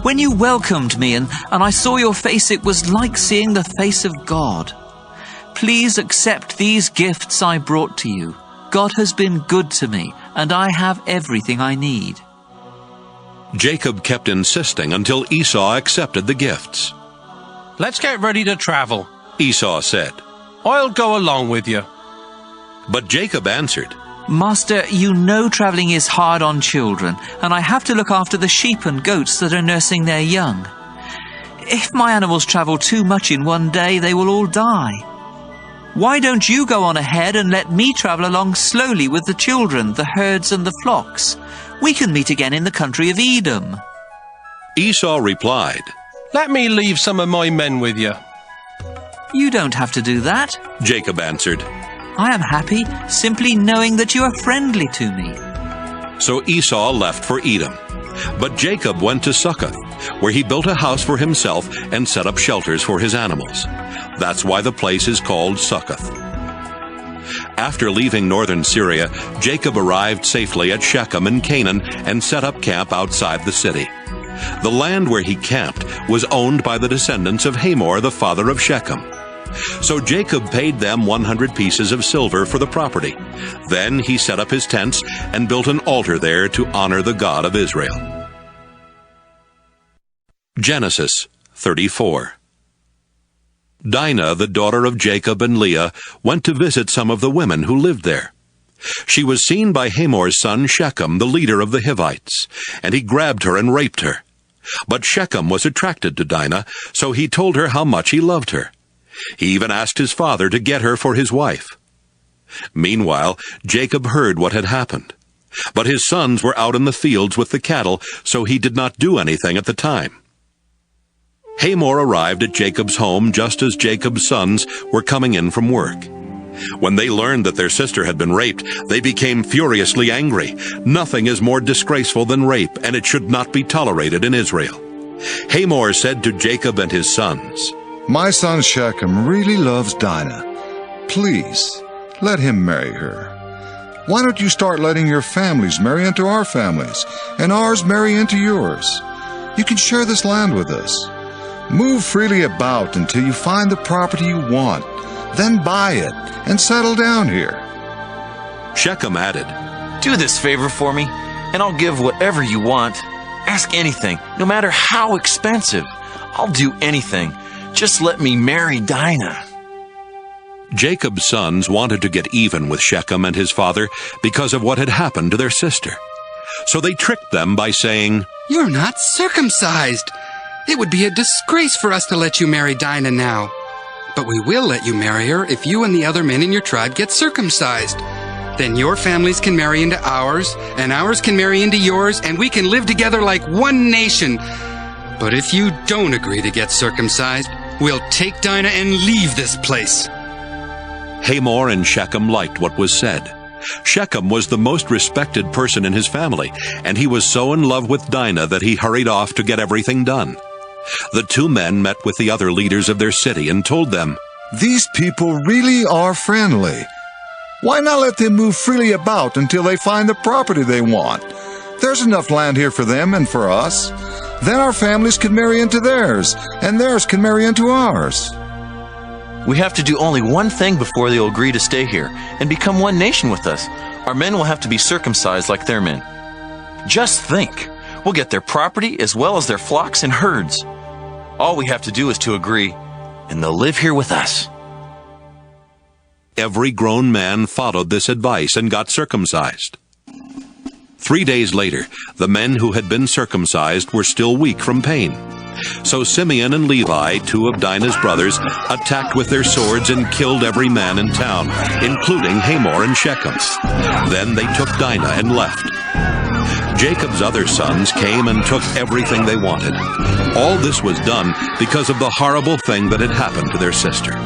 Speaker 7: When you welcomed me and I saw your face, it was like seeing the face of God. Please accept these gifts I brought to you. God has been good to me, and I have everything I need."
Speaker 1: Jacob kept insisting until Esau accepted the gifts.
Speaker 5: "Let's get ready to travel,"
Speaker 1: Esau said.
Speaker 5: "I'll go along with you."
Speaker 1: But Jacob answered,
Speaker 7: "Master, you know traveling is hard on children, and I have to look after the sheep and goats that are nursing their young. If my animals travel too much in one day, they will all die. Why don't you go on ahead and let me travel along slowly with the children, the herds and the flocks? We can meet again in the country of Edom."
Speaker 1: Esau replied,
Speaker 5: "Let me leave some of my men with you."
Speaker 7: "You don't have to do that,"
Speaker 1: Jacob answered.
Speaker 7: "I am happy simply knowing that you are friendly to me."
Speaker 1: So Esau left for Edom. But Jacob went to Succoth, where he built a house for himself and set up shelters for his animals. That's why the place is called Succoth. After leaving northern Syria, Jacob arrived safely at Shechem in Canaan and set up camp outside the city. The land where he camped was owned by the descendants of Hamor, the father of Shechem. So Jacob paid them 100 pieces of silver for the property. Then he set up his tents and built an altar there to honor the God of Israel. Genesis 34. Dinah, the daughter of Jacob and Leah, went to visit some of the women who lived there. She was seen by Hamor's son Shechem, the leader of the Hivites, and he grabbed her and raped her. But Shechem was attracted to Dinah, so he told her how much he loved her. He even asked his father to get her for his wife. Meanwhile, Jacob heard what had happened. But his sons were out in the fields with the cattle, so he did not do anything at the time. Hamor arrived at Jacob's home just as Jacob's sons were coming in from work. When they learned that their sister had been raped, they became furiously angry. Nothing is more disgraceful than rape, and it should not be tolerated in Israel. Hamor said to Jacob and his sons,
Speaker 14: "My son Shechem really loves Dinah. Please, let him marry her. Why don't you start letting your families marry into our families, and ours marry into yours? You can share this land with us. Move freely about until you find the property you want. Then buy it and settle down here."
Speaker 1: Shechem added,
Speaker 19: "Do this favor for me, and I'll give whatever you want. Ask anything, no matter how expensive. I'll do anything. Just let me marry Dinah."
Speaker 1: Jacob's sons wanted to get even with Shechem and his father because of what had happened to their sister. So they tricked them by saying,
Speaker 23: "You're not circumcised. It would be a disgrace for us to let you marry Dinah now. But we will let you marry her if you and the other men in your tribe get circumcised. Then your families can marry into ours, and ours can marry into yours, and we can live together like one nation. But if you don't agree to get circumcised, we'll take Dinah and leave this place."
Speaker 1: Hamor and Shechem liked what was said. Shechem was the most respected person in his family, and he was so in love with Dinah that he hurried off to get everything done. The two men met with the other leaders of their city and told them,
Speaker 14: "These people really are friendly. Why not let them move freely about until they find the property they want? There's enough land here for them and for us. Then our families can marry into theirs, and theirs can marry into ours."
Speaker 19: We have to do only one thing before they'll agree to stay here and become one nation with us. Our men will have to be circumcised like their men. Just think, we'll get their property as well as their flocks and herds. All we have to do is to agree, and they'll live here with us.
Speaker 1: Every grown man followed this advice and got circumcised. 3 days later, the men who had been circumcised were still weak from pain. So Simeon and Levi, two of Dinah's brothers, attacked with their swords and killed every man in town, including Hamor and Shechem. Then they took Dinah and left. Jacob's other sons came and took everything they wanted. All this was done because of the horrible thing that had happened to their sister.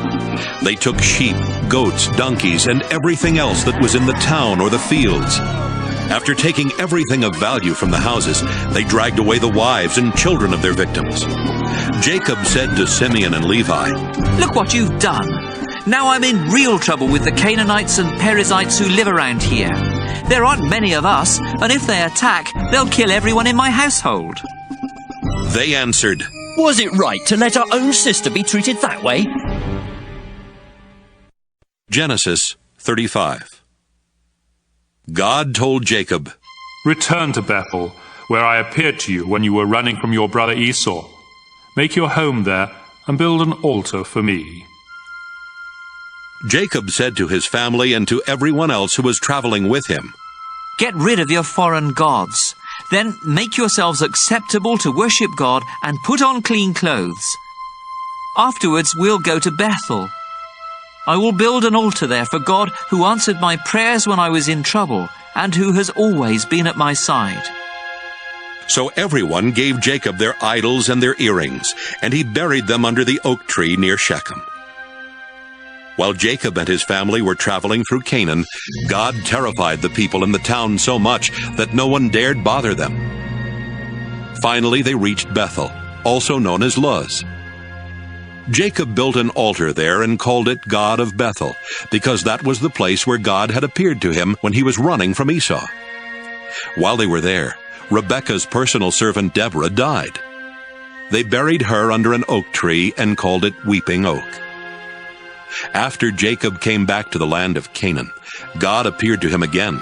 Speaker 1: They took sheep, goats, donkeys, and everything else that was in the town or the fields. After taking everything of value from the houses, they dragged away the wives and children of their victims. Jacob said to Simeon and Levi,
Speaker 7: "Look what you've done. Now I'm in real trouble with the Canaanites and Perizzites who live around here. There aren't many of us, and if they attack, they'll kill everyone in my household."
Speaker 1: They answered,
Speaker 18: Was it right to let our own sister be treated that way?
Speaker 1: Genesis 35. God told Jacob,
Speaker 2: Return to Bethel, where I appeared to you when you were running from your brother Esau. Make your home there and build an altar for me.
Speaker 1: Jacob said to his family and to everyone else who was traveling with him,
Speaker 7: Get rid of your foreign gods. Then make yourselves acceptable to worship God and put on clean clothes. Afterwards we'll go to Bethel. I will build an altar there for God who answered my prayers when I was in trouble and who has always been at my side.
Speaker 1: So everyone gave Jacob their idols and their earrings, and he buried them under the oak tree near Shechem. While Jacob and his family were traveling through Canaan, God terrified the people in the town so much that no one dared bother them. Finally they reached Bethel, also known as Luz. Jacob built an altar there and called it God of Bethel, because that was the place where God had appeared to him when he was running from Esau. While they were there, Rebekah's personal servant Deborah died. They buried her under an oak tree and called it Weeping Oak. After Jacob came back to the land of Canaan, God appeared to him again.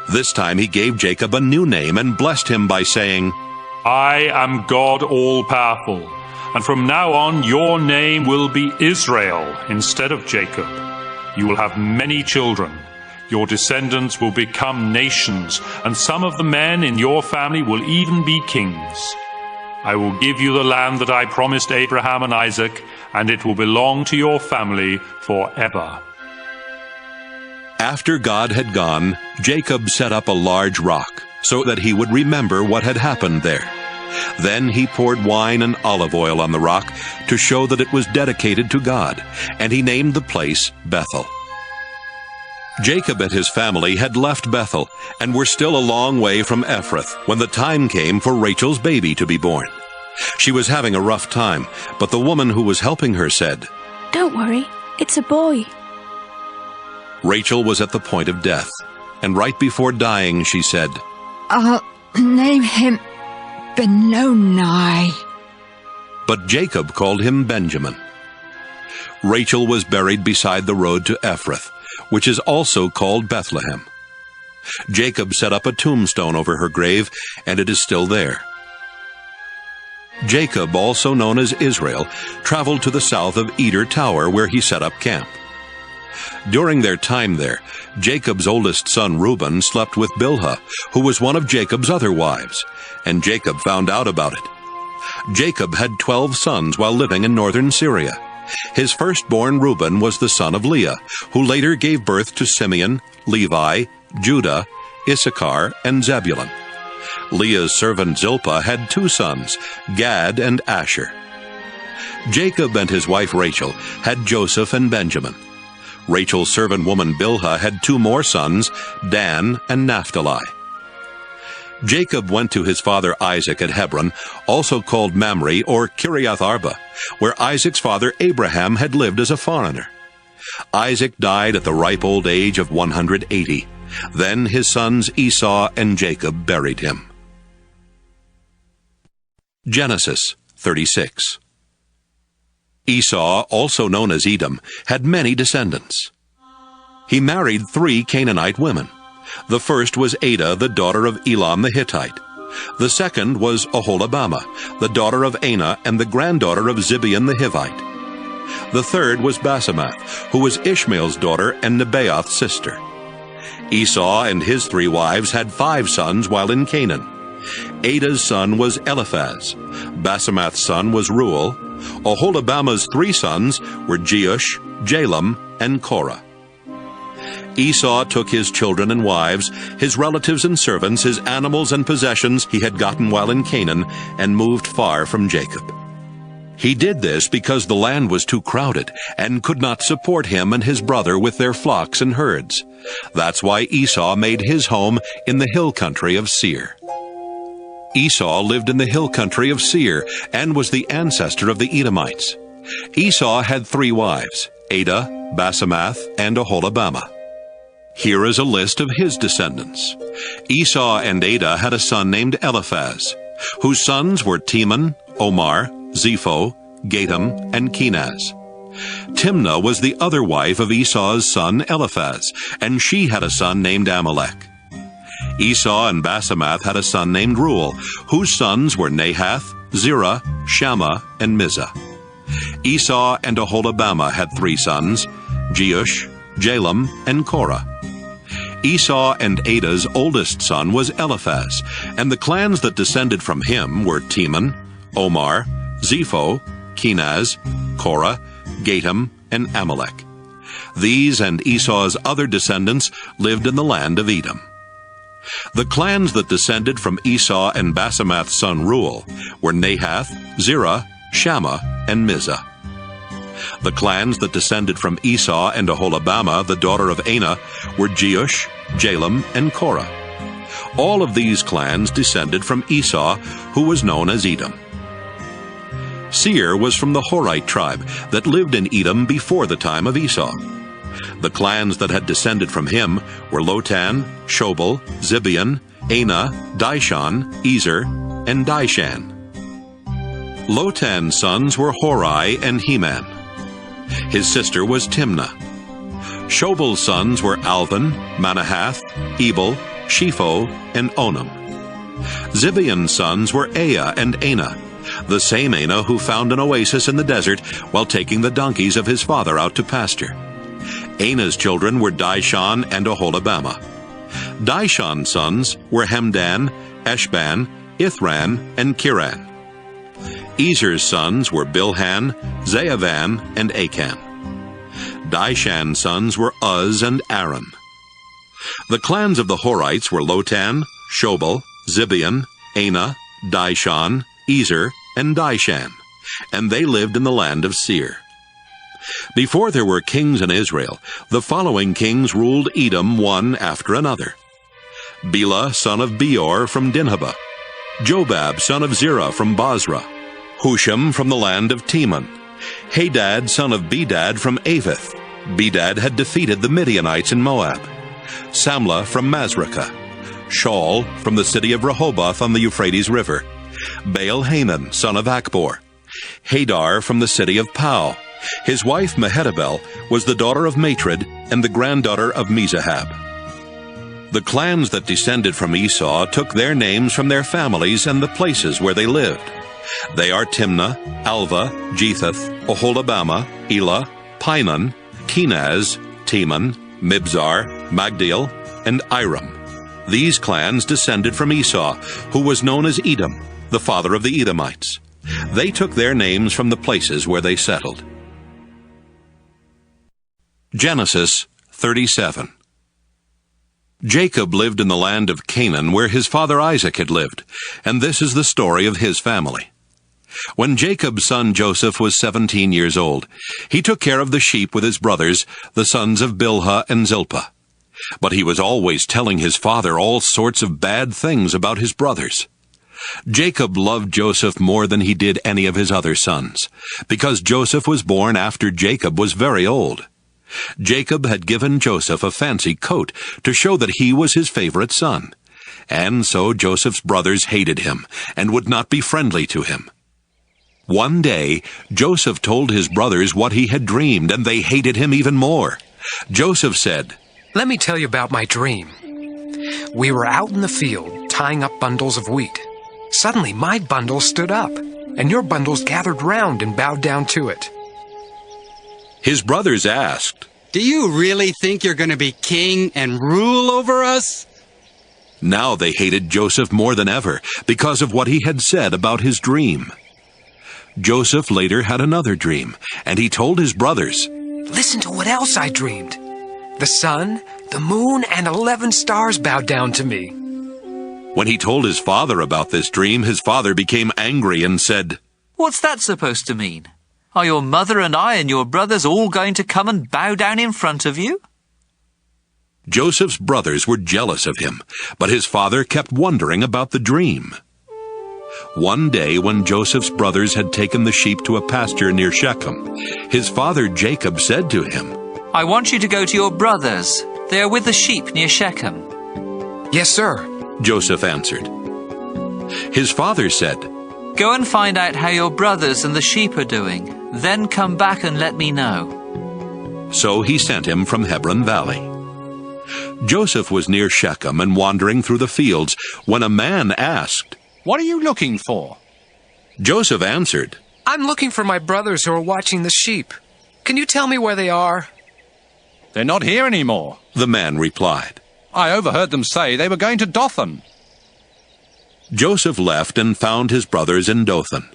Speaker 1: This time he gave Jacob a new name and blessed him by saying,
Speaker 2: I am God all-powerful, and from now on your name will be Israel instead of Jacob. You will have many children. Your descendants will become nations, and some of the men in your family will even be kings. I will give you the land that I promised Abraham and Isaac, and it will belong to your family forever.
Speaker 1: After God had gone, Jacob set up a large rock, so that he would remember what had happened there. Then he poured wine and olive oil on the rock to show that it was dedicated to God, and he named the place Bethel. Jacob and his family had left Bethel and were still a long way from Ephrath when the time came for Rachel's baby to be born. She was having a rough time, but the woman who was helping her said,
Speaker 3: Don't worry, it's a boy.
Speaker 1: Rachel was at the point of death, and right before dying she said,
Speaker 13: I'll name him Benoni.
Speaker 1: But Jacob called him Benjamin. Rachel was buried beside the road to Ephrath, which is also called Bethlehem. Jacob set up a tombstone over her grave, and it is still there. Jacob, also known as Israel, traveled to the south of Eder Tower, where he set up camp. During their time there, Jacob's oldest son Reuben slept with Bilhah, who was one of Jacob's other wives, and Jacob found out about it. Jacob had 12 sons while living in northern Syria. His firstborn Reuben was the son of Leah, who later gave birth to Simeon, Levi, Judah, Issachar, and Zebulun. Leah's servant Zilpah had 2 sons, Gad and Asher. Jacob and his wife Rachel had Joseph and Benjamin. Rachel's servant woman Bilhah had 2 more sons, Dan and Naphtali. Jacob went to his father Isaac at Hebron, also called Mamre or Kiriath Arba, where Isaac's father Abraham had lived as a foreigner. Isaac died at the ripe old age of 180. Then his sons Esau and Jacob buried him. Genesis 36. Esau, also known as Edom, had many descendants. He married 3 Canaanite women. The first was Adah, the daughter of Elam the Hittite. The second was Oholibamah, the daughter of Anah and the granddaughter of Zibeon the Hivite. The third was Basemath, who was Ishmael's daughter and Nebaioth's sister. Esau and his 3 wives had 5 sons while in Canaan. Adah's son was Eliphaz. Basemath's son was Reuel. Oholibamah's 3 sons were Jeush, Jalam, and Korah. Esau took his children and wives, his relatives and servants, his animals and possessions he had gotten while in Canaan, and moved far from Jacob. He did this because the land was too crowded and could not support him and his brother with their flocks and herds. That's why Esau made his home in the hill country of Seir. Esau lived in the hill country of Seir and was the ancestor of the Edomites. Esau had 3 wives, Adah, Basemath, and Oholibamah. Here is a list of his descendants. Esau and Adah had a son named Eliphaz. whose sons were Teman, Omar, Zepho, Gatam, and Kenaz. Timnah was the other wife of Esau's son Eliphaz, and she had a son named Amalek. Esau and Basemath had a son named Reuel, whose sons were Nahath, Zerah, Shammah, and Mizah. Esau and Aholibamah had 3 sons, Jeush, Jalam, and Korah. Esau and Ada's oldest son was Eliphaz, and the clans that descended from him were Teman, Omar, Zepho, Kenaz, Korah, Gatam, and Amalek. These and Esau's other descendants lived in the land of Edom. The clans that descended from Esau and Basemath's son Reuel were Nahath, Zerah, Shammah, and Mizah. The clans that descended from Esau and Aholibamah, the daughter of Anah, were Jeush, Jalam, and Korah. All of these clans descended from Esau, who was known as Edom. Seir was from the Horite tribe that lived in Edom before the time of Esau. The clans that had descended from him were Lotan, Shobal, Zibeon, Anah, Dishon, Ezer, and Dishan. Lotan's sons were Hori and Heman. His sister was Timnah. Shobal's sons were Alvan, Manahath, Ebal, Shepho, and Onam. Zibeon's sons were Aya and Anah, the same Anah who found an oasis in the desert while taking the donkeys of his father out to pasture. Anah's children were Dishon and Aholibamah. Dishon's sons were Hemdan, Eshban, Ithran, and Kiran. Ezer's sons were Bilhan, Zaavan, and Achan. Dishan's sons were Uz and Aram. The clans of the Horites were Lotan, Shobal, Zibeon, Anah, Dishon, Ezer, and Dishan, and they lived in the land of Seir. Before there were kings in Israel, the following kings ruled Edom one after another: Bela, son of Beor, from Dinhabah; Jobab, son of Zerah, from Basra; Husham, from the land of Teman; Hadad, son of Bedad, from Avith. Bedad had defeated the Midianites in Moab; Samlah, from Masrekah; Shaul, from the city of Rehoboth on the Euphrates River; Baal-Hanan, son of Akbor; Hadar, from the city of Pau. His wife Mehetabel was the daughter of Matred and the granddaughter of Mezahab. The clans that descended from Esau took their names from their families and the places where they lived. They are Timnah, Alva, Jethath, Aholibamah, Elah, Pinon, Kenaz, Teman, Mibzar, Magdiel, and Iram. These clans descended from Esau, who was known as Edom, the father of the Edomites. They took their names from the places where they settled. Genesis 37. Jacob lived in the land of Canaan, where his father Isaac had lived, and this is the story of his family. When Jacob's son Joseph was 17 years old, he took care of the sheep with his brothers, the sons of Bilhah and Zilpah. But he was always telling his father all sorts of bad things about his brothers. Jacob loved Joseph more than he did any of his other sons, because Joseph was born after Jacob was very old. Jacob had given Joseph a fancy coat to show that he was his favorite son, and so Joseph's brothers hated him and would not be friendly to him. One day, Joseph told his brothers what he had dreamed, and they hated him even more. Joseph said,
Speaker 9: "Let me tell you about my dream. We were out in the field, tying up bundles of wheat. Suddenly, my bundle stood up, and your bundles gathered round and bowed down to it."
Speaker 1: His brothers asked,
Speaker 23: "Do you really think you're going to be king and rule over us?"
Speaker 1: Now they hated Joseph more than ever because of what he had said about his dream. Joseph later had another dream, and he told his brothers,
Speaker 9: "Listen to what else I dreamed. The sun, the moon, and 11 stars bowed down to me."
Speaker 1: When he told his father about this dream, his father became angry and said,
Speaker 7: "What's that supposed to mean? Are your mother and I and your brothers all going to come and bow down in front of you?"
Speaker 1: Joseph's brothers were jealous of him, but his father kept wondering about the dream. One day when Joseph's brothers had taken the sheep to a pasture near Shechem, his father Jacob said to him,
Speaker 7: "I want you to go to your brothers. They are with the sheep near Shechem."
Speaker 9: "Yes, sir,"
Speaker 1: Joseph answered. His father said,
Speaker 7: Go and find out how your brothers and the sheep are doing. Then come back and let me know.
Speaker 1: So he sent him from Hebron Valley. Joseph was near Shechem and wandering through the fields when a man asked,
Speaker 8: What are you looking for?
Speaker 1: Joseph answered,
Speaker 9: I'm looking for my brothers who are watching the sheep. Can you tell me where they are?
Speaker 8: They're not here anymore,
Speaker 1: the man replied.
Speaker 8: I overheard them say they were going to Dothan.
Speaker 1: Joseph left and found his brothers in Dothan.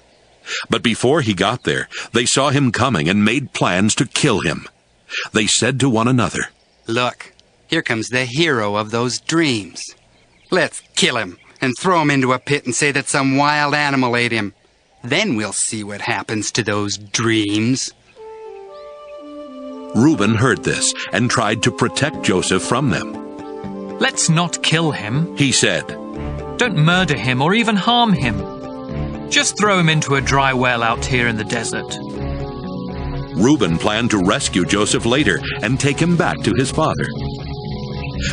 Speaker 1: But before he got there, they saw him coming and made plans to kill him. They said to one another,
Speaker 23: Look, here comes the hero of those dreams. Let's kill him and throw him into a pit and say that some wild animal ate him. Then we'll see what happens to those dreams.
Speaker 1: Reuben heard this and tried to protect Joseph from them.
Speaker 7: Let's not kill him,
Speaker 1: he said.
Speaker 7: Don't murder him or even harm him. Just throw him into a dry well out here in the desert.
Speaker 1: Reuben planned to rescue Joseph later and take him back to his father.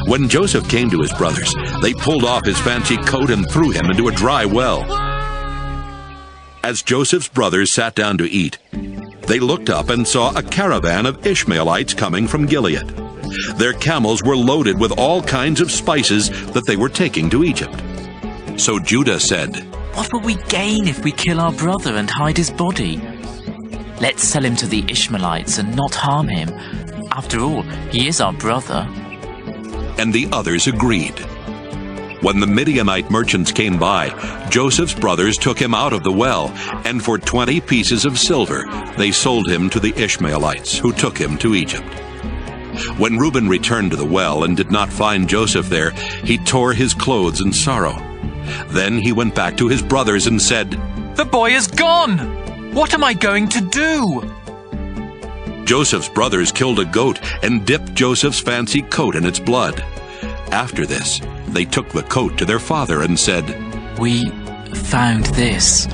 Speaker 1: When Joseph came to his brothers, they pulled off his fancy coat and threw him into a dry well. As Joseph's brothers sat down to eat, they looked up and saw a caravan of Ishmaelites coming from Gilead. Their camels were loaded with all kinds of spices that they were taking to Egypt. So Judah said,
Speaker 7: What will we gain if we kill our brother and hide his body? Let's sell him to the Ishmaelites and not harm him. After all, he is our brother.
Speaker 1: And the others agreed. When the Midianite merchants came by, Joseph's brothers took him out of the well, and for 20 pieces of silver they sold him to the Ishmaelites, who took him to Egypt. When Reuben returned to the well and did not find Joseph there, he tore his clothes in sorrow. Then he went back to his brothers and said,
Speaker 7: The boy is gone! What am I going to do?
Speaker 1: Joseph's brothers killed a goat and dipped Joseph's fancy coat in its blood. After this, they took the coat to their father and said,
Speaker 7: We found this.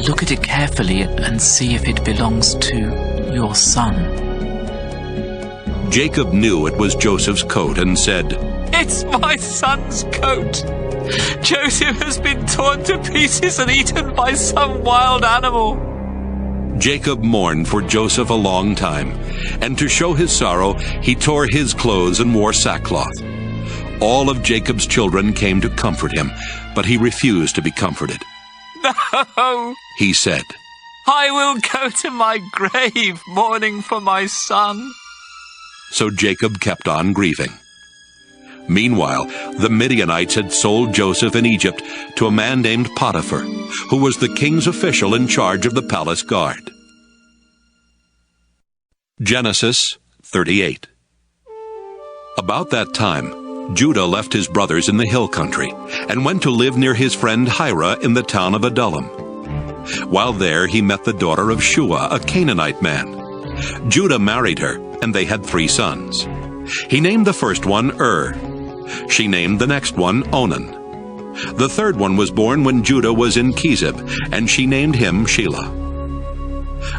Speaker 7: Look at it carefully and see if it belongs to your son.
Speaker 1: Jacob knew it was Joseph's coat and said,
Speaker 7: It's my son's coat. Joseph has been torn to pieces and eaten by some wild animal.
Speaker 1: Jacob mourned for Joseph a long time, and to show his sorrow, he tore his clothes and wore sackcloth. All of Jacob's children came to comfort him, but he refused to be comforted.
Speaker 7: No,
Speaker 1: he said,
Speaker 7: I will go to my grave mourning for my son.
Speaker 1: So Jacob kept on grieving. Meanwhile, the Midianites had sold Joseph in Egypt to a man named Potiphar, who was the king's official in charge of the palace guard. Genesis 38. About that time, Judah left his brothers in the hill country and went to live near his friend Hira in the town of Adullam. While there, he met the daughter of Shua, a Canaanite man. Judah married her, and they had 3 sons. He named the first one She named the next one Onan. The third one was born when Judah was in Kezib, and she named him Shelah.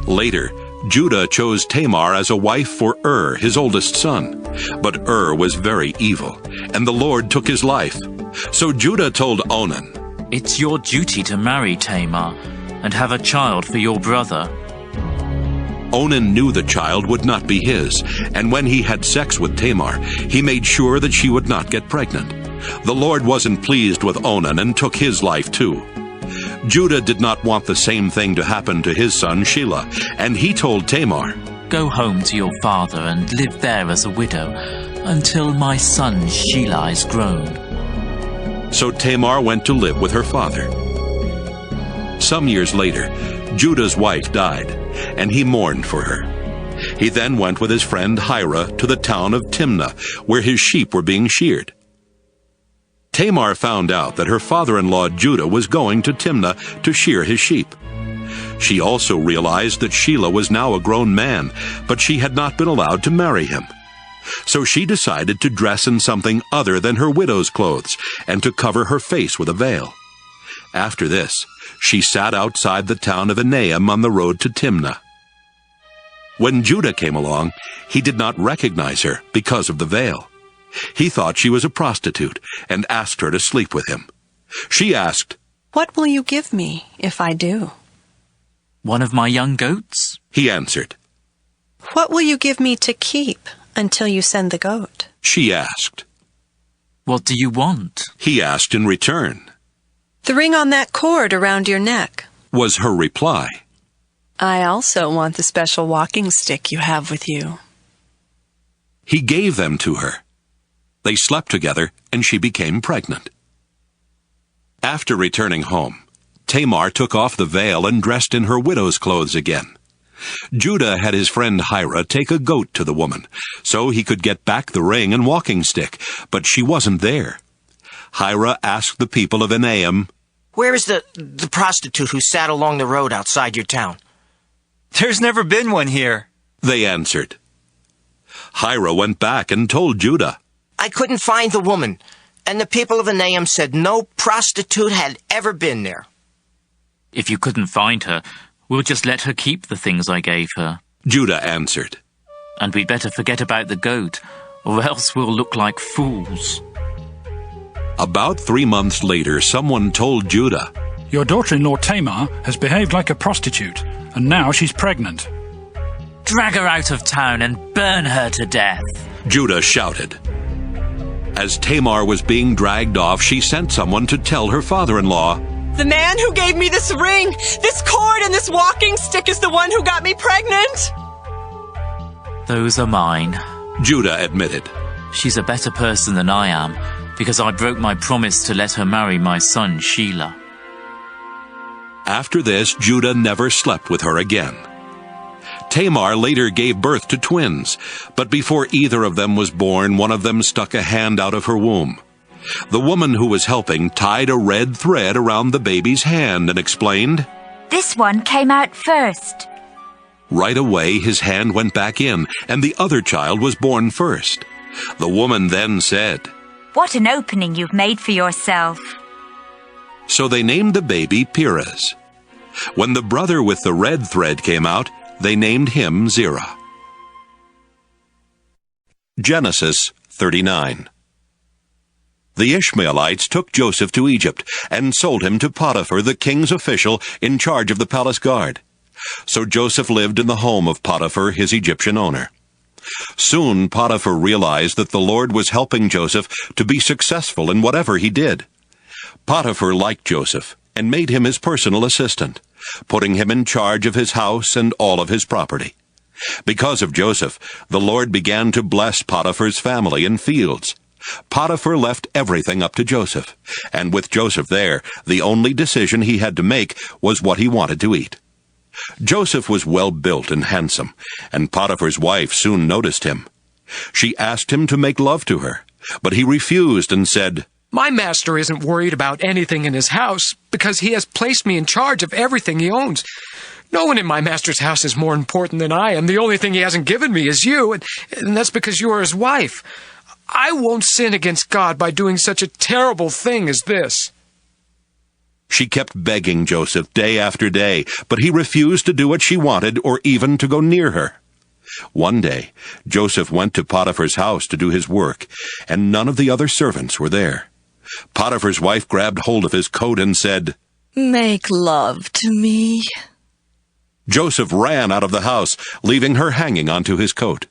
Speaker 1: Later, Judah chose Tamar as a wife for his oldest son. But was very evil, and the Lord took his life. So Judah told Onan,
Speaker 7: It's your duty to marry Tamar and have a child for your brother.
Speaker 1: Onan knew the child would not be his, and when he had sex with Tamar, he made sure that she would not get pregnant. The Lord wasn't pleased with Onan and took his life too. Judah did not want the same thing to happen to his son Shelah, and he told Tamar,
Speaker 7: Go home to your father and live there as a widow until my son Shelah is grown.
Speaker 1: So Tamar went to live with her father. Some years later, Judah's wife died, and he mourned for her. He then went with his friend Hira to the town of Timnah, where his sheep were being sheared. Tamar found out that her father-in-law Judah was going to Timnah to shear his sheep. She also realized that Shelah was now a grown man, but she had not been allowed to marry him. So she decided to dress in something other than her widow's clothes and to cover her face with a veil. After this, she sat outside the town of Enaim on the road to Timnah. When Judah came along, he did not recognize her because of the veil. He thought she was a prostitute and asked her to sleep with him. She asked,
Speaker 4: "What will you give me if I do?"
Speaker 7: "One of my young goats."
Speaker 1: He answered.
Speaker 4: "What will you give me to keep until you send the goat?"
Speaker 1: She asked.
Speaker 7: "What do you want?"
Speaker 1: He asked in return.
Speaker 4: "The ring on that cord around your neck,"
Speaker 1: was her reply.
Speaker 4: "I also want the special walking stick you have with you."
Speaker 1: He gave them to her. They slept together, and she became pregnant. After returning home, Tamar took off the veil and dressed in her widow's clothes again. Judah had his friend Hira take a goat to the woman, so he could get back the ring and walking stick, but she wasn't there. Hira asked the people of Enaim,
Speaker 10: "Where is the prostitute who sat along the road outside your town?" "There's never been one here,"
Speaker 1: they answered. Hira went back and told Judah,
Speaker 10: "I couldn't find the woman, and the people of Enaim said no prostitute had ever been there."
Speaker 7: "If you couldn't find her, we'll just let her keep the things I gave her,"
Speaker 1: Judah answered.
Speaker 7: "And we'd better forget about the goat, or else we'll look like fools."
Speaker 1: About 3 months later, someone told Judah,
Speaker 22: "Your daughter-in-law Tamar has behaved like a prostitute, and now she's pregnant."
Speaker 7: "Drag her out of town and burn her to death,"
Speaker 1: Judah shouted. As Tamar was being dragged off, she sent someone to tell her father-in-law,
Speaker 24: "The man who gave me this ring, this cord, and this walking stick is the one who got me pregnant."
Speaker 7: "Those are mine,"
Speaker 1: Judah admitted.
Speaker 7: "She's a better person than I am, because I broke my promise to let her marry my son Sheila."
Speaker 1: After this, Judah never slept with her again. Tamar later gave birth to twins, but before either of them was born, one of them stuck a hand out of her womb. The woman who was helping tied a red thread around the baby's hand and explained,
Speaker 25: "This one came out first."
Speaker 1: Right away, his hand went back in, and the other child was born first. The woman then said,
Speaker 25: "What an opening you've made for yourself."
Speaker 1: So they named the baby Perez. When the brother with the red thread came out, they named him Zerah. Genesis 39. The Ishmaelites took Joseph to Egypt and sold him to Potiphar, the king's official in charge of the palace guard. So Joseph lived in the home of Potiphar, his Egyptian owner. Soon Potiphar realized that the Lord was helping Joseph to be successful in whatever he did. Potiphar liked Joseph and made him his personal assistant, putting him in charge of his house and all of his property. Because of Joseph, the Lord began to bless Potiphar's family and fields. Potiphar left everything up to Joseph, and with Joseph there, the only decision he had to make was what he wanted to eat. Joseph was well-built and handsome, and Potiphar's wife soon noticed him. She asked him to make love to her, but he refused and said,
Speaker 9: "My master isn't worried about anything in his house because he has placed me in charge of everything he owns. No one in my master's house is more important than I am. The only thing he hasn't given me is you, and that's because you are his wife. I won't sin against God by doing such a terrible thing as this."
Speaker 1: She kept begging Joseph day after day, but he refused to do what she wanted or even to go near her. One day, Joseph went to Potiphar's house to do his work, and none of the other servants were there. Potiphar's wife grabbed hold of his coat and said,
Speaker 24: "Make love to me."
Speaker 1: Joseph ran out of the house, leaving her hanging onto his coat.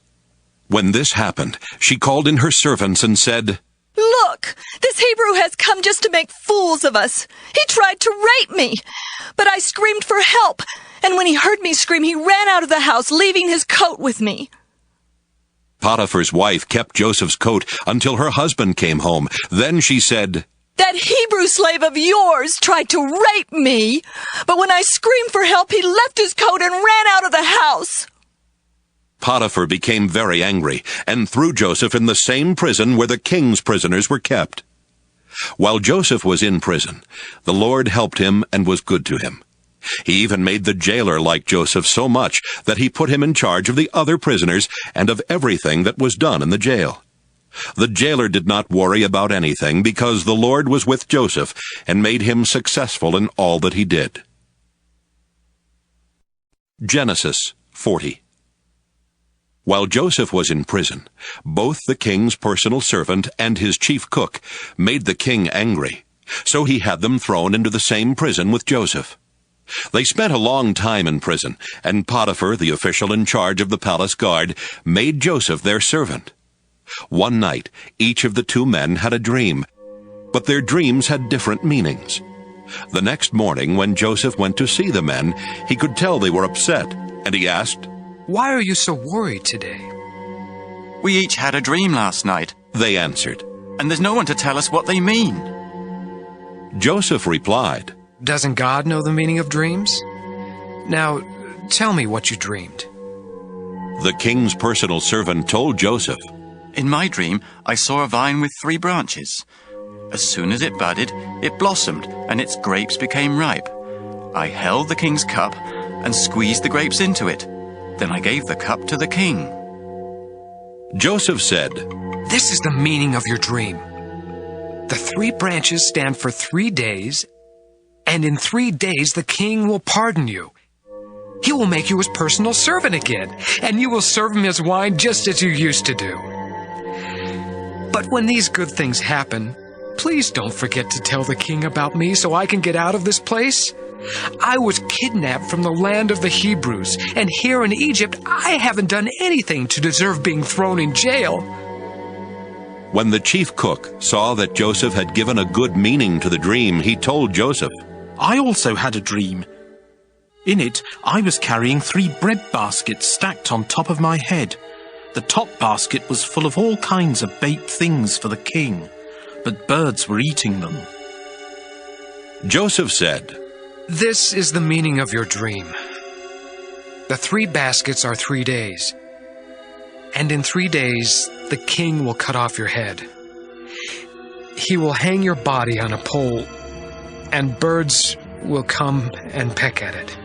Speaker 1: When this happened, she called in her servants and said,
Speaker 24: "Look, this Hebrew has come just to make fools of us. He tried to rape me, but I screamed for help, and when he heard me scream, he ran out of the house, leaving his coat with me."
Speaker 1: Potiphar's wife kept Joseph's coat until her husband came home. Then she said,
Speaker 24: "That Hebrew slave of yours tried to rape me, but when I screamed for help, he left his coat and ran out of the house."
Speaker 1: Potiphar became very angry and threw Joseph in the same prison where the king's prisoners were kept. While Joseph was in prison, the Lord helped him and was good to him. He even made the jailer like Joseph so much that he put him in charge of the other prisoners and of everything that was done in the jail. The jailer did not worry about anything because the Lord was with Joseph and made him successful in all that he did. Genesis 40. While Joseph was in prison, both the king's personal servant and his chief cook made the king angry, So he had them thrown into the same prison with Joseph. They spent a long time in prison, and Potiphar, the official in charge of the palace guard, made Joseph their servant. One night, each of the two men had a dream, but their dreams had different meanings. The next morning, when Joseph went to see the men, he could tell they were upset, and he asked,
Speaker 9: "Why are you so worried today?"
Speaker 19: "We each had a dream last night,"
Speaker 1: they answered,
Speaker 19: "and there's no one to tell us what they mean."
Speaker 1: Joseph replied,
Speaker 9: "Doesn't God know the meaning of dreams? Now, tell me what you dreamed."
Speaker 1: The king's personal servant told Joseph,
Speaker 19: "In my dream, I saw a vine with 3 branches. As soon as it budded, it blossomed, and its grapes became ripe. I held the king's cup and squeezed the grapes into it. Then I gave the cup to the king."
Speaker 1: Joseph said,
Speaker 9: "This is the meaning of your dream. The 3 branches stand for 3 days, and in 3 days the king will pardon you. He will make you his personal servant again, and you will serve him his wine just as you used to do. But when these good things happen, please don't forget to tell the king about me so I can get out of this place. I was kidnapped from the land of the Hebrews, and here in Egypt I haven't done anything to deserve being thrown in jail."
Speaker 1: When the chief cook saw that Joseph had given a good meaning to the dream, he told Joseph,
Speaker 11: "I also had a dream. In it, I was carrying 3 bread baskets stacked on top of my head. The top basket was full of all kinds of baked things for the king, but birds were eating them."
Speaker 1: Joseph said,
Speaker 9: "This is the meaning of your dream. The 3 baskets are 3 days, and in 3 days the king will cut off your head. He will hang your body on a pole, and birds will come and peck at it."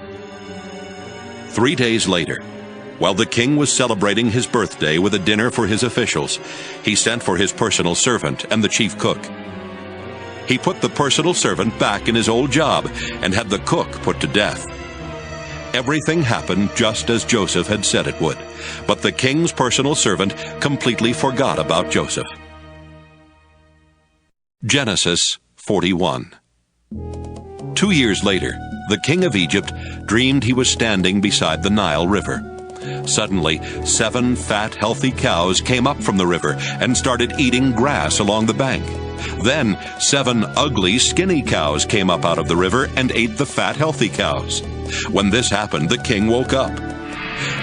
Speaker 1: 3 days later, while the king was celebrating his birthday with a dinner for his officials, he sent for his personal servant and the chief cook. He put the personal servant back in his old job and had the cook put to death. Everything happened just as Joseph had said it would, but the king's personal servant completely forgot about Joseph. Genesis 41. 2 years later, the king of Egypt dreamed he was standing beside the Nile River. Suddenly, 7 fat, healthy cows came up from the river and started eating grass along the bank. Then 7 ugly, skinny cows came up out of the river and ate the fat, healthy cows. When this happened, the king woke up.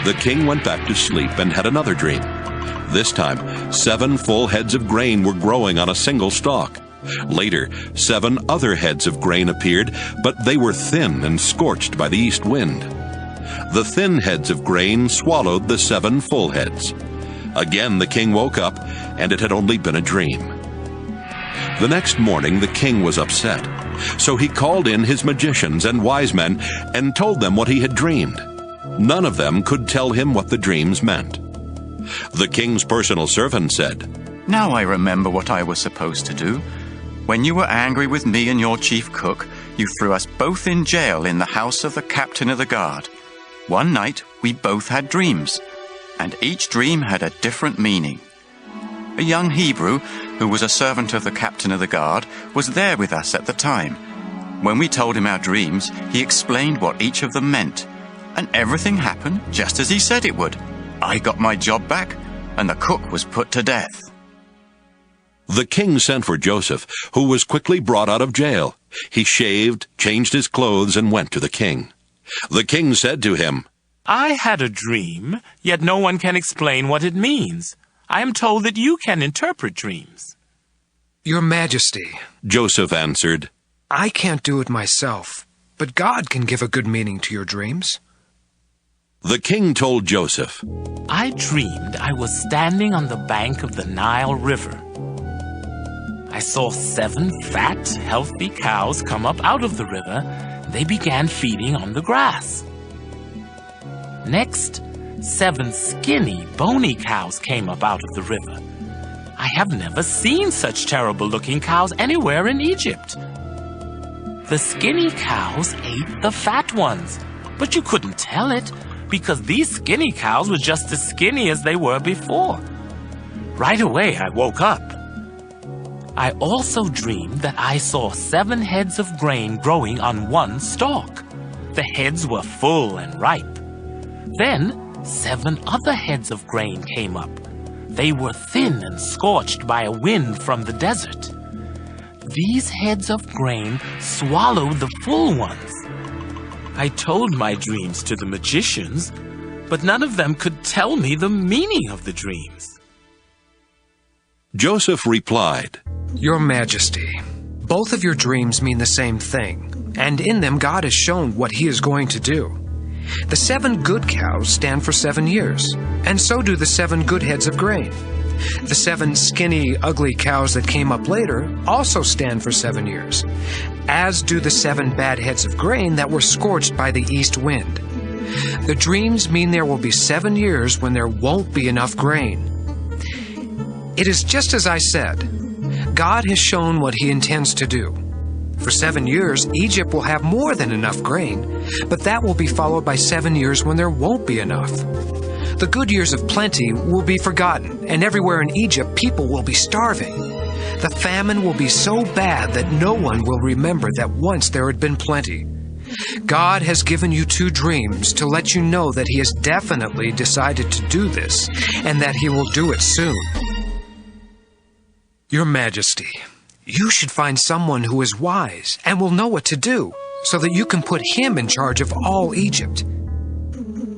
Speaker 1: The king went back to sleep and had another dream. This time, 7 full heads of grain were growing on a single stalk. Later, 7 other heads of grain appeared, but they were thin and scorched by the east wind. The thin heads of grain swallowed the 7 full heads. Again the king woke up, and it had only been a dream. The next morning the king was upset, so he called in his magicians and wise men and told them what he had dreamed. None of them could tell him what the dreams meant. The king's personal servant said,
Speaker 19: "Now I remember what I was supposed to do. When you were angry with me and your chief cook, you threw us both in jail in the house of the captain of the guard. One night we both had dreams, and each dream had a different meaning. A young Hebrew, who was a servant of the captain of the guard, was there with us at the time. When we told him our dreams, he explained what each of them meant, and everything happened just as he said it would. I got my job back, and the cook was put to death."
Speaker 1: The king sent for Joseph, who was quickly brought out of jail. He shaved, changed his clothes, and went to the king. The king said to him,
Speaker 12: "I had a dream, yet no one can explain what it means. I am told that you can interpret dreams."
Speaker 9: "Your Majesty,"
Speaker 1: Joseph answered,
Speaker 9: "I can't do it myself, but God can give a good meaning to your dreams."
Speaker 1: The king told Joseph,
Speaker 12: "I dreamed I was standing on the bank of the Nile River. I saw 7 fat, healthy cows come up out of the river. They began feeding on the grass. Next, 7 skinny, bony cows came up out of the river. I have never seen such terrible-looking cows anywhere in Egypt. The skinny cows ate the fat ones, but you couldn't tell it because these skinny cows were just as skinny as they were before. Right away, I woke up. I also dreamed that I saw 7 heads of grain growing on one stalk. The heads were full and ripe. Then 7 other heads of grain came up. They were thin and scorched by a wind from the desert. These heads of grain swallowed the full ones. I told my dreams to the magicians, but none of them could tell me the meaning of the dreams.
Speaker 1: Joseph replied,
Speaker 9: Your Majesty, both of your dreams mean the same thing, and in them God has shown what he is going to do. The 7 good cows stand for 7 years, and so do the 7 good heads of grain. The 7 skinny, ugly cows that came up later also stand for 7 years, as do the 7 bad heads of grain that were scorched by the east wind. The dreams mean there will be 7 years when there won't be enough grain. It is just as I said. God has shown what he intends to do. For 7 years, Egypt will have more than enough grain, but that will be followed by 7 years when there won't be enough. The good years of plenty will be forgotten, and everywhere in Egypt people will be starving. The famine will be so bad that no one will remember that once there had been plenty. God has given you 2 dreams to let you know that he has definitely decided to do this, and that he will do it soon. Your Majesty, you should find someone who is wise and will know what to do, so that you can put him in charge of all Egypt.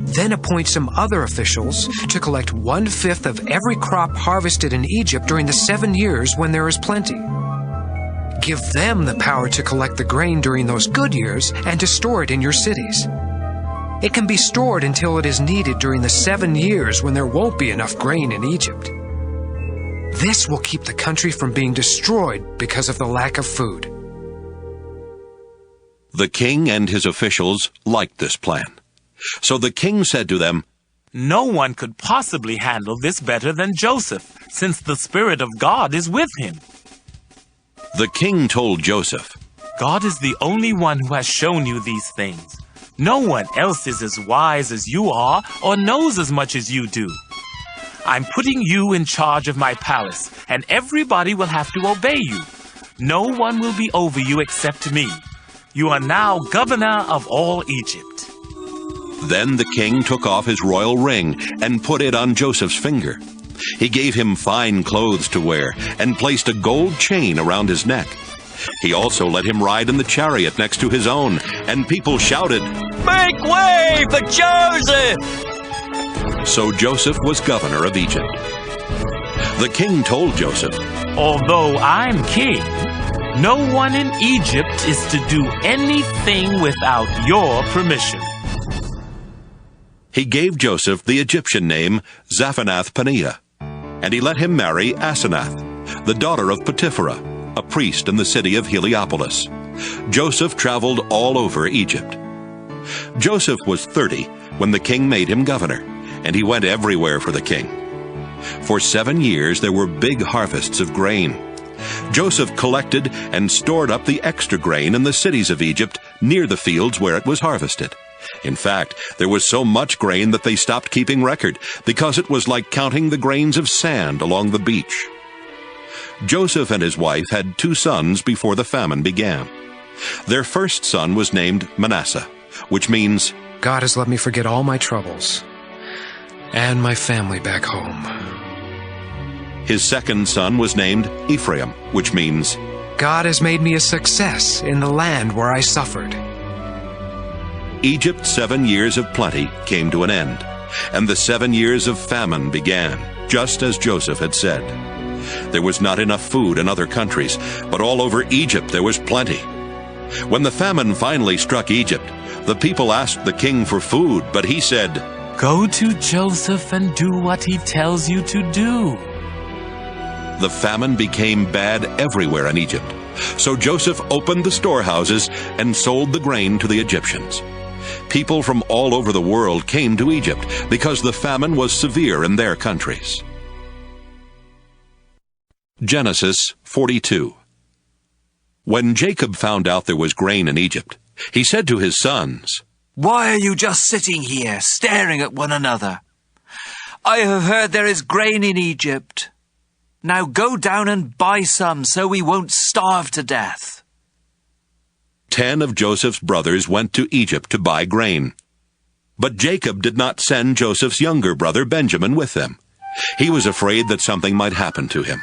Speaker 9: Then appoint some other officials to collect 1/5 of every crop harvested in Egypt during the 7 years when there is plenty. Give them the power to collect the grain during those good years and to store it in your cities. It can be stored until it is needed during the 7 years when there won't be enough grain in Egypt. This will keep the country from being destroyed because of the lack of food.
Speaker 1: The king and his officials liked this plan. So the king said to them,
Speaker 12: No one could possibly handle this better than Joseph, since the Spirit of God is with him.
Speaker 1: The king told Joseph,
Speaker 12: God is the only one who has shown you these things. No one else is as wise as you are or knows as much as you do. I'm putting you in charge of my palace, and everybody will have to obey you. No one will be over you except me. You are now governor of all Egypt.
Speaker 1: Then the king took off his royal ring and put it on Joseph's finger. He gave him fine clothes to wear and placed a gold chain around his neck. He also let him ride in the chariot next to his own, and people shouted,
Speaker 18: Make way for Joseph!
Speaker 1: So Joseph was governor of Egypt. The king told Joseph,
Speaker 12: Although I'm king, no one in Egypt is to do anything without your permission.
Speaker 1: He gave Joseph the Egyptian name Zaphanath-Paneah, and he let him marry Asenath, the daughter of Potipharah, a priest in the city of Heliopolis. Joseph traveled all over Egypt. Joseph was 30 when the king made him governor, and he went everywhere for the king. For 7 years there were big harvests of grain. Joseph collected and stored up the extra grain in the cities of Egypt near the fields where it was harvested. In fact, there was so much grain that they stopped keeping record, because it was like counting the grains of sand along the beach. Joseph and his wife had 2 sons before the famine began. Their first son was named Manasseh, which means,
Speaker 9: God has let me forget all my troubles and my family back home.
Speaker 1: His second son was named Ephraim, which means,
Speaker 9: God has made me a success in the land where I suffered.
Speaker 1: Egypt's 7 years of plenty came to an end, and the 7 years of famine began, just as Joseph had said. There was not enough food in other countries, but all over Egypt there was plenty. When the famine finally struck Egypt, the people asked the king for food, but he said,
Speaker 12: Go to Joseph and do what he tells you to do.
Speaker 1: The famine became bad everywhere in Egypt. So Joseph opened the storehouses and sold the grain to the Egyptians. People from all over the world came to Egypt because the famine was severe in their countries. Genesis 42. When Jacob found out there was grain in Egypt, he said to his sons,
Speaker 7: Why are you just sitting here, staring at one another? I have heard there is grain in Egypt. Now go down and buy some so we won't starve to death.
Speaker 1: 10 of Joseph's brothers went to Egypt to buy grain. But Jacob did not send Joseph's younger brother Benjamin with them. He was afraid that something might happen to him.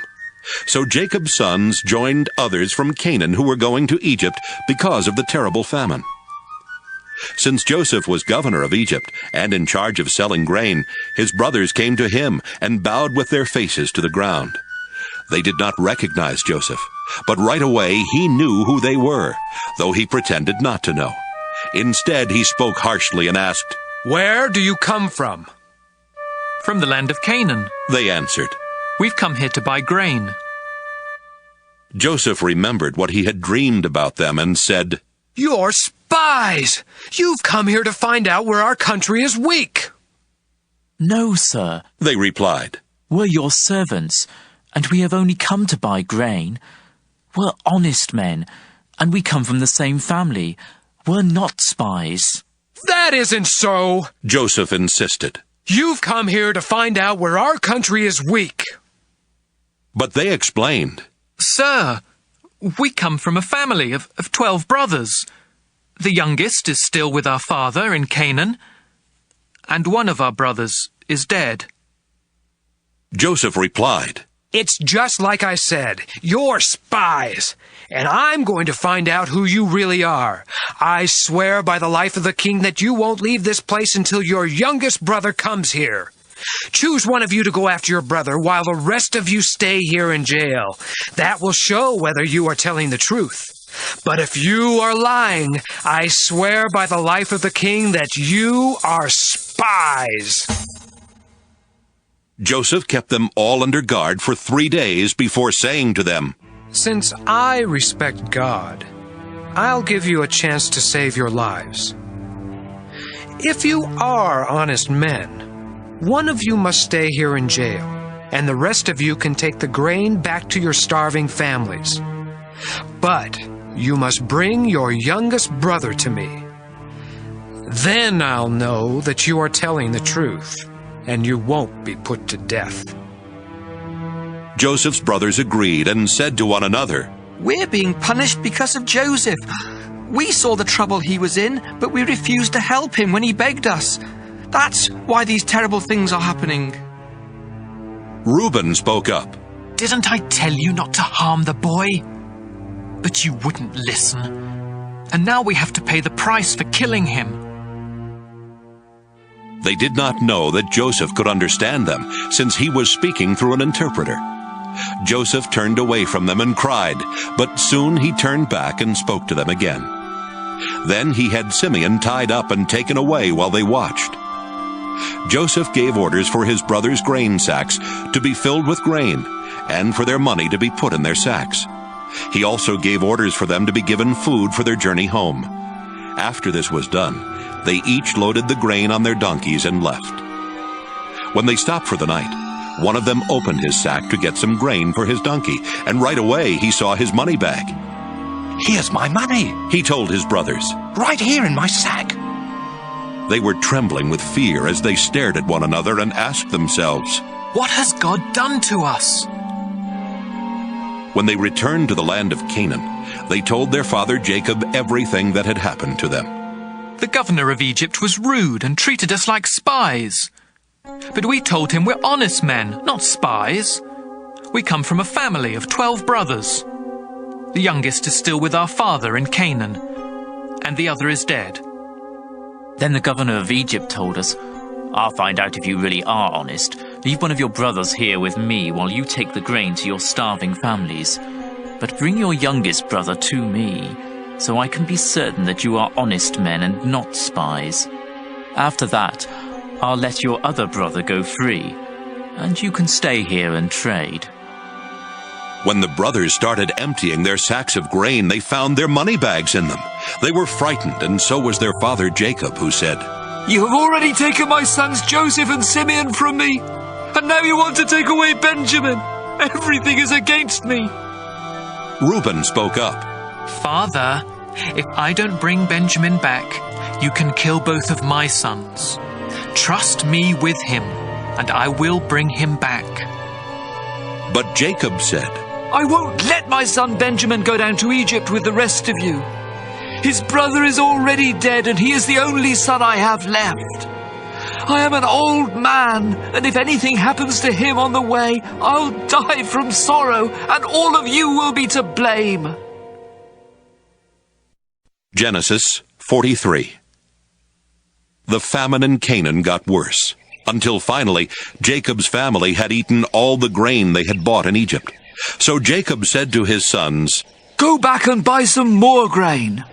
Speaker 1: So Jacob's sons joined others from Canaan who were going to Egypt because of the terrible famine. Since Joseph was governor of Egypt and in charge of selling grain, his brothers came to him and bowed with their faces to the ground. They did not recognize Joseph, but right away he knew who they were, though he pretended not to know. Instead, he spoke harshly and asked,
Speaker 9: "Where do you come from?"
Speaker 6: "From the land of Canaan,"
Speaker 1: they answered.
Speaker 6: "We've come here to buy grain."
Speaker 1: Joseph remembered what he had dreamed about them and said,
Speaker 9: "You're spies! You've come here to find out where our country is weak."
Speaker 16: "No, sir,"
Speaker 1: they replied.
Speaker 16: "We're your servants, and we have only come to buy grain. We're honest men, and we come from the same family. We're not spies."
Speaker 9: "That isn't so,"
Speaker 1: Joseph insisted.
Speaker 9: "You've come here to find out where our country is weak."
Speaker 1: But they explained,
Speaker 6: "Sir, we come from a family of 12 brothers. The youngest is still with our father in Canaan, and one of our brothers is dead."
Speaker 1: Joseph replied,
Speaker 9: "It's just like I said. You're spies, and I'm going to find out who you really are. I swear by the life of the king that you won't leave this place until your youngest brother comes here. Choose one of you to go after your brother while the rest of you stay here in jail. That will show whether you are telling the truth. But if you are lying, I swear by the life of the king that you are spies."
Speaker 1: Joseph kept them all under guard for 3 days before saying to them,
Speaker 9: "Since I respect God, I'll give you a chance to save your lives. If you are honest men, one of you must stay here in jail, and the rest of you can take the grain back to your starving families. But you must bring your youngest brother to me. Then I'll know that you are telling the truth, and you won't be put to death."
Speaker 1: Joseph's brothers agreed and said to one another,
Speaker 17: "We're being punished because of Joseph. We saw the trouble he was in, but we refused to help him when he begged us. That's why these terrible things are happening."
Speaker 1: Reuben spoke up.
Speaker 12: "Didn't I tell you not to harm the boy? But you wouldn't listen. And now we have to pay the price for killing him."
Speaker 1: They did not know that Joseph could understand them, since he was speaking through an interpreter. Joseph turned away from them and cried, but soon he turned back and spoke to them again. Then he had Simeon tied up and taken away while they watched. Joseph gave orders for his brothers' grain sacks to be filled with grain, and for their money to be put in their sacks. He also gave orders for them to be given food for their journey home. After this was done, they each loaded the grain on their donkeys and left. When they stopped for the night, one of them opened his sack to get some grain for his donkey, and right away he saw his money bag.
Speaker 8: "Here's my money,"
Speaker 1: he told his brothers.
Speaker 8: "Right here in my sack."
Speaker 1: They were trembling with fear as they stared at one another and asked themselves,
Speaker 12: "What has God done to us?"
Speaker 1: When they returned to the land of Canaan, they told their father Jacob everything that had happened to them.
Speaker 6: "The governor of Egypt was rude and treated us like spies. But we told him we're honest men, not spies. We come from a family of 12 brothers. The youngest is still with our father in Canaan, and the other is dead."
Speaker 16: Then the governor of Egypt told us, "I'll find out if you really are honest. Leave one of your brothers here with me while you take the grain to your starving families. But bring your youngest brother to me, so I can be certain that you are honest men and not spies. After that, I'll let your other brother go free, and you can stay here and trade."
Speaker 1: When the brothers started emptying their sacks of grain, they found their money bags in them. They were frightened, and so was their father Jacob, who said,
Speaker 20: "You have already taken my sons Joseph and Simeon from me, and now you want to take away Benjamin. Everything is against me."
Speaker 1: Reuben spoke up.
Speaker 6: "Father, if I don't bring Benjamin back, you can kill both of my sons. Trust me with him, and I will bring him back."
Speaker 1: But Jacob said,
Speaker 20: I won't let my son Benjamin go down to Egypt with the rest of you. His brother is already dead, and he is the only son I have left. I am an old man, and if anything happens to him on the way, I'll die from sorrow, and all of you will be to blame.
Speaker 1: Genesis 43. The famine in Canaan got worse, until finally Jacob's family had eaten all the grain they had bought in Egypt. So Jacob said to his sons,
Speaker 20: Go back and buy some more grain.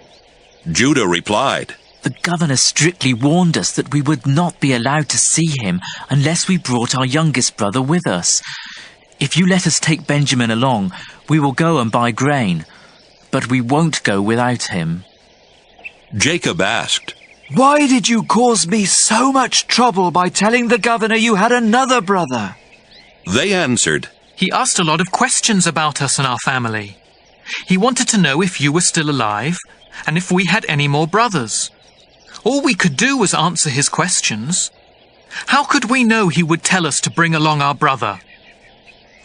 Speaker 1: Judah replied,
Speaker 16: The governor strictly warned us that we would not be allowed to see him unless we brought our youngest brother with us. If you let us take Benjamin along, we will go and buy grain, but we won't go without him.
Speaker 1: Jacob asked,
Speaker 20: Why did you cause me so much trouble by telling the governor you had another brother?
Speaker 1: They answered,
Speaker 6: He asked a lot of questions about us and our family. He wanted to know if you were still alive and if we had any more brothers. All we could do was answer his questions. How could we know he would tell us to bring along our brother?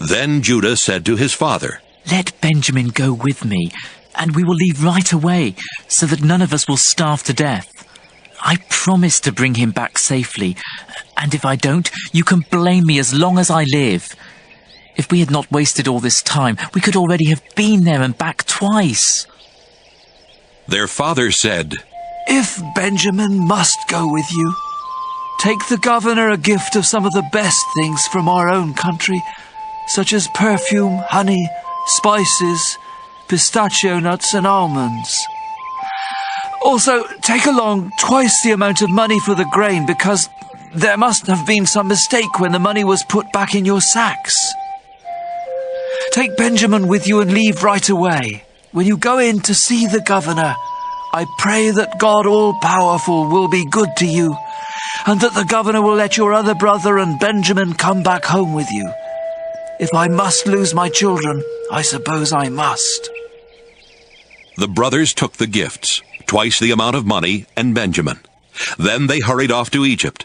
Speaker 1: Then Judah said to his father,
Speaker 16: Let Benjamin go with me, and we will leave right away, so that none of us will starve to death. I promise to bring him back safely, and if I don't, you can blame me as long as I live. If we had not wasted all this time, we could already have been there and back twice.
Speaker 1: Their father said,
Speaker 20: If Benjamin must go with you, take the governor a gift of some of the best things from our own country, such as perfume, honey, spices, pistachio nuts, and almonds. Also, take along twice the amount of money for the grain, because there must have been some mistake when the money was put back in your sacks. Take Benjamin with you and leave right away. When you go in to see the governor, I pray that God all-powerful will be good to you, and that the governor will let your other brother and Benjamin come back home with you. If I must lose my children, I suppose I must.
Speaker 1: The brothers took the gifts, twice the amount of money, and Benjamin. Then they hurried off to Egypt.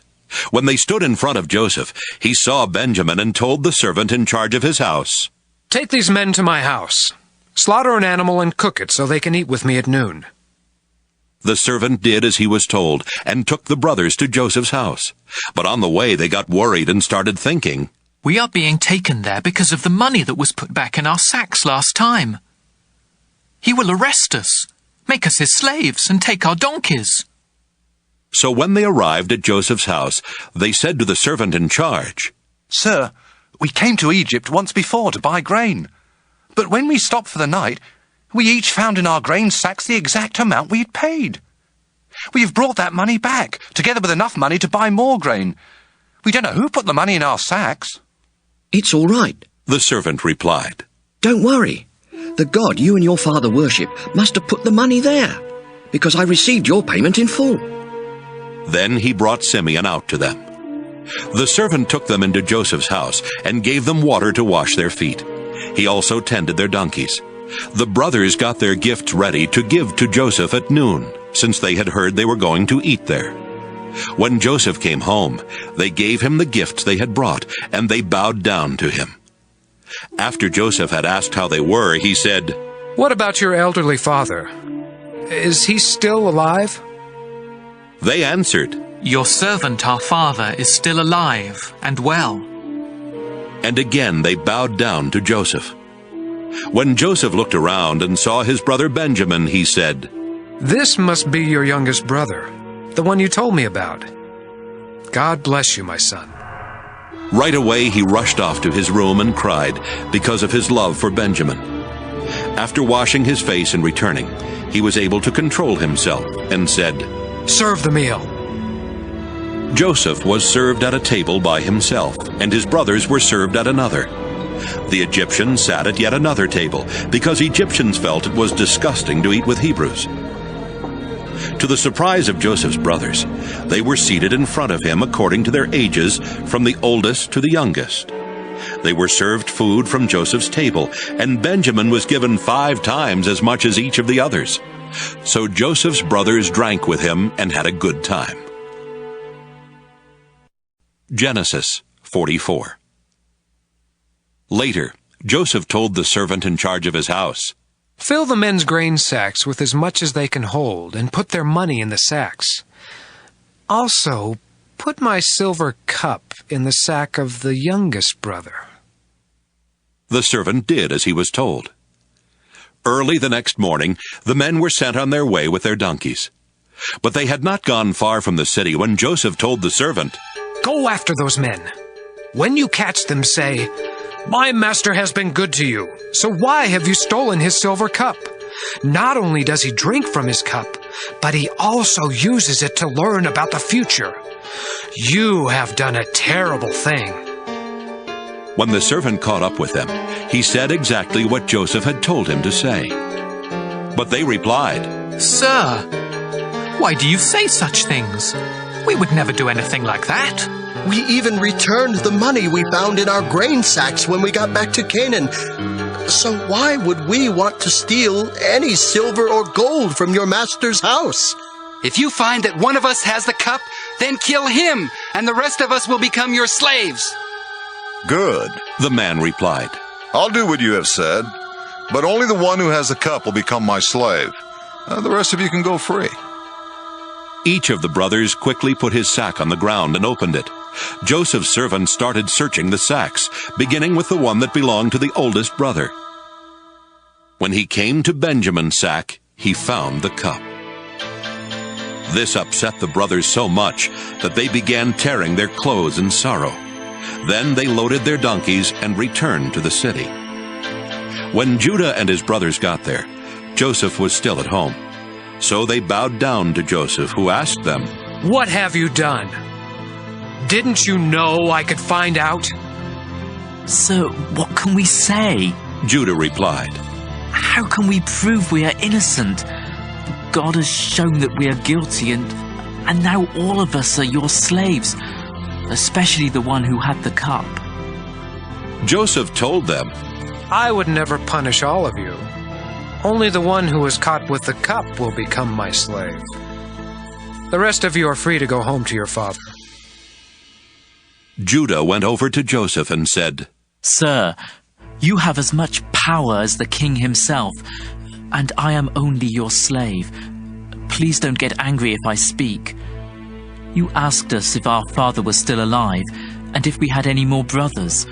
Speaker 1: When they stood in front of Joseph, he saw Benjamin and told the servant in charge of his house,
Speaker 9: Take these men to my house. Slaughter an animal and cook it so they can eat with me at noon.
Speaker 1: The servant did as he was told, and took the brothers to Joseph's house. But on the way they got worried and started thinking,
Speaker 6: We are being taken there because of the money that was put back in our sacks last time. He will arrest us, make us his slaves, and take our donkeys.
Speaker 1: So when they arrived at Joseph's house, they said to the servant in charge,
Speaker 8: Sir, we came to Egypt once before to buy grain. But when we stopped for the night, we each found in our grain sacks the exact amount we had paid. We have brought that money back, together with enough money to buy more grain. We don't know who put the money in our sacks.
Speaker 2: It's all right,
Speaker 1: the servant replied.
Speaker 2: Don't worry. The God you and your father worship must have put the money there, because I received your payment in full.
Speaker 1: Then he brought Simeon out to them. The servant took them into Joseph's house and gave them water to wash their feet. He also tended their donkeys. The brothers got their gifts ready to give to Joseph at noon, since they had heard they were going to eat there. When Joseph came home, they gave him the gifts they had brought, and they bowed down to him. After Joseph had asked how they were, he said,
Speaker 9: What about your elderly father? Is he still alive?
Speaker 1: They answered,
Speaker 6: Your servant, our father, is still alive and well.
Speaker 1: And again they bowed down to Joseph. When Joseph looked around and saw his brother Benjamin, he said,
Speaker 9: This must be your youngest brother, the one you told me about. God bless you, my son.
Speaker 1: Right away he rushed off to his room and cried because of his love for Benjamin. After washing his face and returning, he was able to control himself and said,
Speaker 9: Serve the meal.
Speaker 1: Joseph was served at a table by himself, and his brothers were served at another. The Egyptians sat at yet another table, because Egyptians felt it was disgusting to eat with Hebrews. To the surprise of Joseph's brothers, they were seated in front of him according to their ages, from the oldest to the youngest. They were served food from Joseph's table, and Benjamin was given 5 times as much as each of the others. So Joseph's brothers drank with him and had a good time. Genesis 44. Later, Joseph told the servant in charge of his house,
Speaker 9: Fill the men's grain sacks with as much as they can hold, and put their money in the sacks. Also, put my silver cup in the sack of the youngest brother.
Speaker 1: The servant did as he was told. Early the next morning, the men were sent on their way with their donkeys. But they had not gone far from the city when Joseph told the servant,
Speaker 9: Go after those men. When you catch them, say, My master has been good to you, so why have you stolen his silver cup? Not only does he drink from his cup, but he also uses it to learn about the future. You have done a terrible thing.
Speaker 1: When the servant caught up with them, he said exactly what Joseph had told him to say. But they replied,
Speaker 6: Sir, why do you say such things? We would never do anything like that.
Speaker 3: We even returned the money we found in our grain sacks when we got back to Canaan. So why would we want to steal any silver or gold from your master's house?
Speaker 23: If you find that one of us has the cup, then kill him, and the rest of us will become your slaves.
Speaker 5: Good,
Speaker 1: the man replied.
Speaker 5: I'll do what you have said, but only the one who has the cup will become my slave. The rest of you can go free.
Speaker 1: Each of the brothers quickly put his sack on the ground and opened it. Joseph's servant started searching the sacks, beginning with the one that belonged to the oldest brother. When he came to Benjamin's sack, he found the cup. This upset the brothers so much that they began tearing their clothes in sorrow. Then they loaded their donkeys and returned to the city. When Judah and his brothers got there, Joseph was still at home. So they bowed down to Joseph, who asked them,
Speaker 9: What have you done? Didn't you know I could find out?
Speaker 7: Sir, what can we say?
Speaker 1: Judah replied,
Speaker 7: How can we prove we are innocent? God has shown that we are guilty, and now all of us are your slaves, especially the one who had the cup.
Speaker 1: Joseph told them,
Speaker 9: I would never punish all of you. Only the one who was caught with the cup will become my slave. The rest of you are free to go home to your father.
Speaker 1: Judah went over to Joseph and said,
Speaker 7: Sir, you have as much power as the king himself, and I am only your slave. Please don't get angry if I speak. You asked us if our father was still alive, and if we had any more brothers.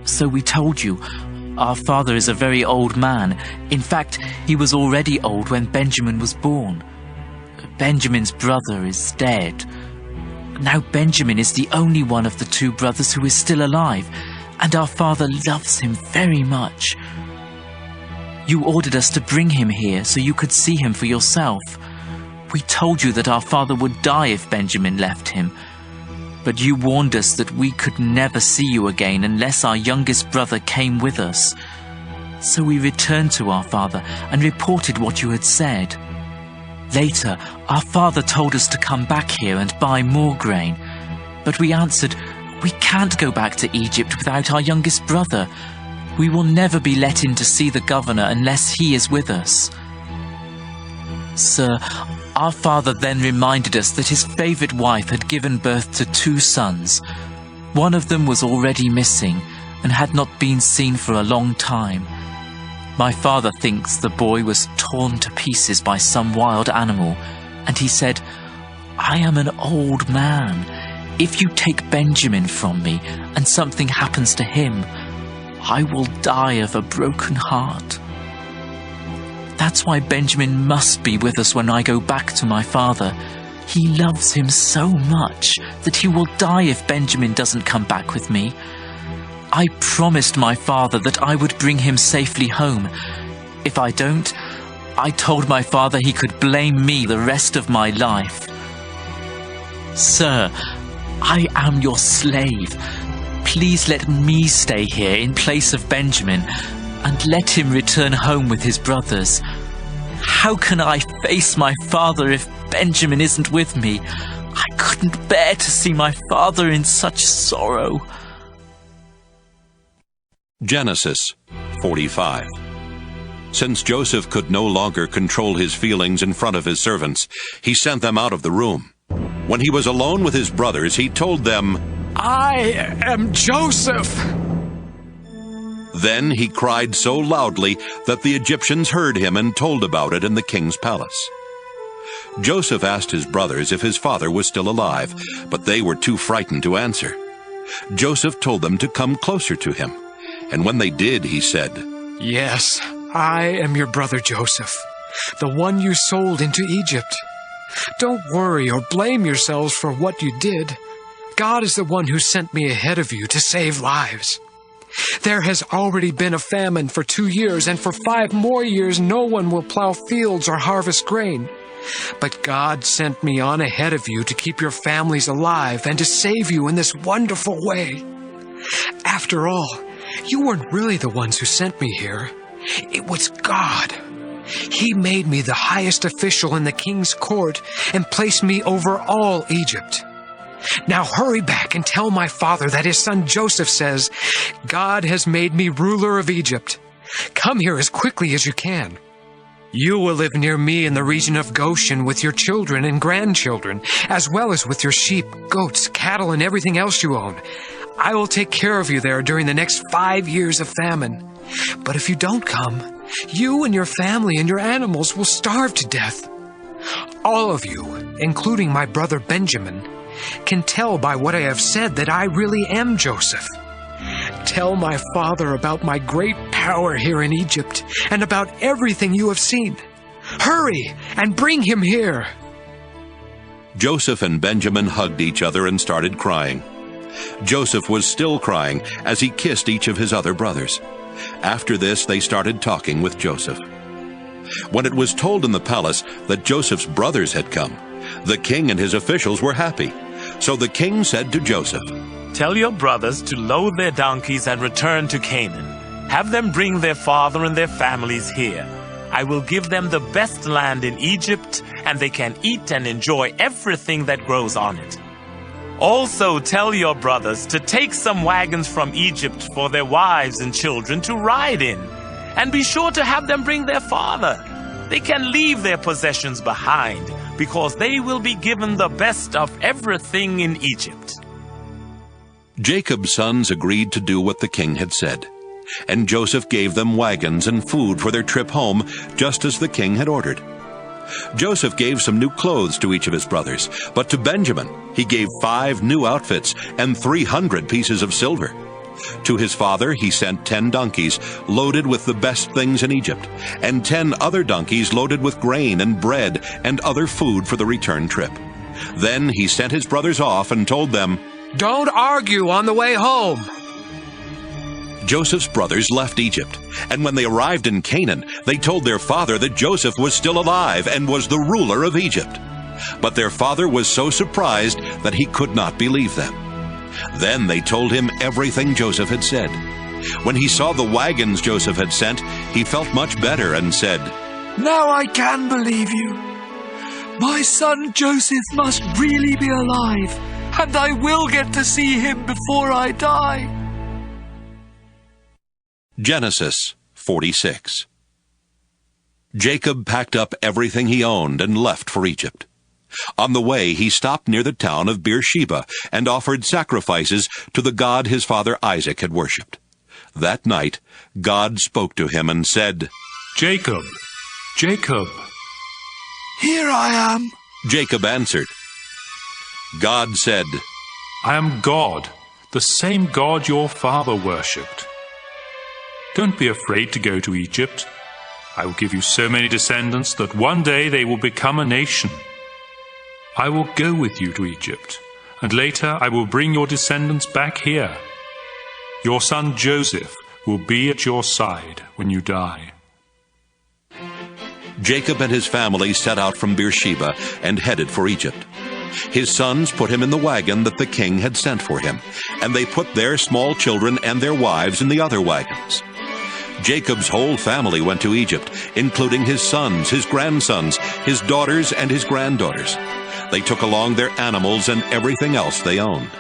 Speaker 7: So we told you, our father is a very old man. In fact, he was already old when Benjamin was born. Benjamin's brother is dead. Now Benjamin is the only one of the two brothers who is still alive, and our father loves him very much. You ordered us to bring him here so you could see him for yourself. We told you that our father would die if Benjamin left him. But you warned us that we could never see you again unless our youngest brother came with us. So we returned to our father and reported what you had said. Later, our father told us to come back here and buy more grain. But we answered, we can't go back to Egypt without our youngest brother. We will never be let in to see the governor unless he is with us. Sir, our father then reminded us that his favorite wife had given birth to 2 sons. One of them was already missing and had not been seen for a long time. My father thinks the boy was torn to pieces by some wild animal, and he said, I am an old man. If you take Benjamin from me and something happens to him, I will die of a broken heart. That's why Benjamin must be with us when I go back to my father. He loves him so much that he will die if Benjamin doesn't come back with me. I promised my father that I would bring him safely home. If I don't, I told my father he could blame me the rest of my life. Sir, I am your slave. Please let me stay here in place of Benjamin, and let him return home with his brothers. How can I face my father if Benjamin isn't with me? I couldn't bear to see my father in such sorrow.
Speaker 1: Genesis 45. Since Joseph could no longer control his feelings in front of his servants, he sent them out of the room. When he was alone with his brothers, he told them,
Speaker 9: I am Joseph.
Speaker 1: Then he cried so loudly that the Egyptians heard him and told about it in the king's palace. Joseph asked his brothers if his father was still alive, but they were too frightened to answer. Joseph told them to come closer to him, and when they did, he said,
Speaker 9: "Yes, I am your brother Joseph, the one you sold into Egypt. Don't worry or blame yourselves for what you did. God is the one who sent me ahead of you to save lives. There has already been a famine for 2 years, and for 5 more years no one will plow fields or harvest grain. But God sent me on ahead of you to keep your families alive and to save you in this wonderful way. After all, you weren't really the ones who sent me here. It was God. He made me the highest official in the king's court and placed me over all Egypt. Now hurry back and tell my father that his son Joseph says, 'God has made me ruler of Egypt. Come here as quickly as you can. You will live near me in the region of Goshen with your children and grandchildren, as well as with your sheep, goats, cattle, and everything else you own. I will take care of you there during the next 5 years of famine. But if you don't come, you and your family and your animals will starve to death. All of you, including my brother Benjamin, can tell by what I have said that I really am Joseph. Tell my father about my great power here in Egypt and about everything you have seen. Hurry and bring him here."
Speaker 1: Joseph and Benjamin hugged each other and started crying. Joseph was still crying as he kissed each of his other brothers. After this, they started talking with Joseph. When it was told in the palace that Joseph's brothers had come, the king and his officials were happy. So the king said to Joseph,
Speaker 12: "Tell your brothers to load their donkeys and return to Canaan. Have them bring their father and their families here. I will give them the best land in Egypt, and they can eat and enjoy everything that grows on it. Also tell your brothers to take some wagons from Egypt for their wives and children to ride in, and be sure to have them bring their father. They can leave their possessions behind, because they will be given the best of everything in Egypt."
Speaker 1: Jacob's sons agreed to do what the king had said, and Joseph gave them wagons and food for their trip home, just as the king had ordered. Joseph gave some new clothes to each of his brothers, but to Benjamin he gave 5 new outfits and 300 pieces of silver. To his father he sent 10 donkeys loaded with the best things in Egypt, and 10 other donkeys loaded with grain and bread and other food for the return trip. Then he sent his brothers off and told them,
Speaker 9: "Don't argue on the way home."
Speaker 1: Joseph's brothers left Egypt, and when they arrived in Canaan, they told their father that Joseph was still alive and was the ruler of Egypt. But their father was so surprised that he could not believe them. Then they told him everything Joseph had said. When he saw the wagons Joseph had sent, he felt much better and said,
Speaker 20: "Now I can believe you. My son Joseph must really be alive, and I will get to see him before I die."
Speaker 1: Genesis 46. Jacob packed up everything he owned and left for Egypt. On the way, he stopped near the town of Beersheba and offered sacrifices to the God his father Isaac had worshipped. That night, God spoke to him and said,
Speaker 22: "Jacob, Jacob."
Speaker 20: "Here I am."
Speaker 1: Jacob answered. God said,
Speaker 22: "I am God, the same God your father worshipped. Don't be afraid to go to Egypt. I will give you so many descendants that one day they will become a nation. I will go with you to Egypt, and later I will bring your descendants back here. Your son Joseph will be at your side when you die."
Speaker 1: Jacob and his family set out from Beersheba and headed for Egypt. His sons put him in the wagon that the king had sent for him, and they put their small children and their wives in the other wagons. Jacob's whole family went to Egypt, including his sons, his grandsons, his daughters, and his granddaughters. They took along their animals and everything else they owned.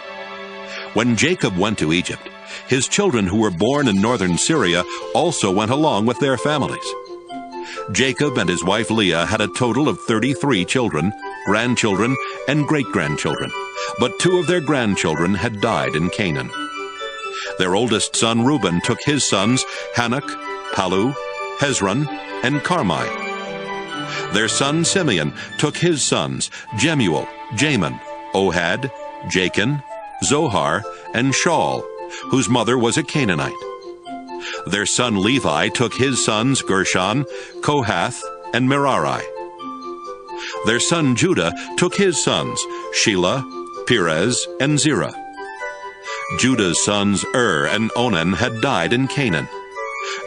Speaker 1: When Jacob went to Egypt, his children who were born in northern Syria also went along with their families. Jacob and his wife Leah had a total of 33 children, grandchildren, and great-grandchildren, but 2 of their grandchildren had died in Canaan. Their oldest son Reuben took his sons Hanok, Palu, Hezron, and Carmi. Their son Simeon took his sons Jemuel, Jamin, Ohad, Jachin, Zohar, and Shaul, whose mother was a Canaanite. Their son Levi took his sons Gershon, Kohath, and Merari. Their son Judah took his sons Shelah, Perez, and Zerah. Judah's sons and Onan had died in Canaan.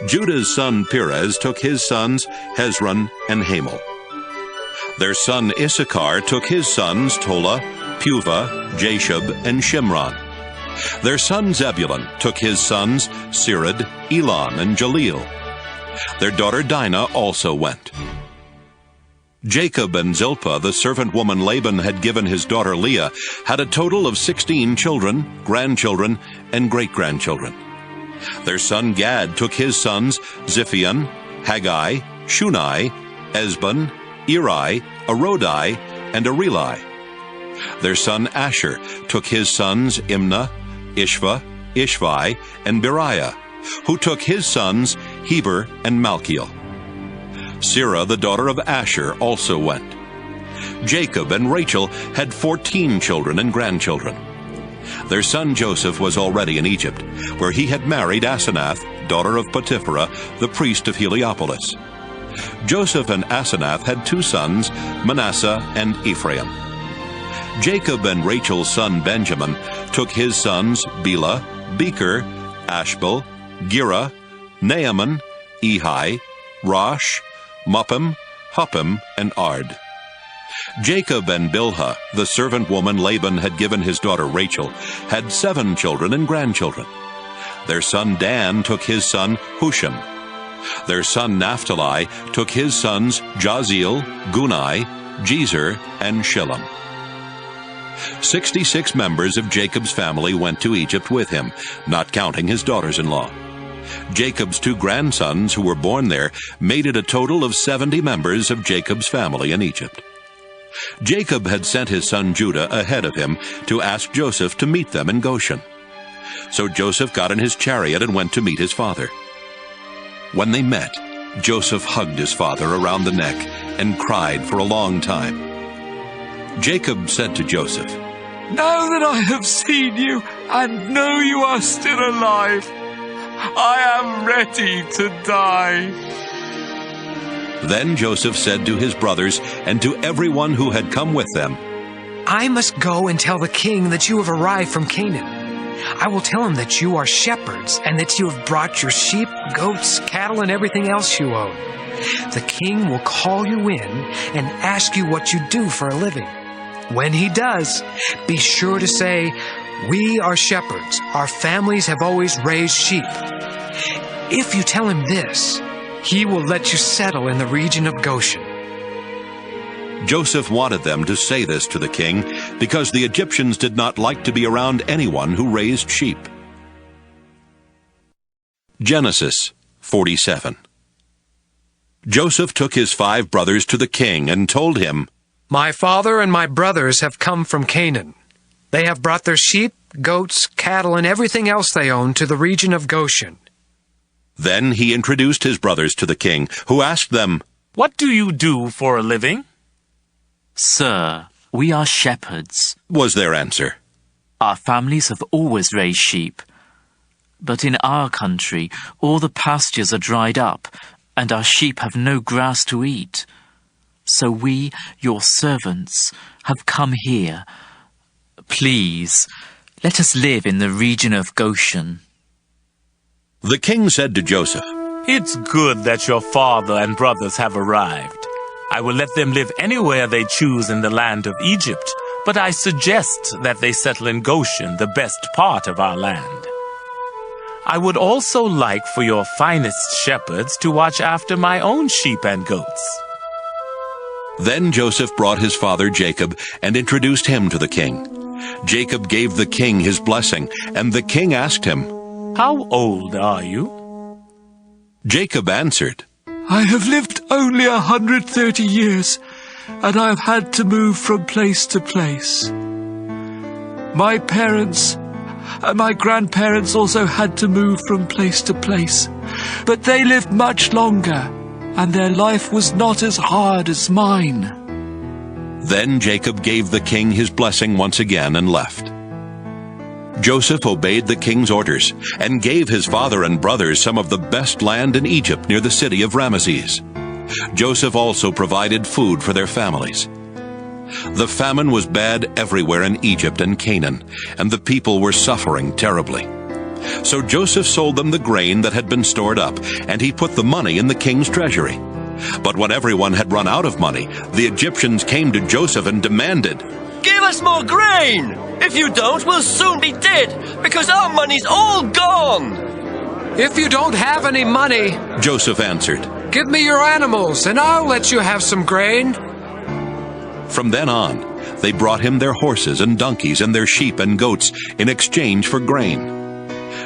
Speaker 1: Judah's son Perez took his sons Hezron and Hamel. Their son Issachar took his sons Tola, Puvah, Jashub, and Shimron. Their son Zebulun took his sons Sirid, Elon, and Jaleel. Their daughter Dinah also went. Jacob and Zilpah, the servant woman Laban had given his daughter Leah, had a total of 16 children, grandchildren, and great-grandchildren. Their son Gad took his sons Ziphion, Haggai, Shunai, Esbon, Eri, Arodi, and Areli. Their son Asher took his sons Imnah, Ishva, Ishvi, and Beriah, who took his sons Heber and Malchiel. Serah, the daughter of Asher, also went. Jacob and Rachel had 14 children and grandchildren. Their son Joseph was already in Egypt, where he had married Asenath, daughter of Potipharah, the priest of Heliopolis. Joseph and Asenath had 2 sons, Manasseh and Ephraim. Jacob and Rachel's son Benjamin took his sons Bela, Becher, Ashbel, Gera, Naaman, Ehi, Rosh, Muppim, Huppim, and Ard. Jacob and Bilhah, the servant woman Laban had given his daughter Rachel, had 7 children and grandchildren. Their son Dan took his son Hushim. Their son Naphtali took his sons Jaziel, Gunai, Jezer, and Shillem. 66 members of Jacob's family went to Egypt with him, not counting his daughters-in-law. Jacob's 2 grandsons who were born there made it a total of 70 members of Jacob's family in Egypt. Jacob had sent his son Judah ahead of him to ask Joseph to meet them in Goshen. So Joseph got in his chariot and went to meet his father. When they met, Joseph hugged his father around the neck and cried for a long time. Jacob said to Joseph,
Speaker 20: "Now that I have seen you and know you are still alive, I am ready to die."
Speaker 1: Then Joseph said to his brothers and to everyone who had come with them,
Speaker 9: "I must go and tell the king that you have arrived from Canaan. I will tell him that you are shepherds and that you have brought your sheep, goats, cattle, and everything else you own. The king will call you in and ask you what you do for a living. When he does, be sure to say, 'We are shepherds. Our families have always raised sheep.' If you tell him this, he will let you settle in the region of Goshen."
Speaker 1: Joseph wanted them to say this to the king because the Egyptians did not like to be around anyone who raised sheep. Genesis 47. Joseph took his 5 brothers to the king and told him,
Speaker 9: "My father and my brothers have come from Canaan. They have brought their sheep, goats, cattle, and everything else they own to the region of Goshen."
Speaker 1: Then he introduced his brothers to the king, who asked them,
Speaker 12: "What do you do for a living?"
Speaker 16: "Sir, we are shepherds,"
Speaker 1: was their answer.
Speaker 16: "Our families have always raised sheep. But in our country, all the pastures are dried up, and our sheep have no grass to eat. So we, your servants, have come here. Please, let us live in the region of Goshen."
Speaker 1: The king said to Joseph,
Speaker 12: "It's good that your father and brothers have arrived. I will let them live anywhere they choose in the land of Egypt, but I suggest that they settle in Goshen, the best part of our land. I would also like for your finest shepherds to watch after my own sheep and goats."
Speaker 1: Then Joseph brought his father Jacob and introduced him to the king. Jacob gave the king his blessing, and the king asked him,
Speaker 12: "How old are you?"
Speaker 1: Jacob answered,
Speaker 20: "I have lived only 130 years, and I have had to move from place to place. My parents and my grandparents also had to move from place to place. But they lived much longer, and their life was not as hard as mine."
Speaker 1: Then Jacob gave the king his blessing once again and left. Joseph obeyed the king's orders and gave his father and brothers some of the best land in Egypt near the city of Ramesses. Joseph also provided food for their families. The famine was bad everywhere in Egypt and Canaan, and the people were suffering terribly. So Joseph sold them the grain that had been stored up, and he put the money in the king's treasury. But when everyone had run out of money, the Egyptians came to Joseph and demanded,
Speaker 18: "Give us more grain! If you don't, we'll soon be dead, because our money's all gone!"
Speaker 9: "If you don't have any money,"
Speaker 1: Joseph answered,
Speaker 9: "give me your animals, and I'll let you have some grain."
Speaker 1: From then on, they brought him their horses and donkeys and their sheep and goats in exchange for grain.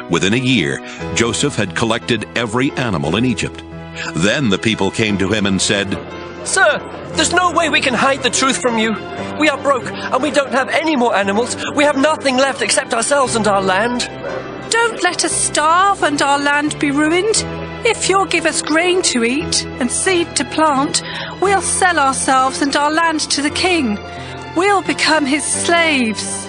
Speaker 1: Within a year, Joseph had collected every animal in Egypt. Then the people came to him and said,
Speaker 18: "Sir, there's no way we can hide the truth from you. We are broke, and we don't have any more animals. We have nothing left except ourselves and our land."
Speaker 4: "Don't let us starve and our land be ruined. If you'll give us grain to eat and seed to plant, we'll sell ourselves and our land to the king. We'll become his slaves."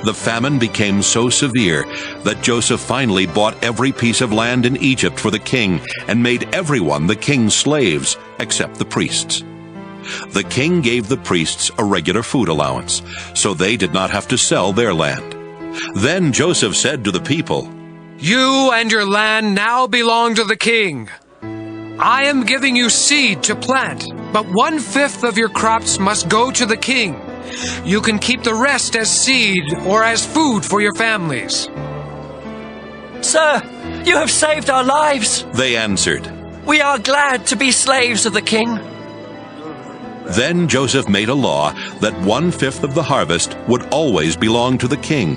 Speaker 1: The famine became so severe that Joseph finally bought every piece of land in Egypt for the king and made everyone the king's slaves except the priests. The king gave the priests a regular food allowance, so they did not have to sell their land. Then Joseph said to the people,
Speaker 9: "You and your land now belong to the king. I am giving you seed to plant, but 1/5 of your crops must go to the king. You can keep the rest as seed or as food for your families."
Speaker 18: "Sir, you have saved our lives,"
Speaker 1: they answered.
Speaker 18: "We are glad to be slaves of the king."
Speaker 1: Then Joseph made a law that 1/5 of the harvest would always belong to the king.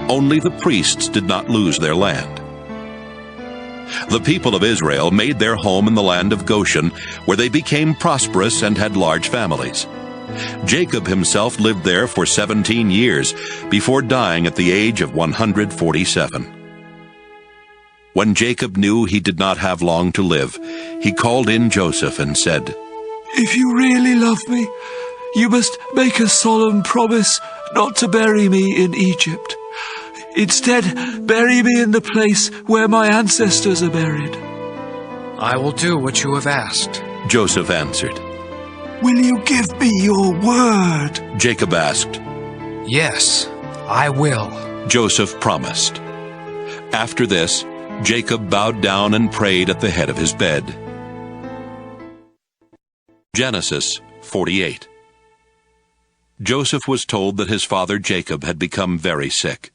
Speaker 1: Only the priests did not lose their land. The people of Israel made their home in the land of Goshen, where they became prosperous and had large families. Jacob himself lived there for 17 years before dying at the age of 147. When Jacob knew he did not have long to live, he called in Joseph and said,
Speaker 20: "If you really love me, you must make a solemn promise not to bury me in Egypt. Instead, bury me in the place where my ancestors are buried."
Speaker 9: "I will do what you have asked,"
Speaker 1: Joseph answered.
Speaker 20: "Will you give me your word?"
Speaker 1: Jacob asked.
Speaker 9: "Yes, I will,"
Speaker 1: Joseph promised. After this, Jacob bowed down and prayed at the head of his bed. Genesis 48. Joseph was told that his father Jacob had become very sick.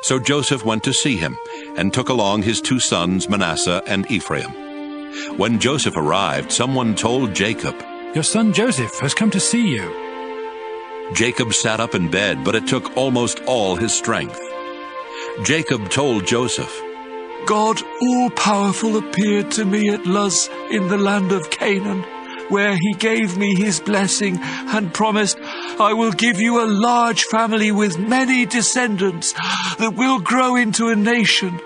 Speaker 1: So Joseph went to see him and took along his 2 sons Manasseh and Ephraim. When Joseph arrived, someone told Jacob,
Speaker 13: "Your son Joseph has come to see you."
Speaker 1: Jacob sat up in bed, but it took almost all his strength. Jacob told Joseph,
Speaker 20: "God all-powerful appeared to me at Luz in the land of Canaan, where he gave me his blessing and promised, 'I will give you a large family with many descendants that will grow into a nation.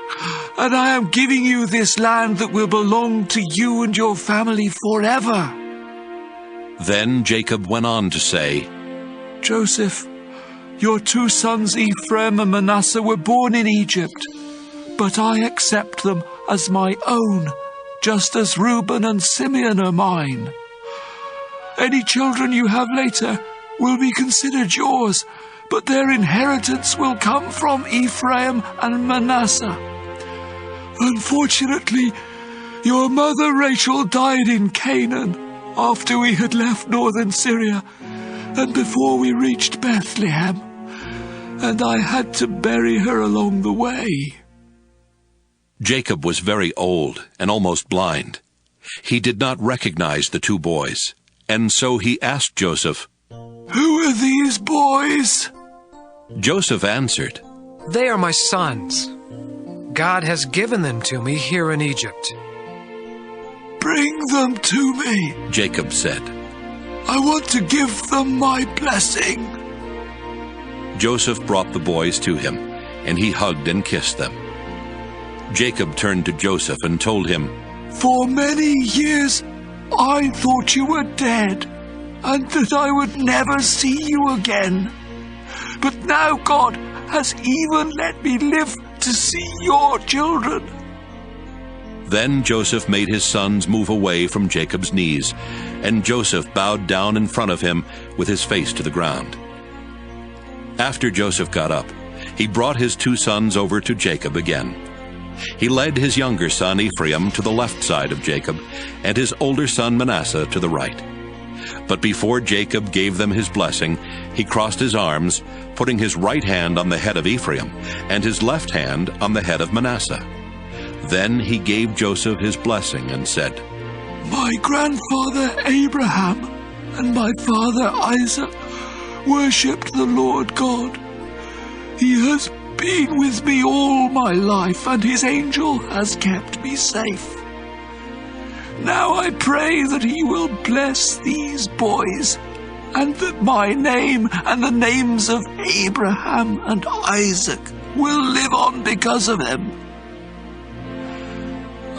Speaker 20: And I am giving you this land that will belong to you and your family forever.'"
Speaker 1: Then Jacob went on to say,
Speaker 20: "Joseph, your 2 sons Ephraim and Manasseh were born in Egypt, but I accept them as my own, just as Reuben and Simeon are mine. Any children you have later will be considered yours, but their inheritance will come from Ephraim and Manasseh. Unfortunately, your mother Rachel died in Canaan after we had left northern Syria and before we reached Bethlehem, and I had to bury her along the way."
Speaker 1: Jacob was very old and almost blind. He did not recognize the 2 boys, and so he asked Joseph,
Speaker 20: "Who are these boys?"
Speaker 1: Joseph answered,
Speaker 9: "They are my sons. God has given them to me here in Egypt."
Speaker 20: "Bring them to me,"
Speaker 1: Jacob said.
Speaker 20: "I want to give them my blessing."
Speaker 1: Joseph brought the boys to him, and he hugged and kissed them. Jacob turned to Joseph and told him,
Speaker 20: For many years I thought you were dead, and that I would never see you again. But now God has even let me live to see your children.
Speaker 1: Then Joseph made his sons move away from Jacob's knees, and Joseph bowed down in front of him with his face to the ground. After Joseph got up, he brought his 2 sons over to Jacob again. He led his younger son Ephraim to the left side of Jacob, and his older son Manasseh to the right. But before Jacob gave them his blessing, he crossed his arms, putting his right hand on the head of Ephraim, and his left hand on the head of Manasseh. Then he gave Joseph his blessing and said,
Speaker 20: My grandfather Abraham and my father Isaac worshipped the Lord God. He has been with me all my life, and his angel has kept me safe. Now I pray that he will bless these boys, and that my name and the names of Abraham and Isaac will live on because of them.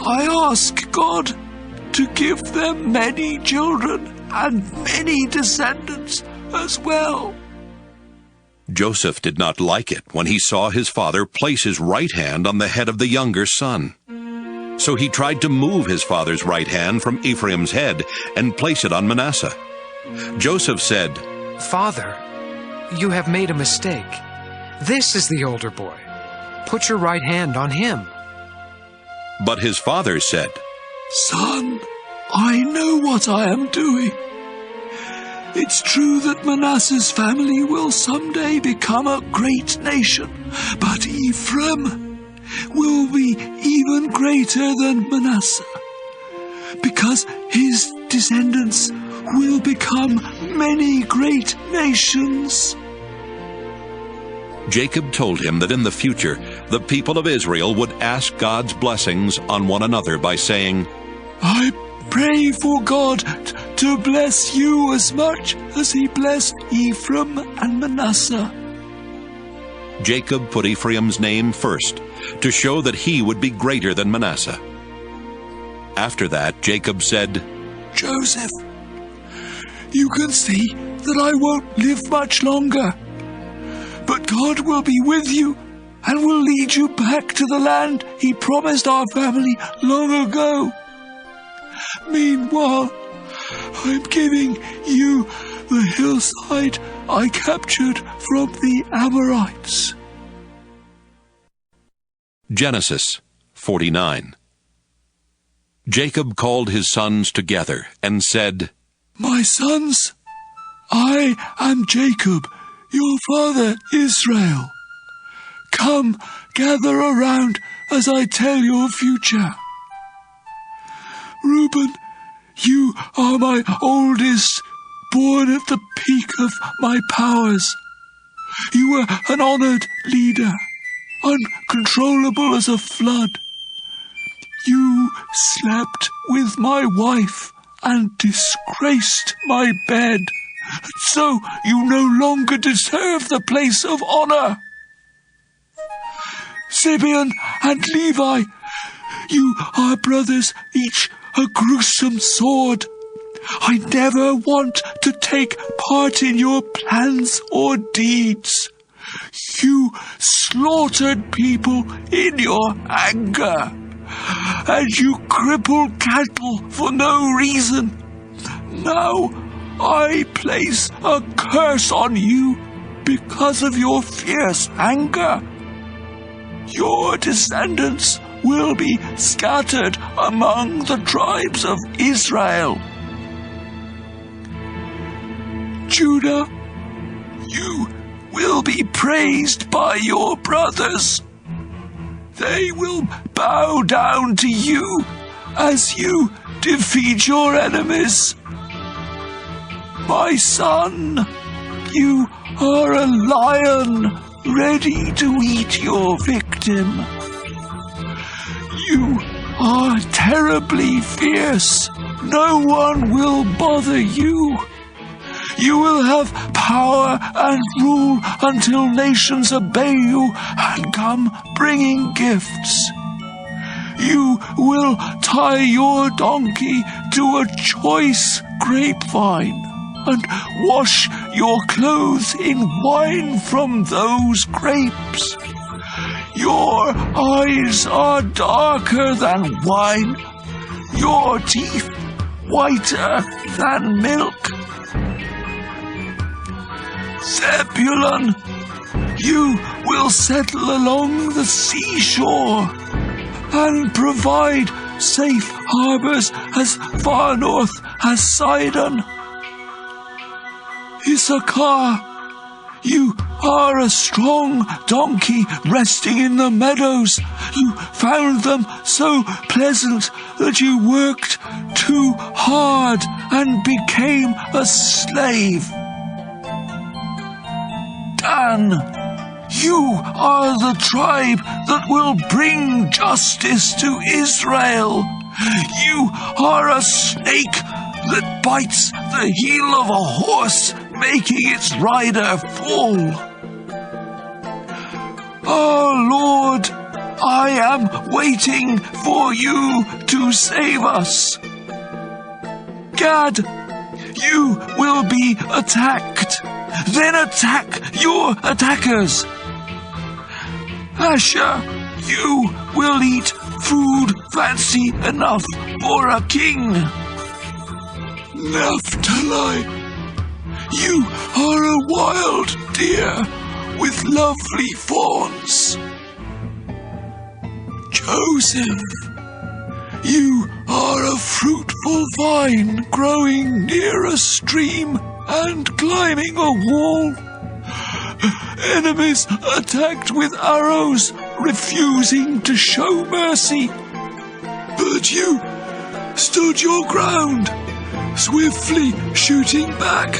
Speaker 20: I ask God to give them many children and many descendants as well.
Speaker 1: Joseph did not like it when he saw his father place his right hand on the head of the younger son. So he tried to move his father's right hand from Ephraim's head and place it on Manasseh. Joseph said,
Speaker 9: Father, you have made a mistake. This is the older boy. Put your right hand on him.
Speaker 1: But his father said,
Speaker 20: Son, I know what I am doing. It's true that Manasseh's family will someday become a great nation, but Ephraim will be even greater than Manasseh, because his descendants will become many great nations.
Speaker 1: Jacob told him that in the future the people of Israel would ask God's blessings on one another by saying,
Speaker 20: I pray for God to bless you as much as he blessed Ephraim and Manasseh.
Speaker 1: Jacob put Ephraim's name first to show that he would be greater than Manasseh. After that, Jacob said,
Speaker 20: Joseph, you can see that I won't live much longer, but God will be with you and will lead you back to the land he promised our family long ago. Meanwhile, I'm giving you the hillside I captured from the Amorites.
Speaker 1: Genesis 49. Jacob called his sons together and said,
Speaker 20: My sons, I am Jacob, your father Israel. Come, gather around as I tell your future. Reuben, you are my oldest, born at the peak of my powers. You were an honored leader, uncontrollable as a flood. You slept with my wife and disgraced my bed, so you no longer deserve the place of honor. Simeon and Levi, you are brothers, each a gruesome sword. I never want to take part in your plans or deeds. You slaughtered people in your anger, and you crippled cattle for no reason. Now I place a curse on you because of your fierce anger. Your descendants will be scattered among the tribes of Israel. Judah, you will be praised by your brothers. They will bow down to you as you defeat your enemies. My son, you are a lion ready to eat your victim. You are terribly fierce. No one will bother you. You will have power and rule until nations obey you and come bringing gifts. You will tie your donkey to a choice grapevine and wash your clothes in wine from those grapes. Your eyes are darker than wine, your teeth whiter than milk. Zebulun, you will settle along the seashore and provide safe harbors as far north as Sidon. Issachar, you are a strong donkey resting in the meadows. You found them so pleasant that you worked too hard and became a slave. Dan, you are the tribe that will bring justice to Israel. You are a snake that bites the heel of a horse, making its rider fall. Oh Lord, I am waiting for you to save us. Gad, you will be attacked. Then attack your attackers. Asher, you will eat food fancy enough for a king. Naphtali, you are a wild deer with lovely fawns. Joseph, you are a fruitful vine growing near a stream and climbing a wall. Enemies attacked with arrows, refusing to show mercy. But you stood your ground, swiftly shooting back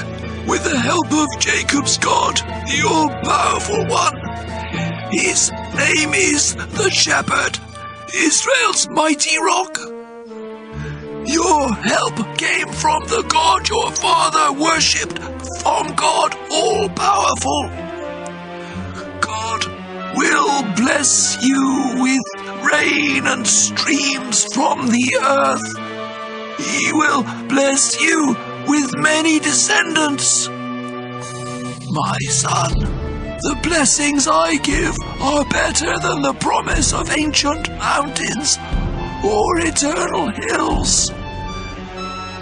Speaker 20: with the help of Jacob's God, the all-powerful one. His name is the Shepherd, Israel's mighty rock. Your help came from the God your father worshipped, from God all-powerful. God will bless you with rain and streams from the earth. He will bless you with many descendants. My son, the blessings I give are better than the promise of ancient mountains or eternal hills.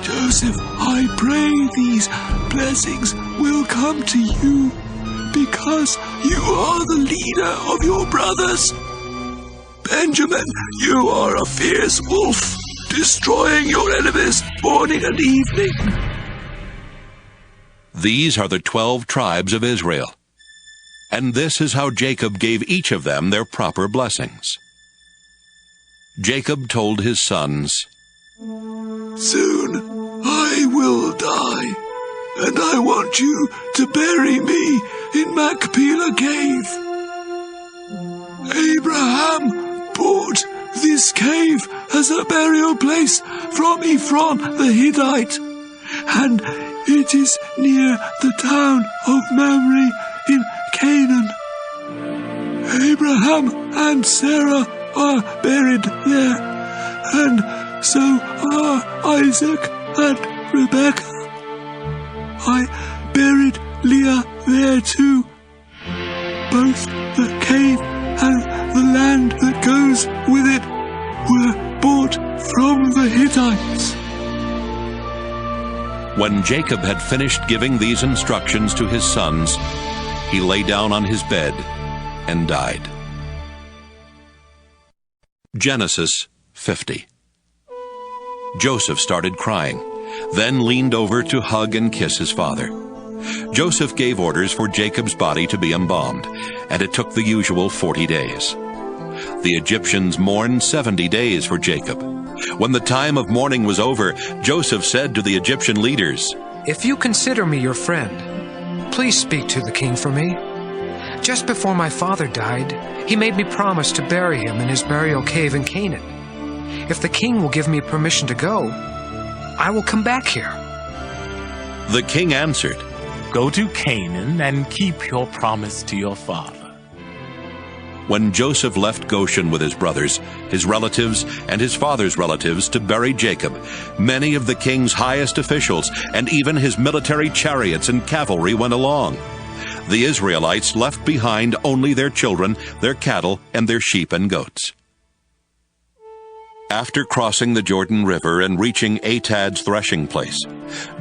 Speaker 20: Joseph, I pray these blessings will come to you because you are the leader of your brothers. Benjamin, you are a fierce wolf, destroying your enemies morning and evening.
Speaker 1: These are the 12 tribes of Israel. And this is how Jacob gave each of them their proper blessings. Jacob told his sons,
Speaker 20: Soon I will die, and I want you to bury me in Machpelah cave. Abraham bought this cave as a burial place from Ephron the Hittite, and it is near the town of Mamre in Canaan. Abraham and Sarah are buried there, and so are Isaac and Rebekah. I buried Leah there too. Both the cave and the land that goes with it were bought from the Hittites.
Speaker 1: When Jacob had finished giving these instructions to his sons, he lay down on his bed and died. Genesis 50. Joseph started crying, then leaned over to hug and kiss his father. Joseph gave orders for Jacob's body to be embalmed, and it took the usual 40 days. The Egyptians mourned 70 days for Jacob. When the time of mourning was over, Joseph said to the Egyptian leaders,
Speaker 9: If you consider me your friend, please speak to the king for me. Just before my father died, he made me promise to bury him in his burial cave in Canaan. If the king will give me permission to go, I will come back here.
Speaker 1: The king answered,
Speaker 12: Go to Canaan and keep your promise to your father.
Speaker 1: When Joseph left Goshen with his brothers, his relatives, and his father's relatives to bury Jacob, many of the king's highest officials and even his military chariots and cavalry went along. The Israelites left behind only their children, their cattle, and their sheep and goats. After crossing the Jordan River and reaching Atad's threshing place,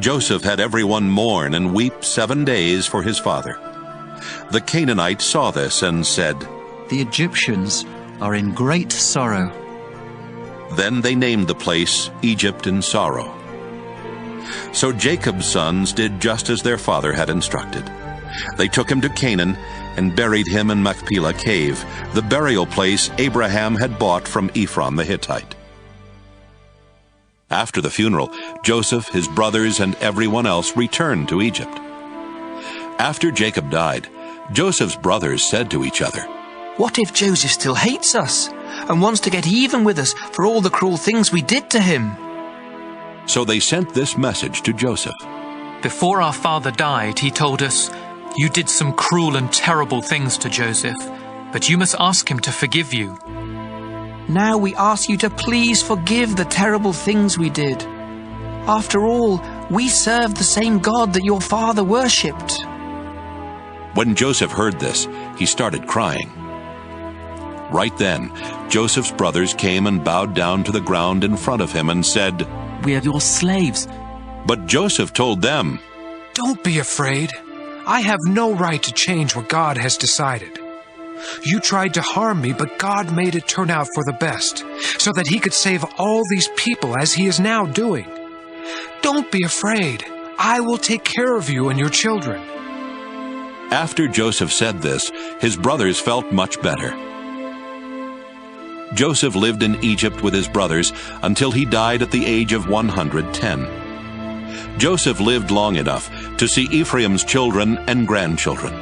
Speaker 1: Joseph had everyone mourn and weep 7 days for his father. The Canaanites saw this and said,
Speaker 10: "The Egyptians are in great sorrow."
Speaker 1: Then they named the place Egypt in sorrow. So Jacob's sons did just as their father had instructed. They took him to Canaan and buried him in Machpelah cave, the burial place Abraham had bought from Ephron the Hittite. After the funeral, Joseph, his brothers, and everyone else returned to Egypt. After Jacob died, Joseph's brothers said to each other,
Speaker 17: "What if Joseph still hates us and wants to get even with us for all the cruel things we did to him?"
Speaker 1: So they sent this message to Joseph.
Speaker 6: Before our father died, he told us, "You did some cruel and terrible things to Joseph, but you must ask him to forgive you."
Speaker 17: Now we ask you to please forgive the terrible things we did. After all, we serve the same God that your father worshipped.
Speaker 1: When Joseph heard this, he started crying. Right then, Joseph's brothers came and bowed down to the ground in front of him and said,
Speaker 7: "We are your slaves."
Speaker 1: But Joseph told them,
Speaker 9: "Don't be afraid. I have no right to change what God has decided. You tried to harm me, but God made it turn out for the best, so that he could save all these people as he is now doing. Don't be afraid. I will take care of you and your children."
Speaker 1: After Joseph said this, his brothers felt much better. Joseph lived in Egypt with his brothers until he died at the age of 110. Joseph lived long enough to see Ephraim's children and grandchildren.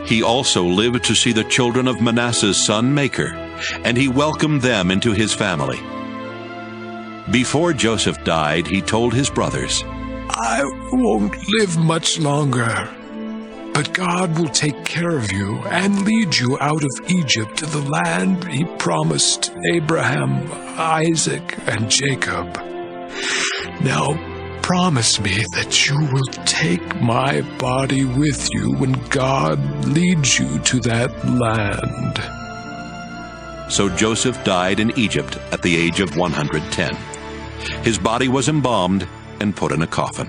Speaker 1: He also lived to see the children of Manasseh's son Machir, and he welcomed them into his family. Before Joseph died, he told his brothers,
Speaker 9: "I won't live much longer, but God will take care of you and lead you out of Egypt to the land he promised Abraham, Isaac, and Jacob. Now, promise me that you will take my body with you when God leads you to that land."
Speaker 1: So Joseph died in Egypt at the age of 110. His body was embalmed and put in a coffin.